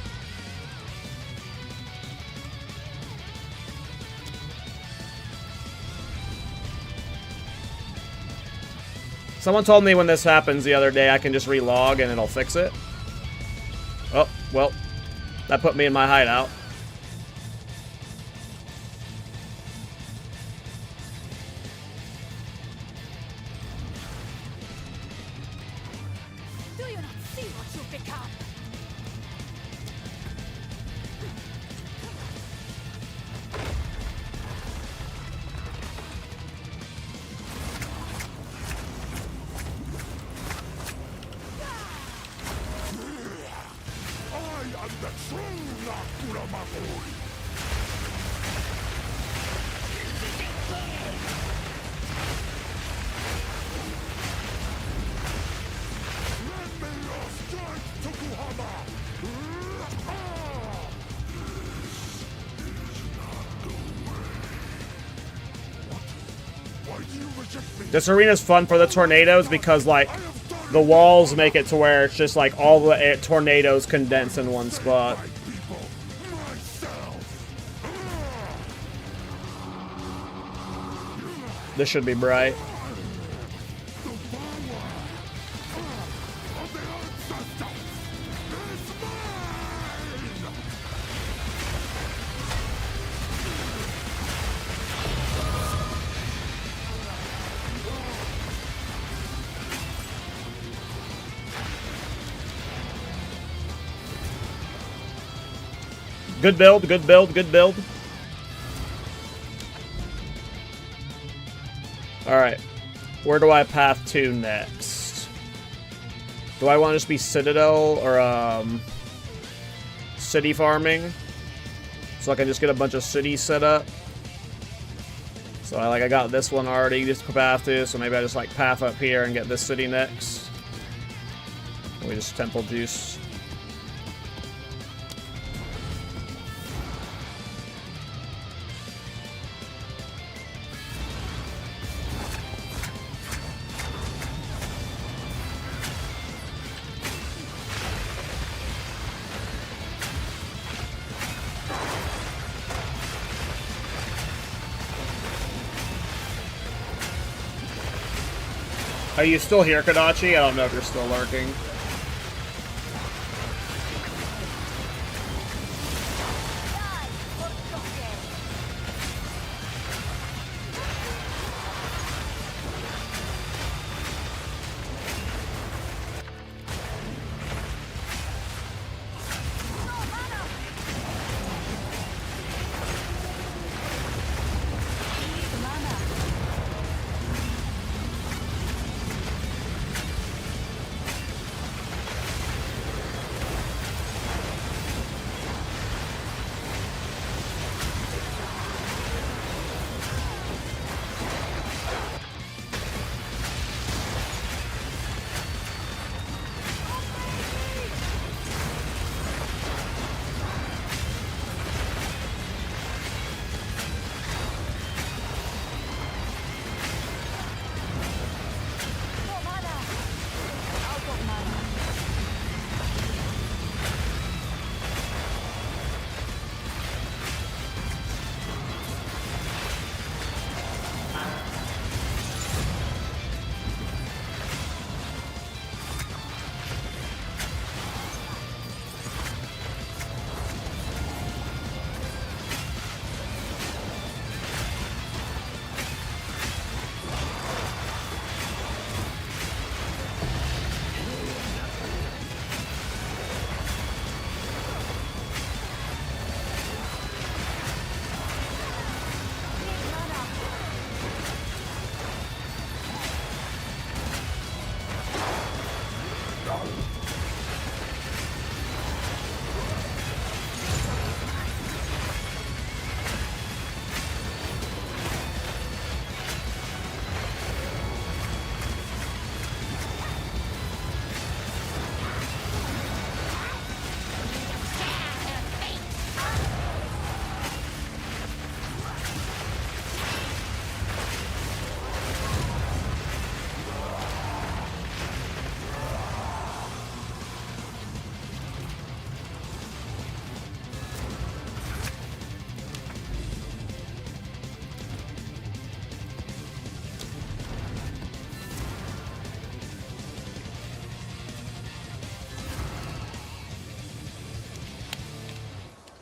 Someone told me when this happens the other day I can just relog and it'll fix it. Oh, well. That put me in my hideout. Do you not see what you've become? I am the true Nakura Makuri. Lend me your strength, Tokuhama. Why do you reject me? This arena's fun for the tornadoes because, like, the walls make it to where it's just like all the tornadoes condense in one spot. My people, myself. This should be bright. The power of the ancestors is mine! Good build, good build, good build. Alright. Where do I path to next? Do I want to just be Citadel or city farming? So I can just get a bunch of cities set up. So I got this one already just to path to, so maybe I just like path up here and get this city next. And we just temple juice. Are you still here, Kodachi? I don't know if you're still lurking.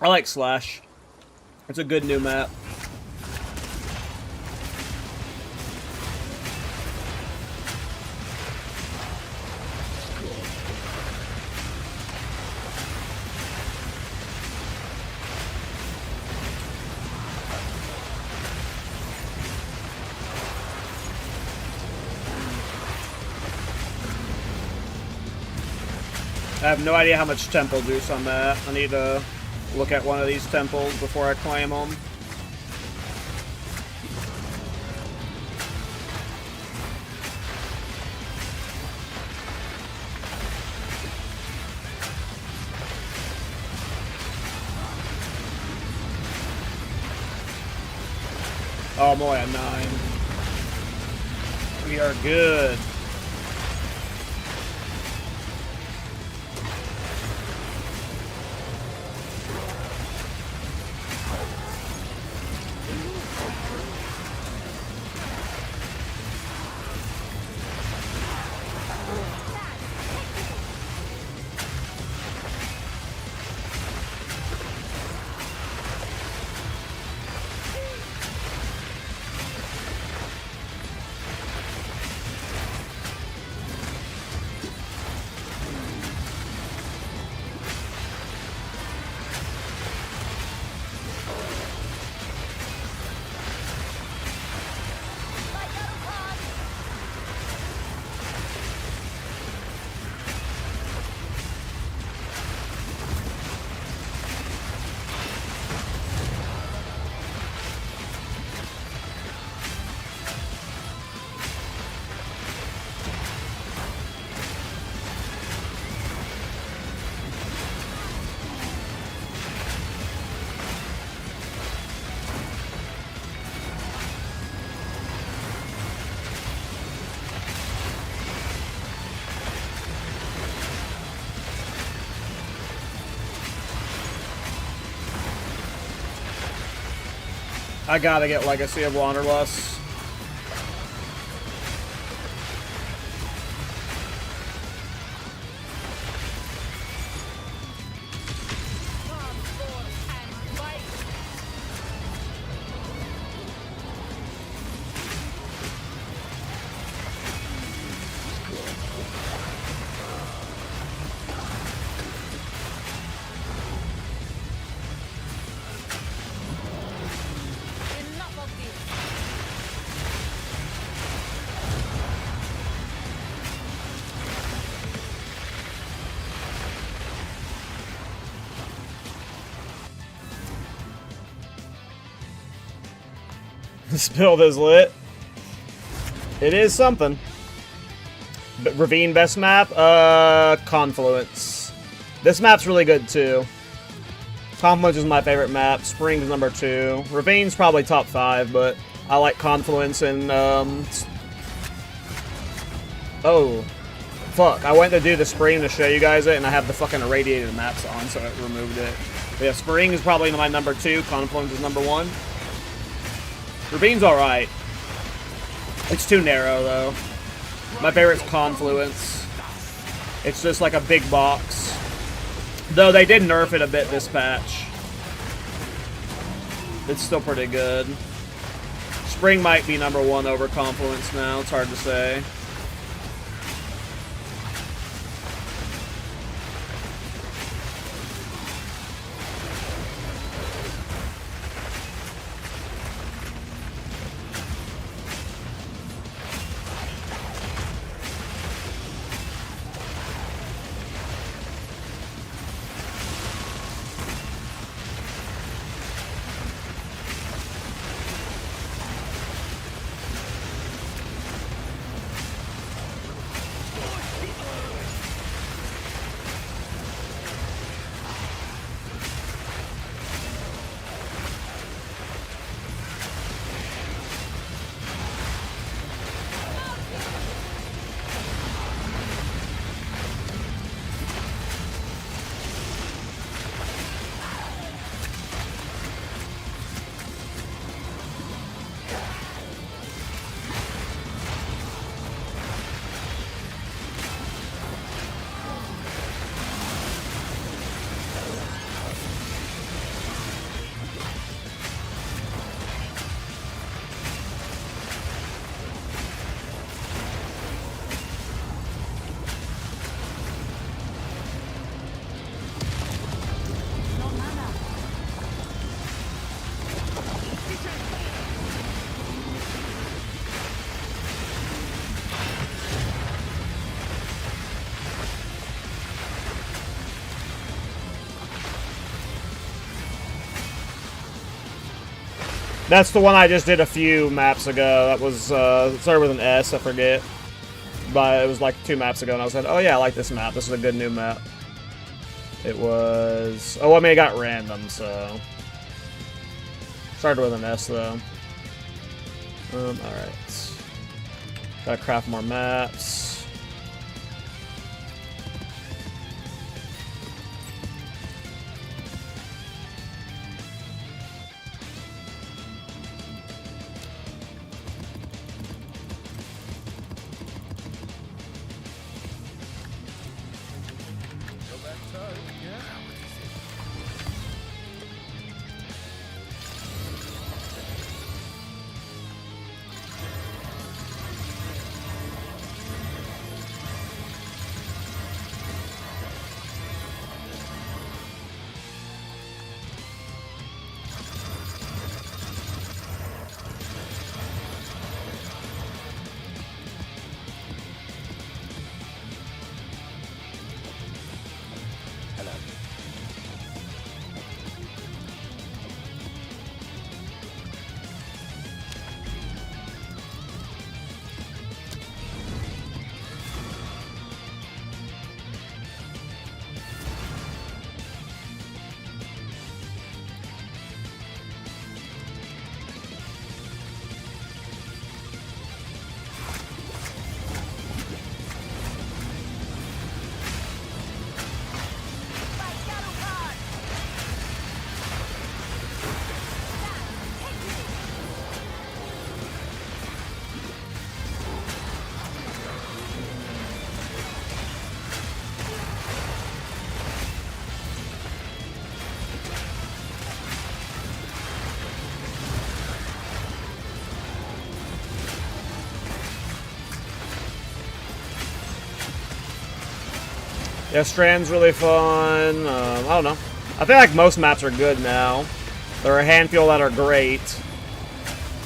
I like Slash. It's a good new map. I have no idea how much temple juice I'm at. I need to look at one of these temples before I claim them. Oh, I'm only at 9. We are good. I gotta get Legacy of Wanderlust. This build is lit. It is something. But Ravine best map? Confluence. This map's really good too. Confluence is my favorite map. Spring's number 2. Ravine's probably top 5, but I like Confluence and oh. Fuck, I went to do the Spring to show you guys it, and I have the fucking irradiated maps on, so it removed it. But yeah, Spring is probably my number 2. Confluence is number 1. Ravine's alright. It's too narrow, though. My favorite's Confluence. It's just like a big box. Though they did nerf it a bit this patch. It's still pretty good. Spring might be number 1 over Confluence now. It's hard to say. That's the one I just did a few maps ago. That was, it started with an S, I forget. But it was like 2 maps ago, and I said, oh yeah, I like this map. This is a good new map. It was... Oh, I mean, it got random, so... Started with an S, though. Alright. Gotta craft more maps. Yeah, Strand's really fun. I don't know. I feel like most maps are good now. There are a handful that are great.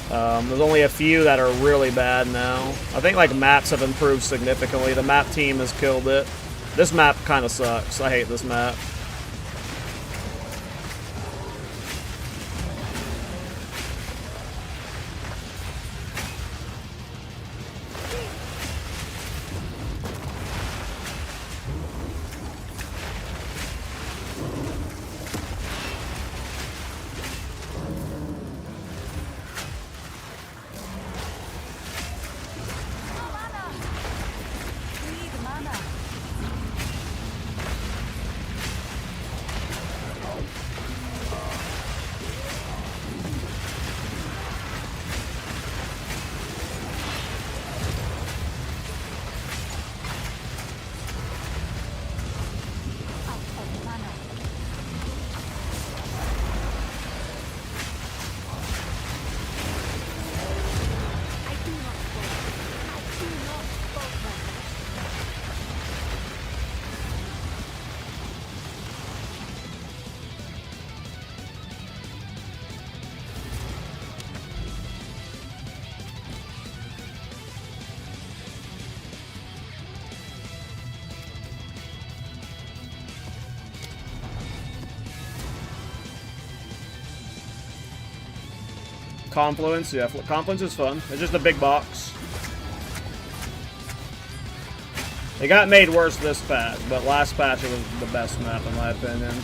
There's only a few that are really bad now. I think like maps have improved significantly. The map team has killed it. This map kind of sucks. I hate this map. Confluence, yeah, Confluence is fun. It's just a big box. It got made worse this patch, but last patch it was the best map in my opinion.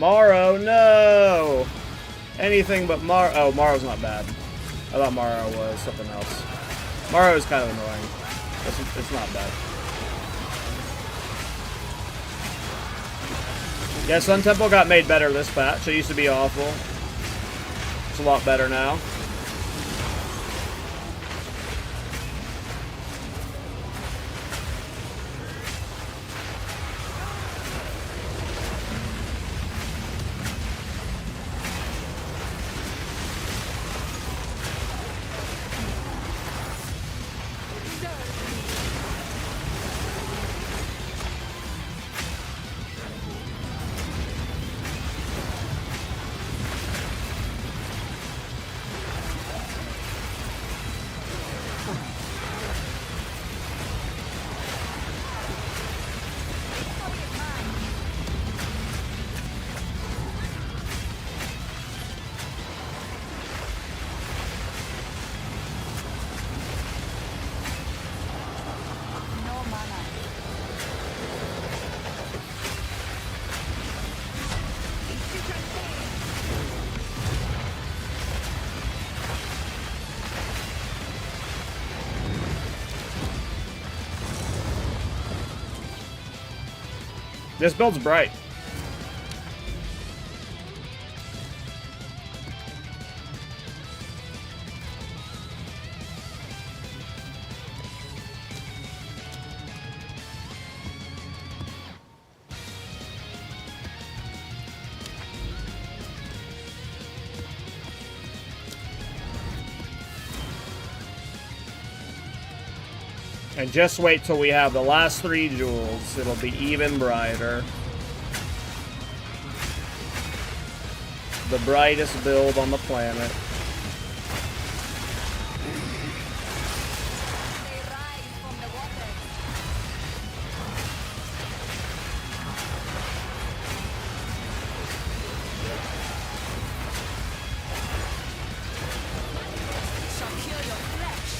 Morrow, no! Anything but Morrow. Oh, Morrow's not bad. I thought Morrow was something else. Morrow is kind of annoying. It's not bad. Yeah, Sun Temple got made better this patch. It used to be awful. It's a lot better now. No mana. This build's bright. And just wait till we have the last 3 jewels. It'll be even brighter. The brightest build on the planet. They rise from the waters. Secure your flesh.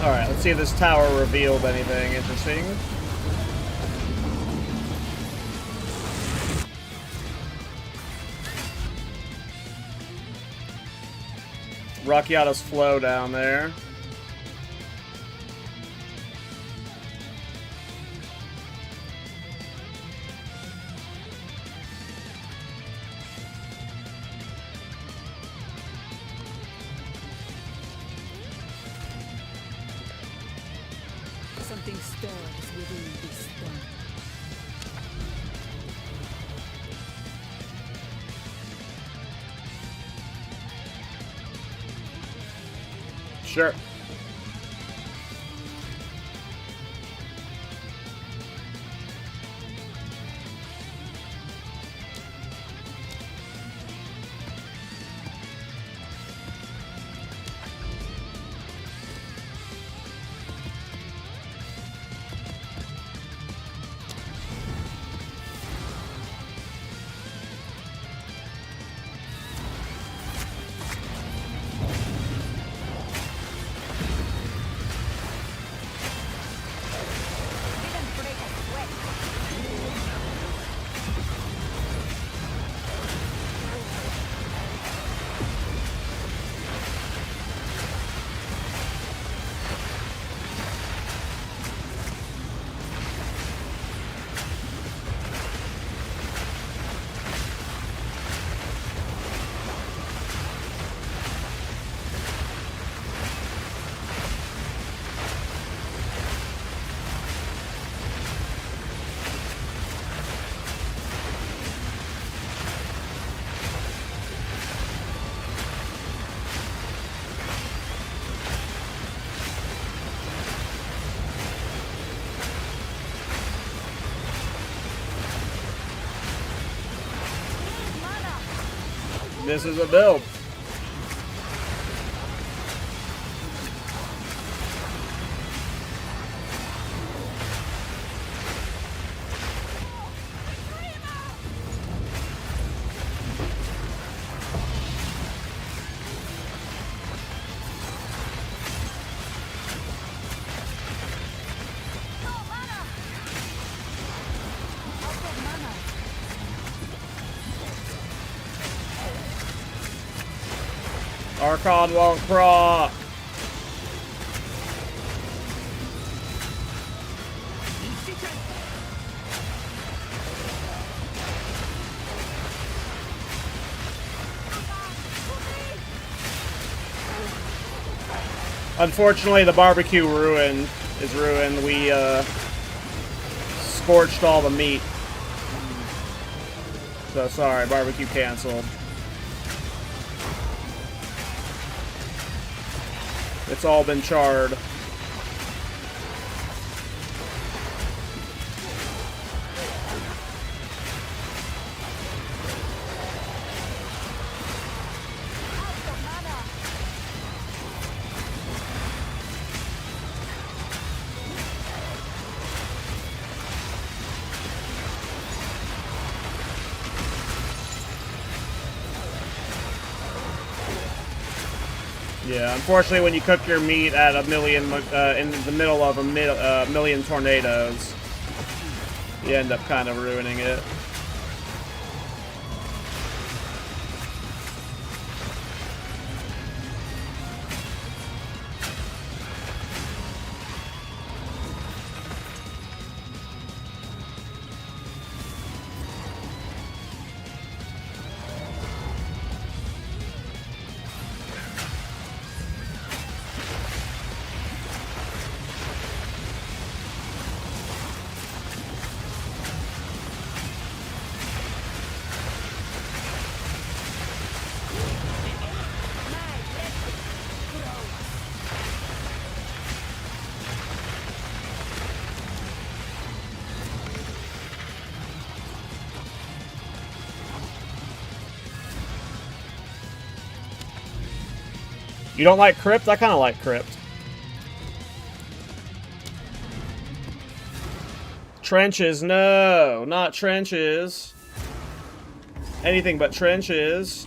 Alright, let's see if this tower revealed anything interesting. Rakiata's flow down there. Something stirs within this stone. Sure. This is a build. Archon won't proc. Unfortunately, the barbecue is ruined. We scorched all the meat. So sorry, barbecue canceled. It's all been charred. Yeah, unfortunately, when you cook your meat at a million in the middle of a million tornadoes, you end up kind of ruining it. You don't like Crypt? I kind of like Crypt. Trenches, no, not trenches. Anything but trenches.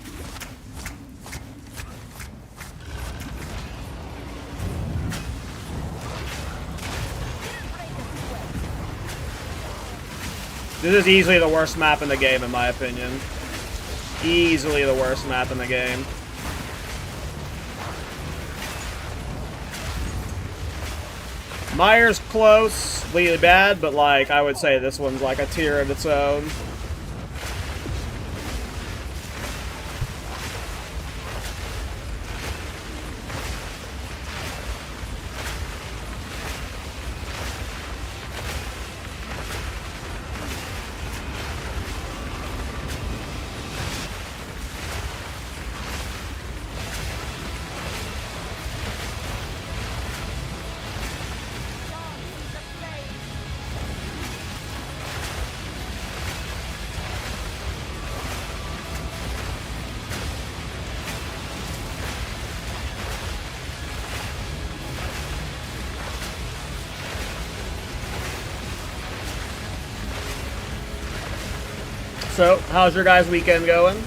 This is easily the worst map in the game, in my opinion. Easily the worst map in the game. Myers close, really bad, but like I would say this one's like a tier of its own. So, how's your guys' weekend going?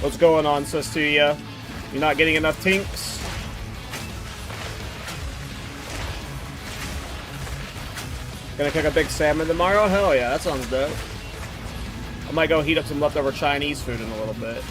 What's going on, sis to ya? You not getting enough tinks? Gonna cook a big salmon tomorrow? Hell yeah, that sounds dope. I might go heat up some leftover Chinese food in a little bit.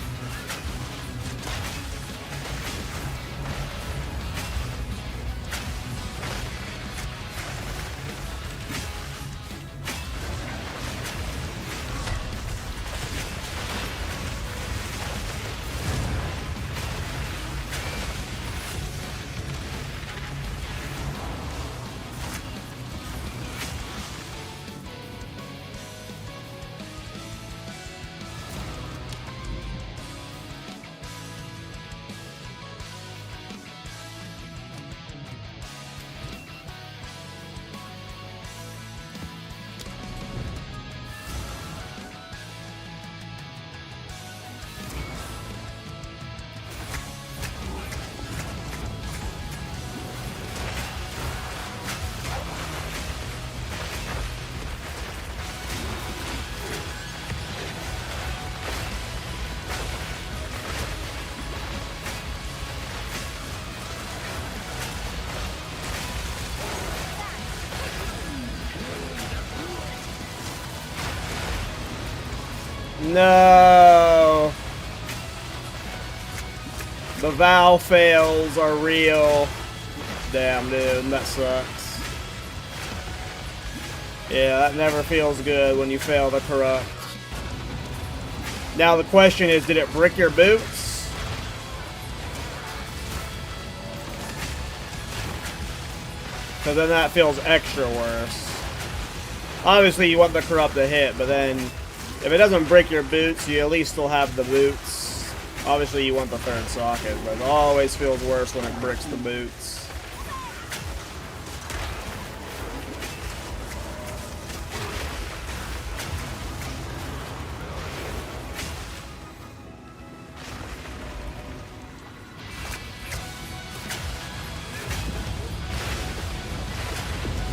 No! The Val fails are real. Damn, dude, that sucks. Yeah, that never feels good when you fail to corrupt. Now the question is, did it brick your boots? Because then that feels extra worse. Obviously you want the corrupt to hit, but then if it doesn't break your boots, you at least still have the boots. Obviously you want the third socket, but it always feels worse when it bricks the boots.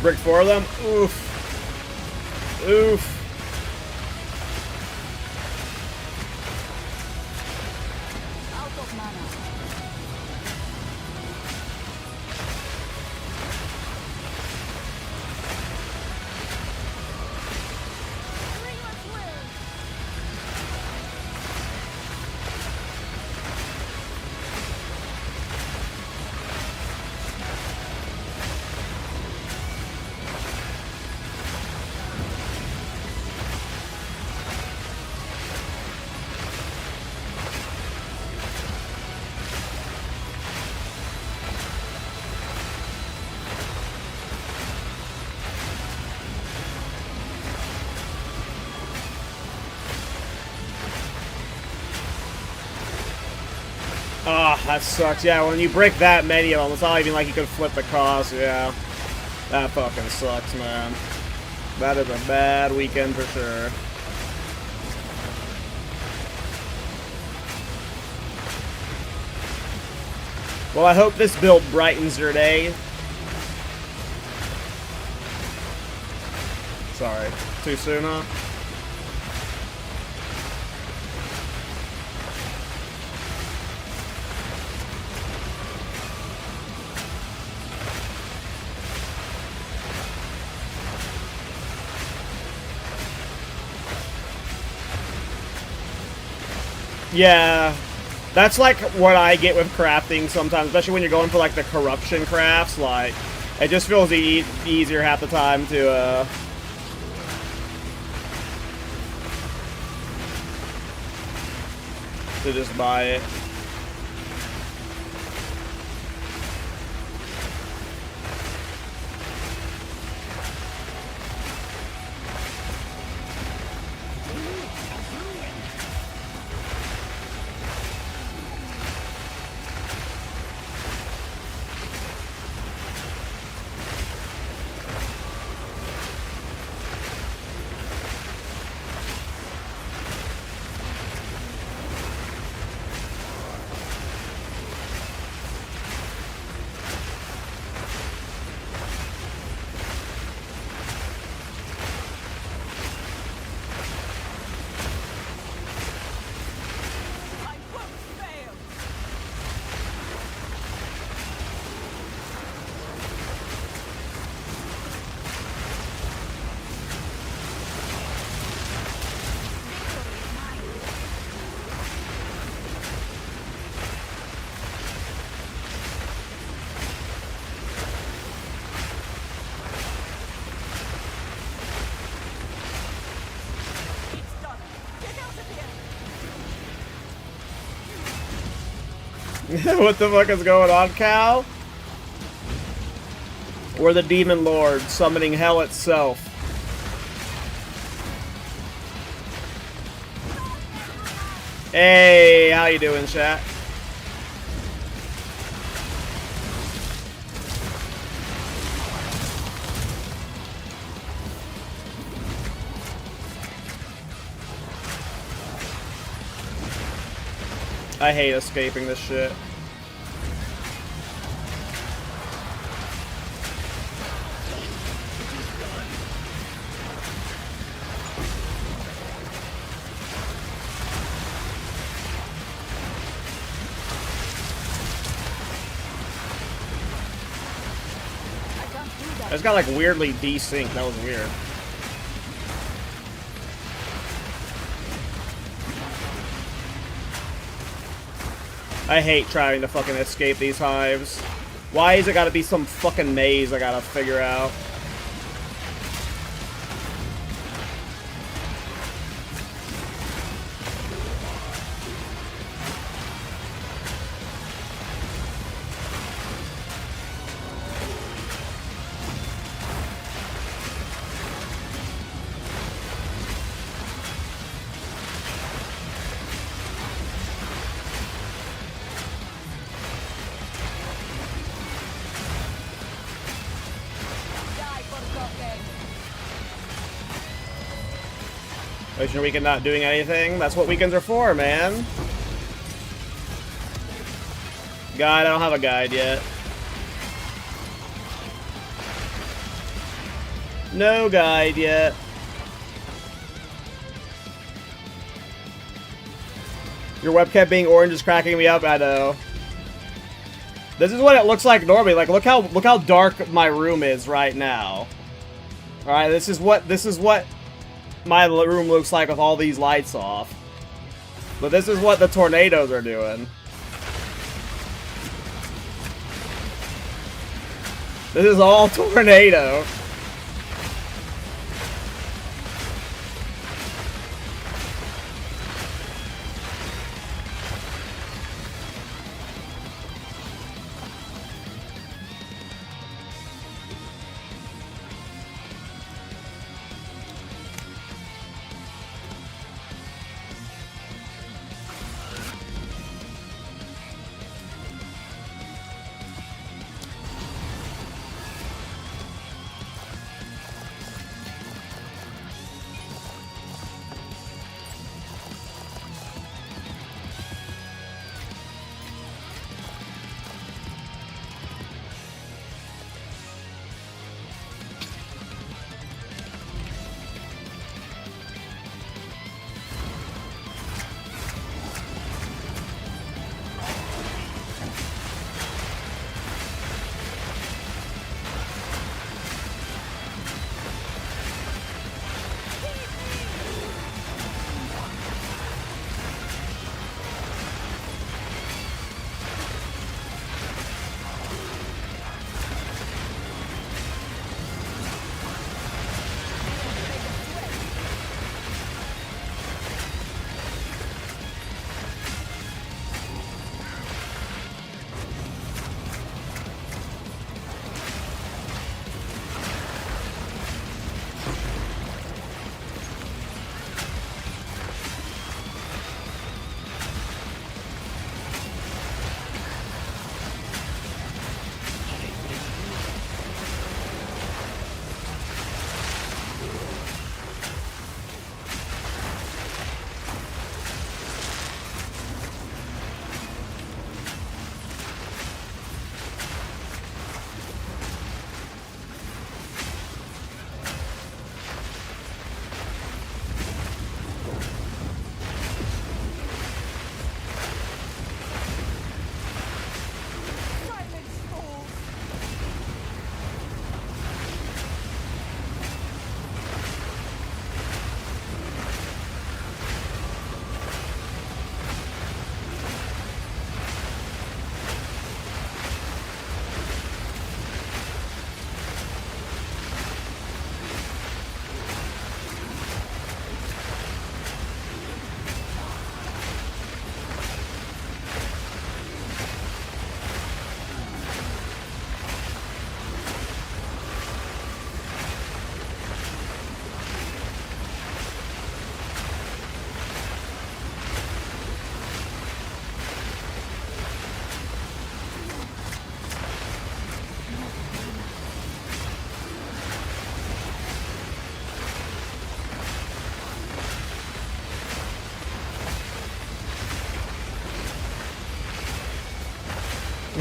Brick 4 of them? Oof. Oof. Ah, that sucks. Yeah, when you break that many of them, it's not even like you can flip the cross. Yeah. That fucking sucks, man. That is a bad weekend for sure. Well, I hope this build brightens your day. Sorry. Too soon, huh? Yeah, that's like what I get with crafting sometimes, especially when you're going for like the corruption crafts. Like, it just feels easier half the time to just buy it. What the fuck is going on, Cal? We're the Demon Lord, summoning hell itself. Hey, how you doing, chat? I hate escaping this shit. I just got like weirdly desynced. That was weird. I hate trying to fucking escape these hives. Why is it gotta be some fucking maze I gotta figure out? Wait, your weekend not doing anything? That's what weekends are for, man. Guide, I don't have a guide yet. No guide yet. Your webcam being orange is cracking me up, I know. This is what it looks like normally. Like, look how dark my room is right now. Alright, this is what my room looks like with all these lights off. But this is what the tornadoes are doing. This is all tornado.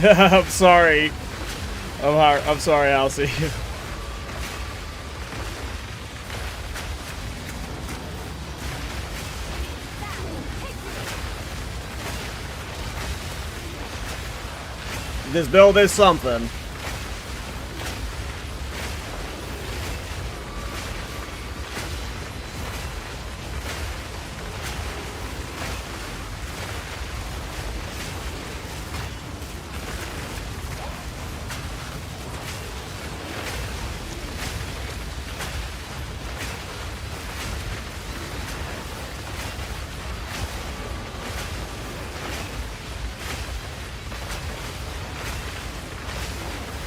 I'm sorry. I'm sorry, Alcy. This build is something.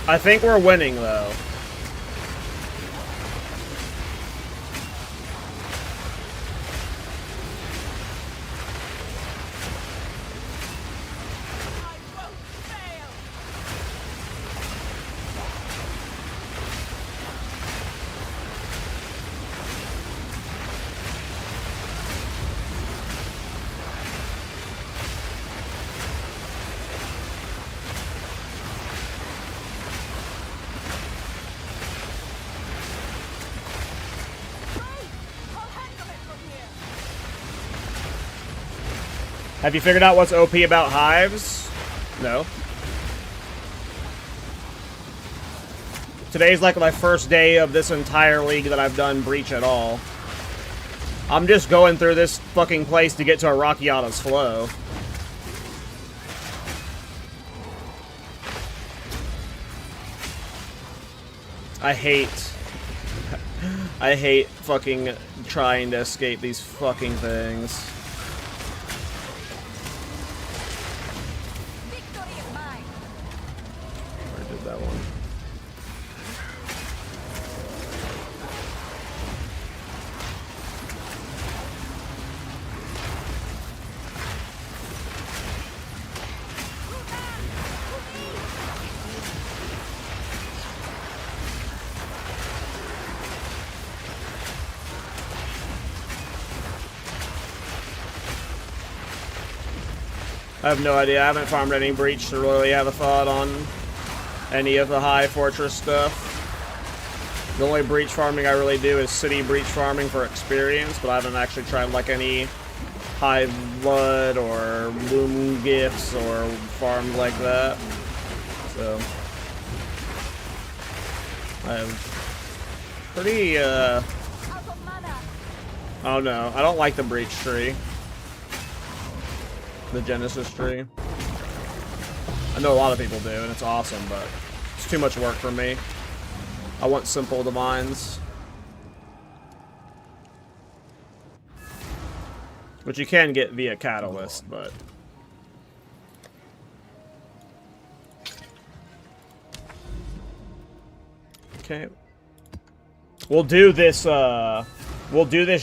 I think we're winning, though. Have you figured out what's OP about hives? No. Today's like my first day of this entire league that I've done Breach at all. I'm just going through this fucking place to get to a Rakiata's Flow. I hate fucking trying to escape these fucking things. That one. I have no idea. I haven't farmed any Breach to really have a thought on any of the high fortress stuff. The only Breach farming I really do is city Breach farming for experience, but I haven't actually tried like any high blood or loom gifts or farmed like that. So I have pretty I don't know. I don't like the Breach tree. The Genesis tree. I know a lot of people do, and it's awesome, but it's too much work for me. I want simple divines. Which you can get via Catalyst, but... Okay. We'll do this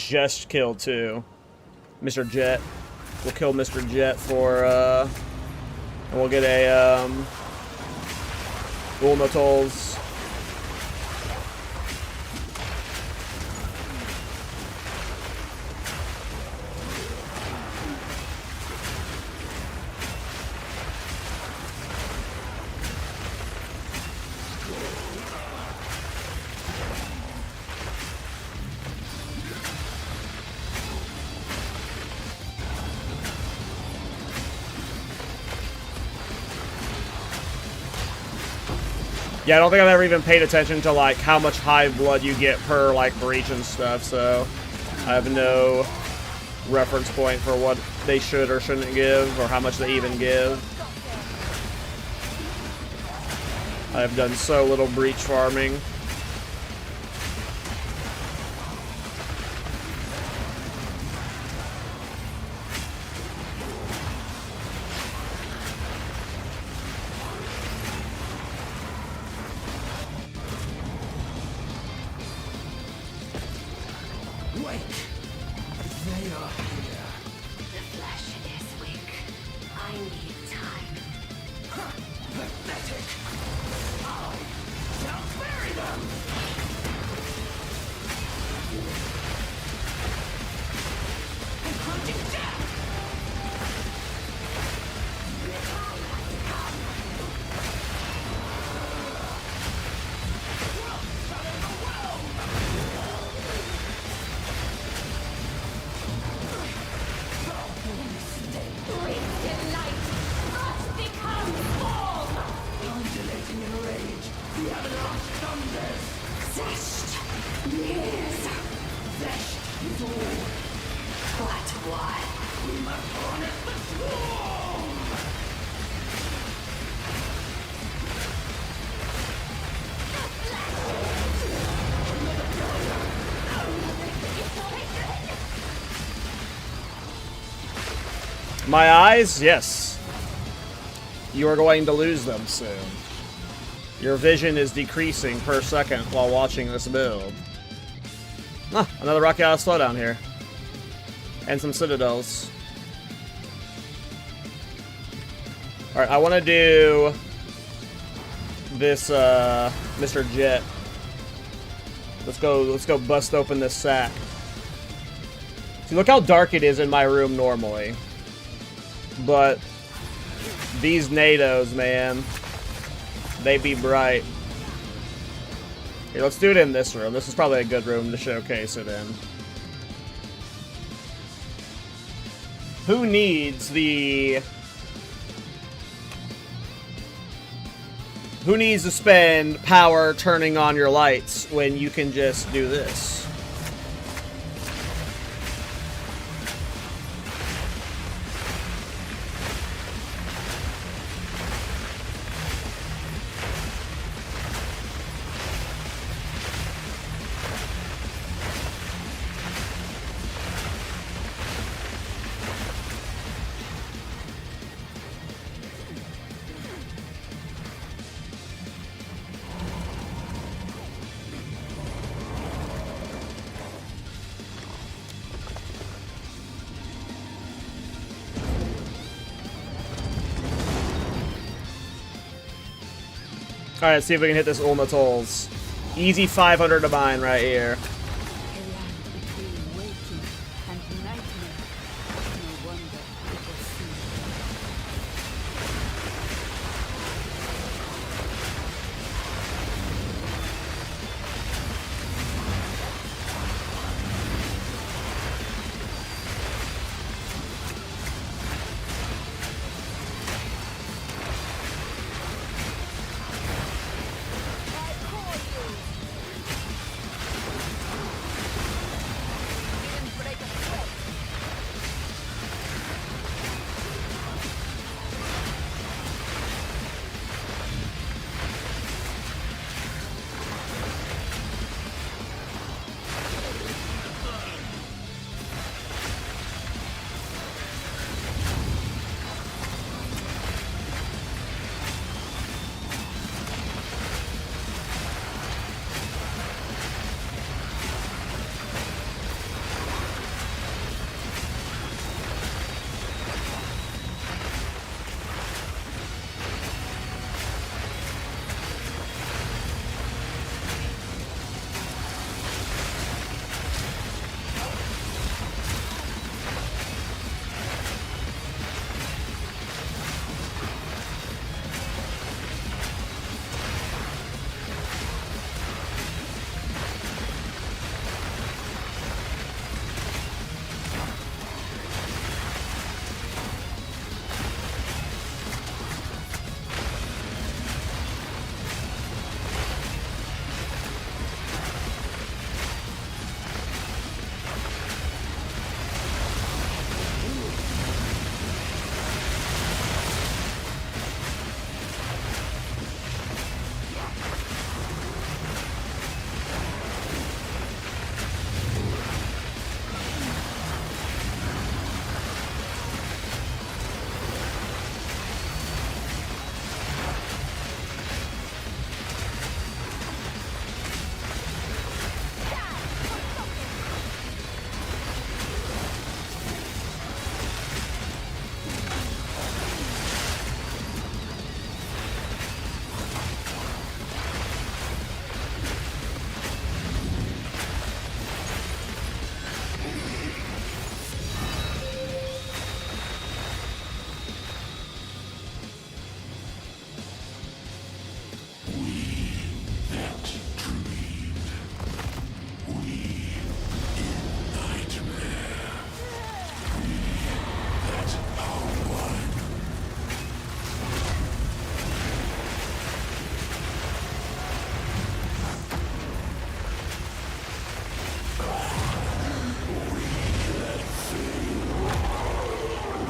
just kill too. Mr. Jet. We'll kill Mr. Jet for, and we'll get a, Ulmatol's. Yeah, I don't think I've ever even paid attention to, like, how much high blood you get per, like, breach and stuff, so I have no reference point for what they should or shouldn't give, or how much they even give. I have done so little breach farming. What one? My eyes? Yes. You are going to lose them soon. Your vision is decreasing per second while watching this build. Ah, another Rocky Isle slowdown here. And some citadels. Alright, I want to do this, Mr. Jet. Let's go bust open this sack. See, look how dark it is in my room normally. But these NATOs, man, they be bright. Here, let's do it in this room. This is probably a good room to showcase it in. Who needs to spend power turning on your lights when you can just do this? Alright, let's see if we can hit this Ulma Tolls. Easy 500 to mine right here. A land between waking and nightmare. No wonder people see.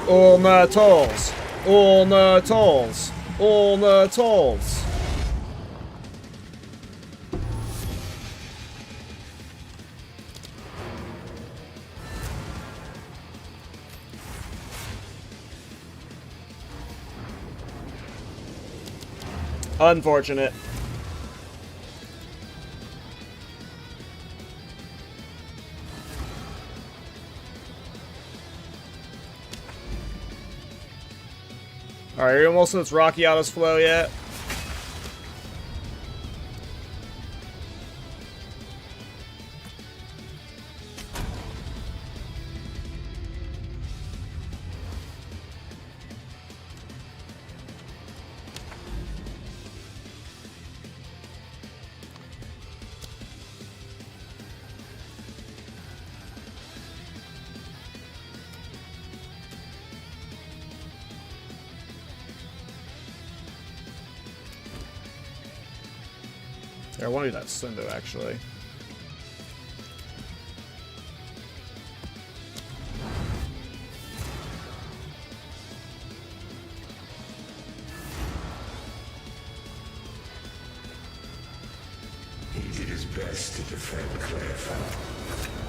All metals. All metals. All metals. Unfortunate. Alright, are you almost to this Rockiatus flow yet? I want to do that Cinder, actually. He did his best to defend Clairfell.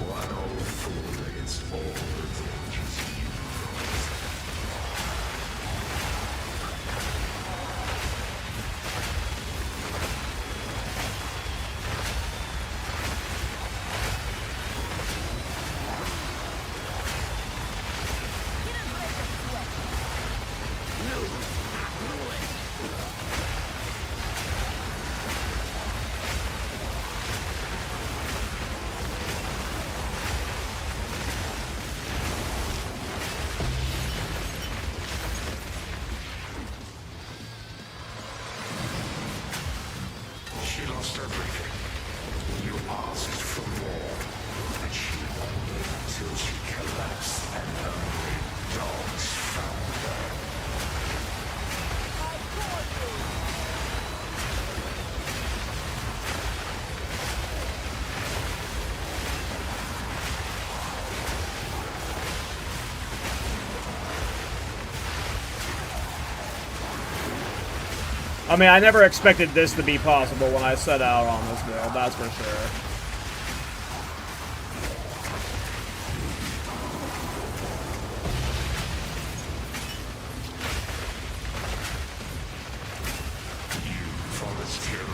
One old fool against all the dangers he used. She lost everything. You asked for more, but she wondered until she collapsed and only dogs found her. I mean, I never expected this to be possible when I set out on this build, that's for sure. Promised him.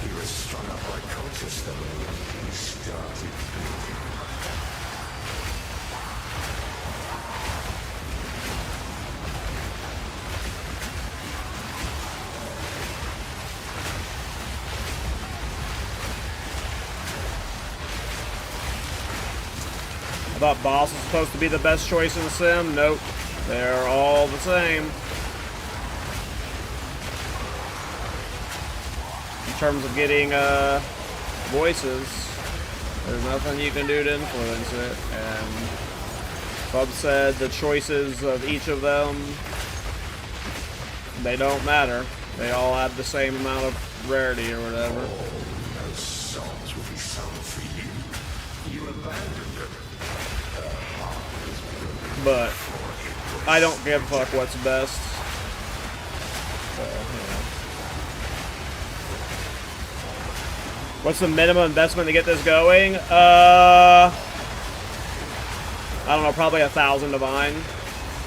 He was strung up by cultists the moment he started building. I thought boss was supposed to be the best choice in the sim. Nope. They're all the same. In terms of getting voices, there's nothing you can do to influence it. And Bub said the choices of each of them, they don't matter. They all have the same amount of rarity or whatever. Those songs will be sung for you. You abandoned them. But I don't give a fuck what's best. So, yeah. What's the minimum investment to get this going? I don't know, probably 1,000 divine.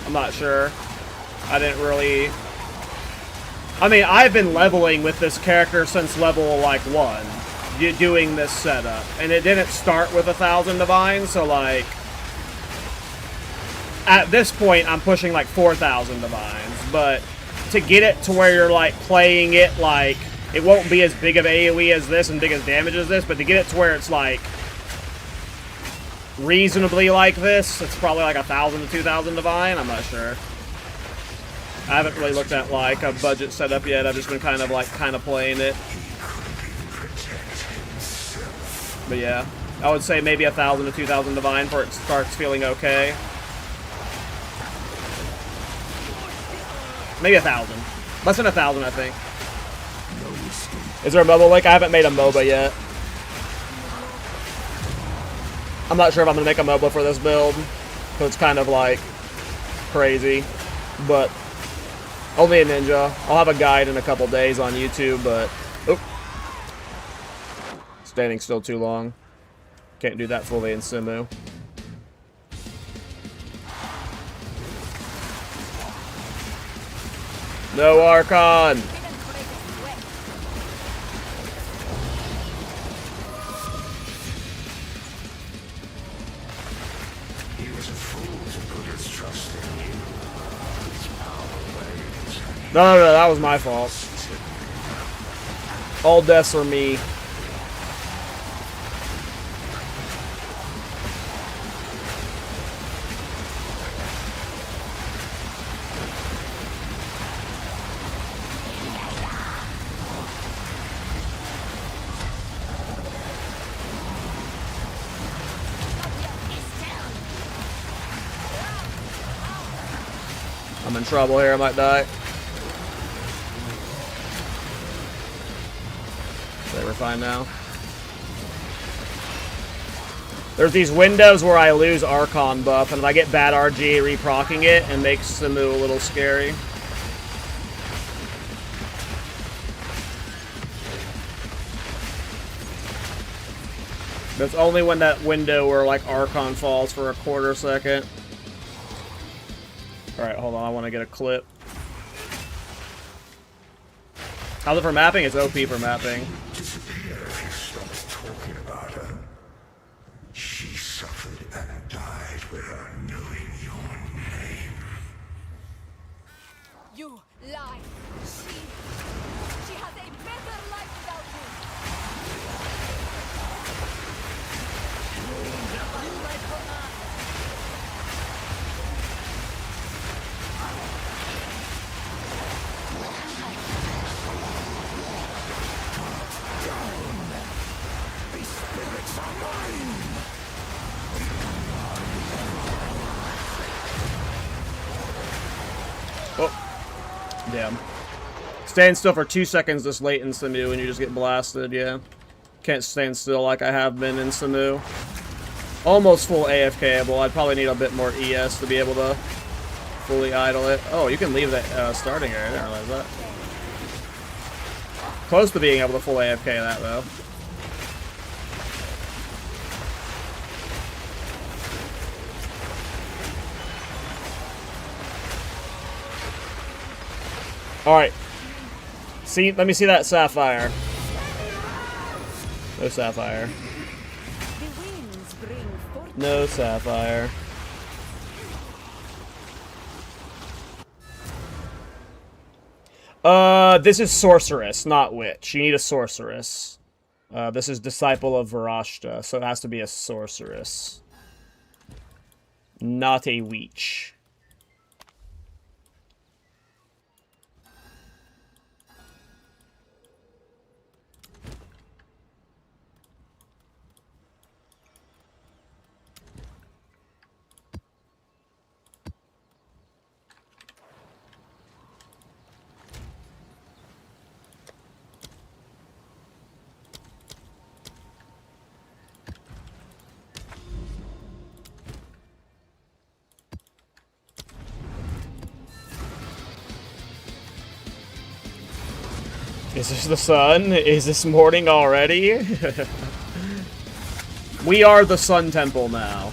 I'm not sure. I didn't really... I mean, I've been leveling with this character since level, like, 1. Doing this setup. And it didn't start with 1,000 divine, so, like... At this point, I'm pushing like 4,000 divines, but to get it to where you're like playing it like it won't be as big of AOE as this and big as damage as this, but to get it to where it's like reasonably like this, it's probably like 1,000 to 2,000 divine. I'm not sure. I haven't really looked at like a budget setup yet. I've just been kind of playing it. But yeah, I would say maybe 1,000 to 2,000 divine before it starts feeling okay. Maybe 1,000. Less than 1,000, I think. Is there a MOBA link? I haven't made a MOBA yet. I'm not sure if I'm going to make a MOBA for this build. So it's kind of like crazy, but only a ninja. I'll have a guide in a couple days on YouTube, but oh, standing still too long. Can't do that fully in Simu. No Archon! No, that was my fault. All deaths are me. I'm in trouble here, I might die. Okay, we're fine now. There's these windows where I lose Archon buff, and if I get bad RG reprocking it, it makes Simu a little scary. That's only when that window where like Archon falls for a quarter second. Alright, hold on, I want to get a clip. How's it for mapping? It's OP for mapping. Disappear if you stop talking about her. She suffered and died without knowing your name. You lie. She has a better life without you. Oh. Damn. Stand still for 2 seconds this late in Simu and you just get blasted, yeah. Can't stand still like I have been in Simu. Almost full AFK-able. I'd probably need a bit more ES to be able to fully idle it. Oh, you can leave that starting area. I didn't realize that. Close to being able to full AFK that, though. Alright. See, let me see that Sapphire. No Sapphire. No Sapphire. This is Sorceress, not Witch. You need a Sorceress. This is Disciple of Varashta, so it has to be a Sorceress. Not a Witch. Is this the sun? Is this morning already? We are the Sun Temple now.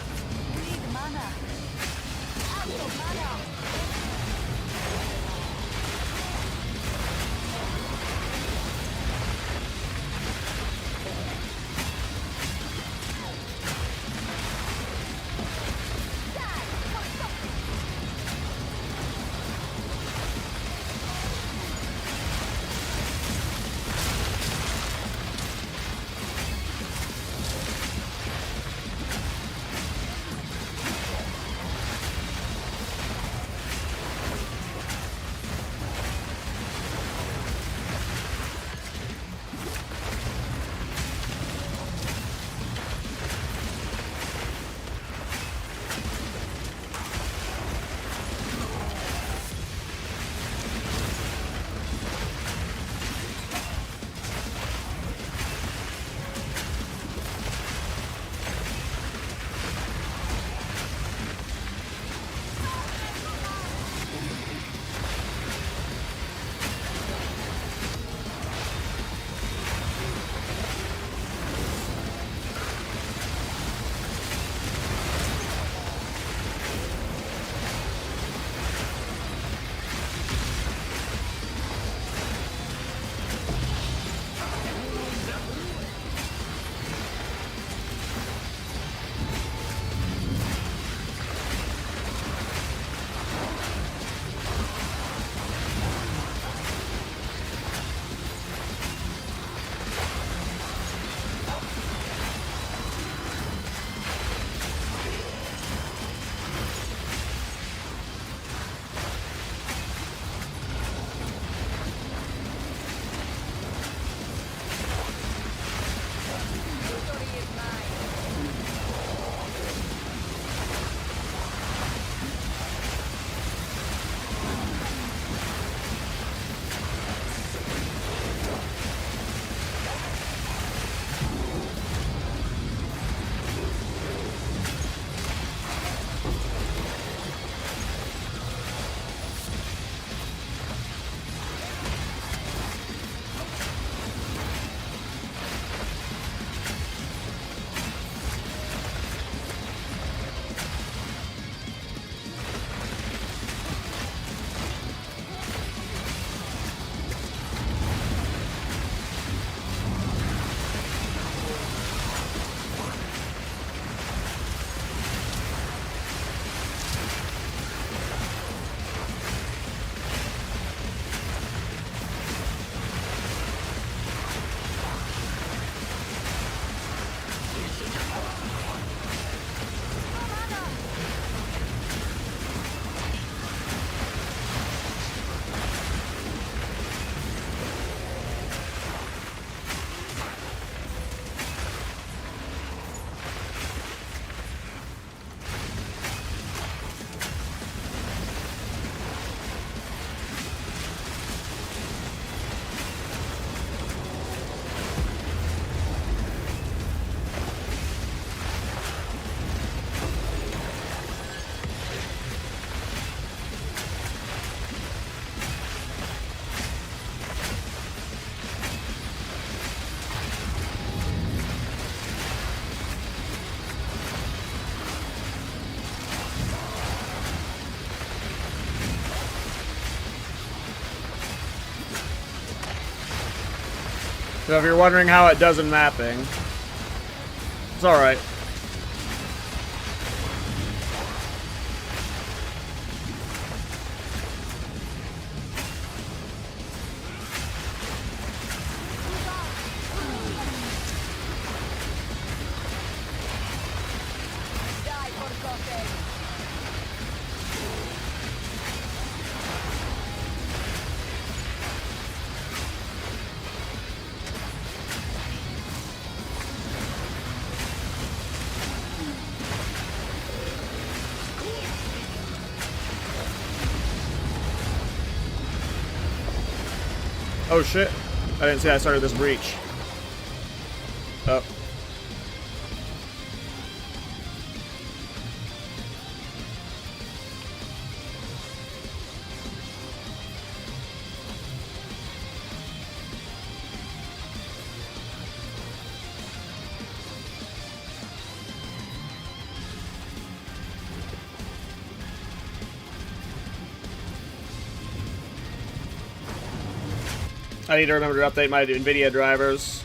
So if you're wondering how it does in mapping, it's alright. Die forgotten. Oh shit. I didn't see I started this breach. Oh. I need to remember to update my NVIDIA drivers.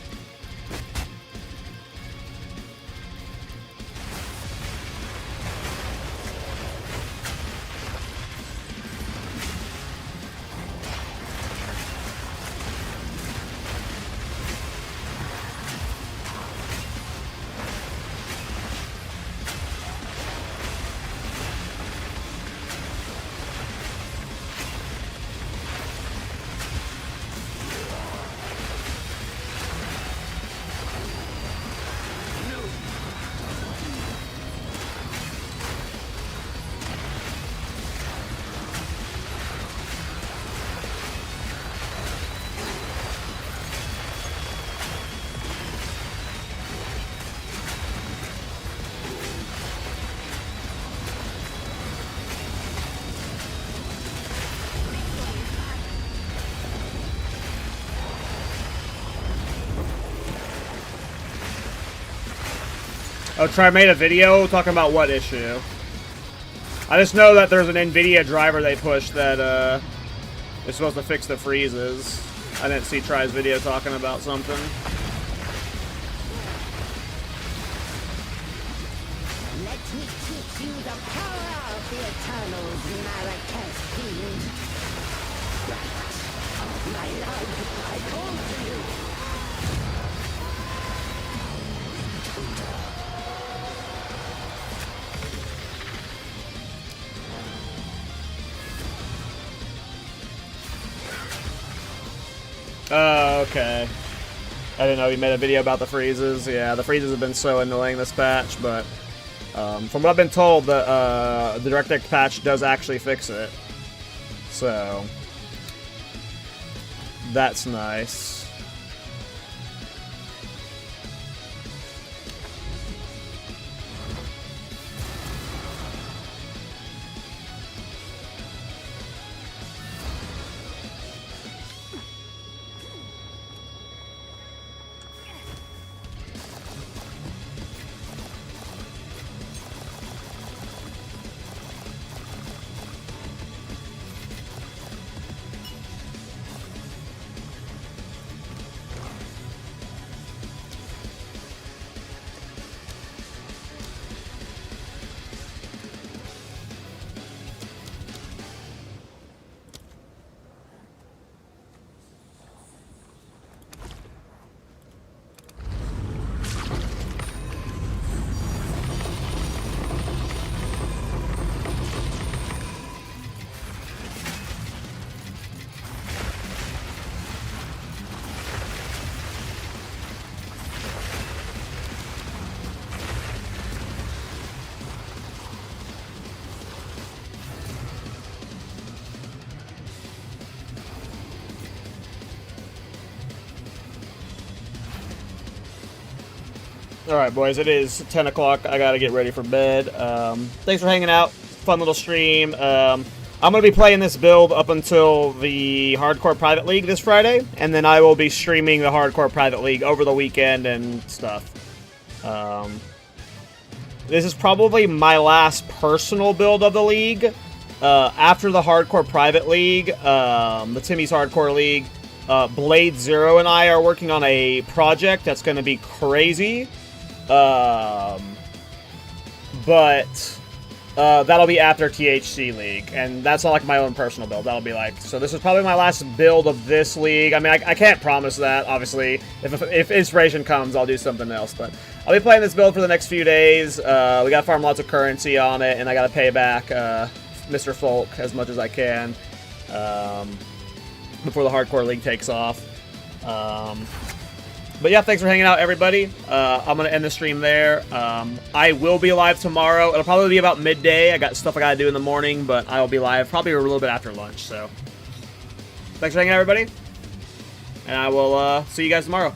Oh, Try made a video talking about what issue? I just know that there's an NVIDIA driver they pushed that is supposed to fix the freezes. I didn't see Try's video talking about something. Let me teach you the power of the Eternals, Marrakesh Fiend. Right. My love, I call to you. Oh, okay. I didn't know he made a video about the freezes. Yeah, the freezes have been so annoying this patch, but from what I've been told, the DirectX patch does actually fix it. So, that's nice. Alright, boys, it is 10 o'clock. I gotta get ready for bed. Thanks for hanging out. Fun little stream. I'm gonna be playing this build up until the Hardcore Private League this Friday, and then I will be streaming the Hardcore Private League over the weekend and stuff. This is probably my last personal build of the league. After the Hardcore Private League, the Timmy's Hardcore League, Blade Zero and I are working on a project that's going to be crazy. But that'll be after THC League, and that's not like my own personal build. That'll be like, so this is probably my last build of this league. I mean, I can't promise that, obviously. If inspiration comes, I'll do something else, but I'll be playing this build for the next few days. We gotta farm lots of currency on it, and I gotta pay back Mr. Folk as much as I can before the Hardcore League takes off. But yeah, thanks for hanging out, everybody. I'm going to end the stream there. I will be live tomorrow. It'll probably be about midday. I got stuff I got to do in the morning, but I will be live probably a little bit after lunch. So thanks for hanging out, everybody. And I will see you guys tomorrow.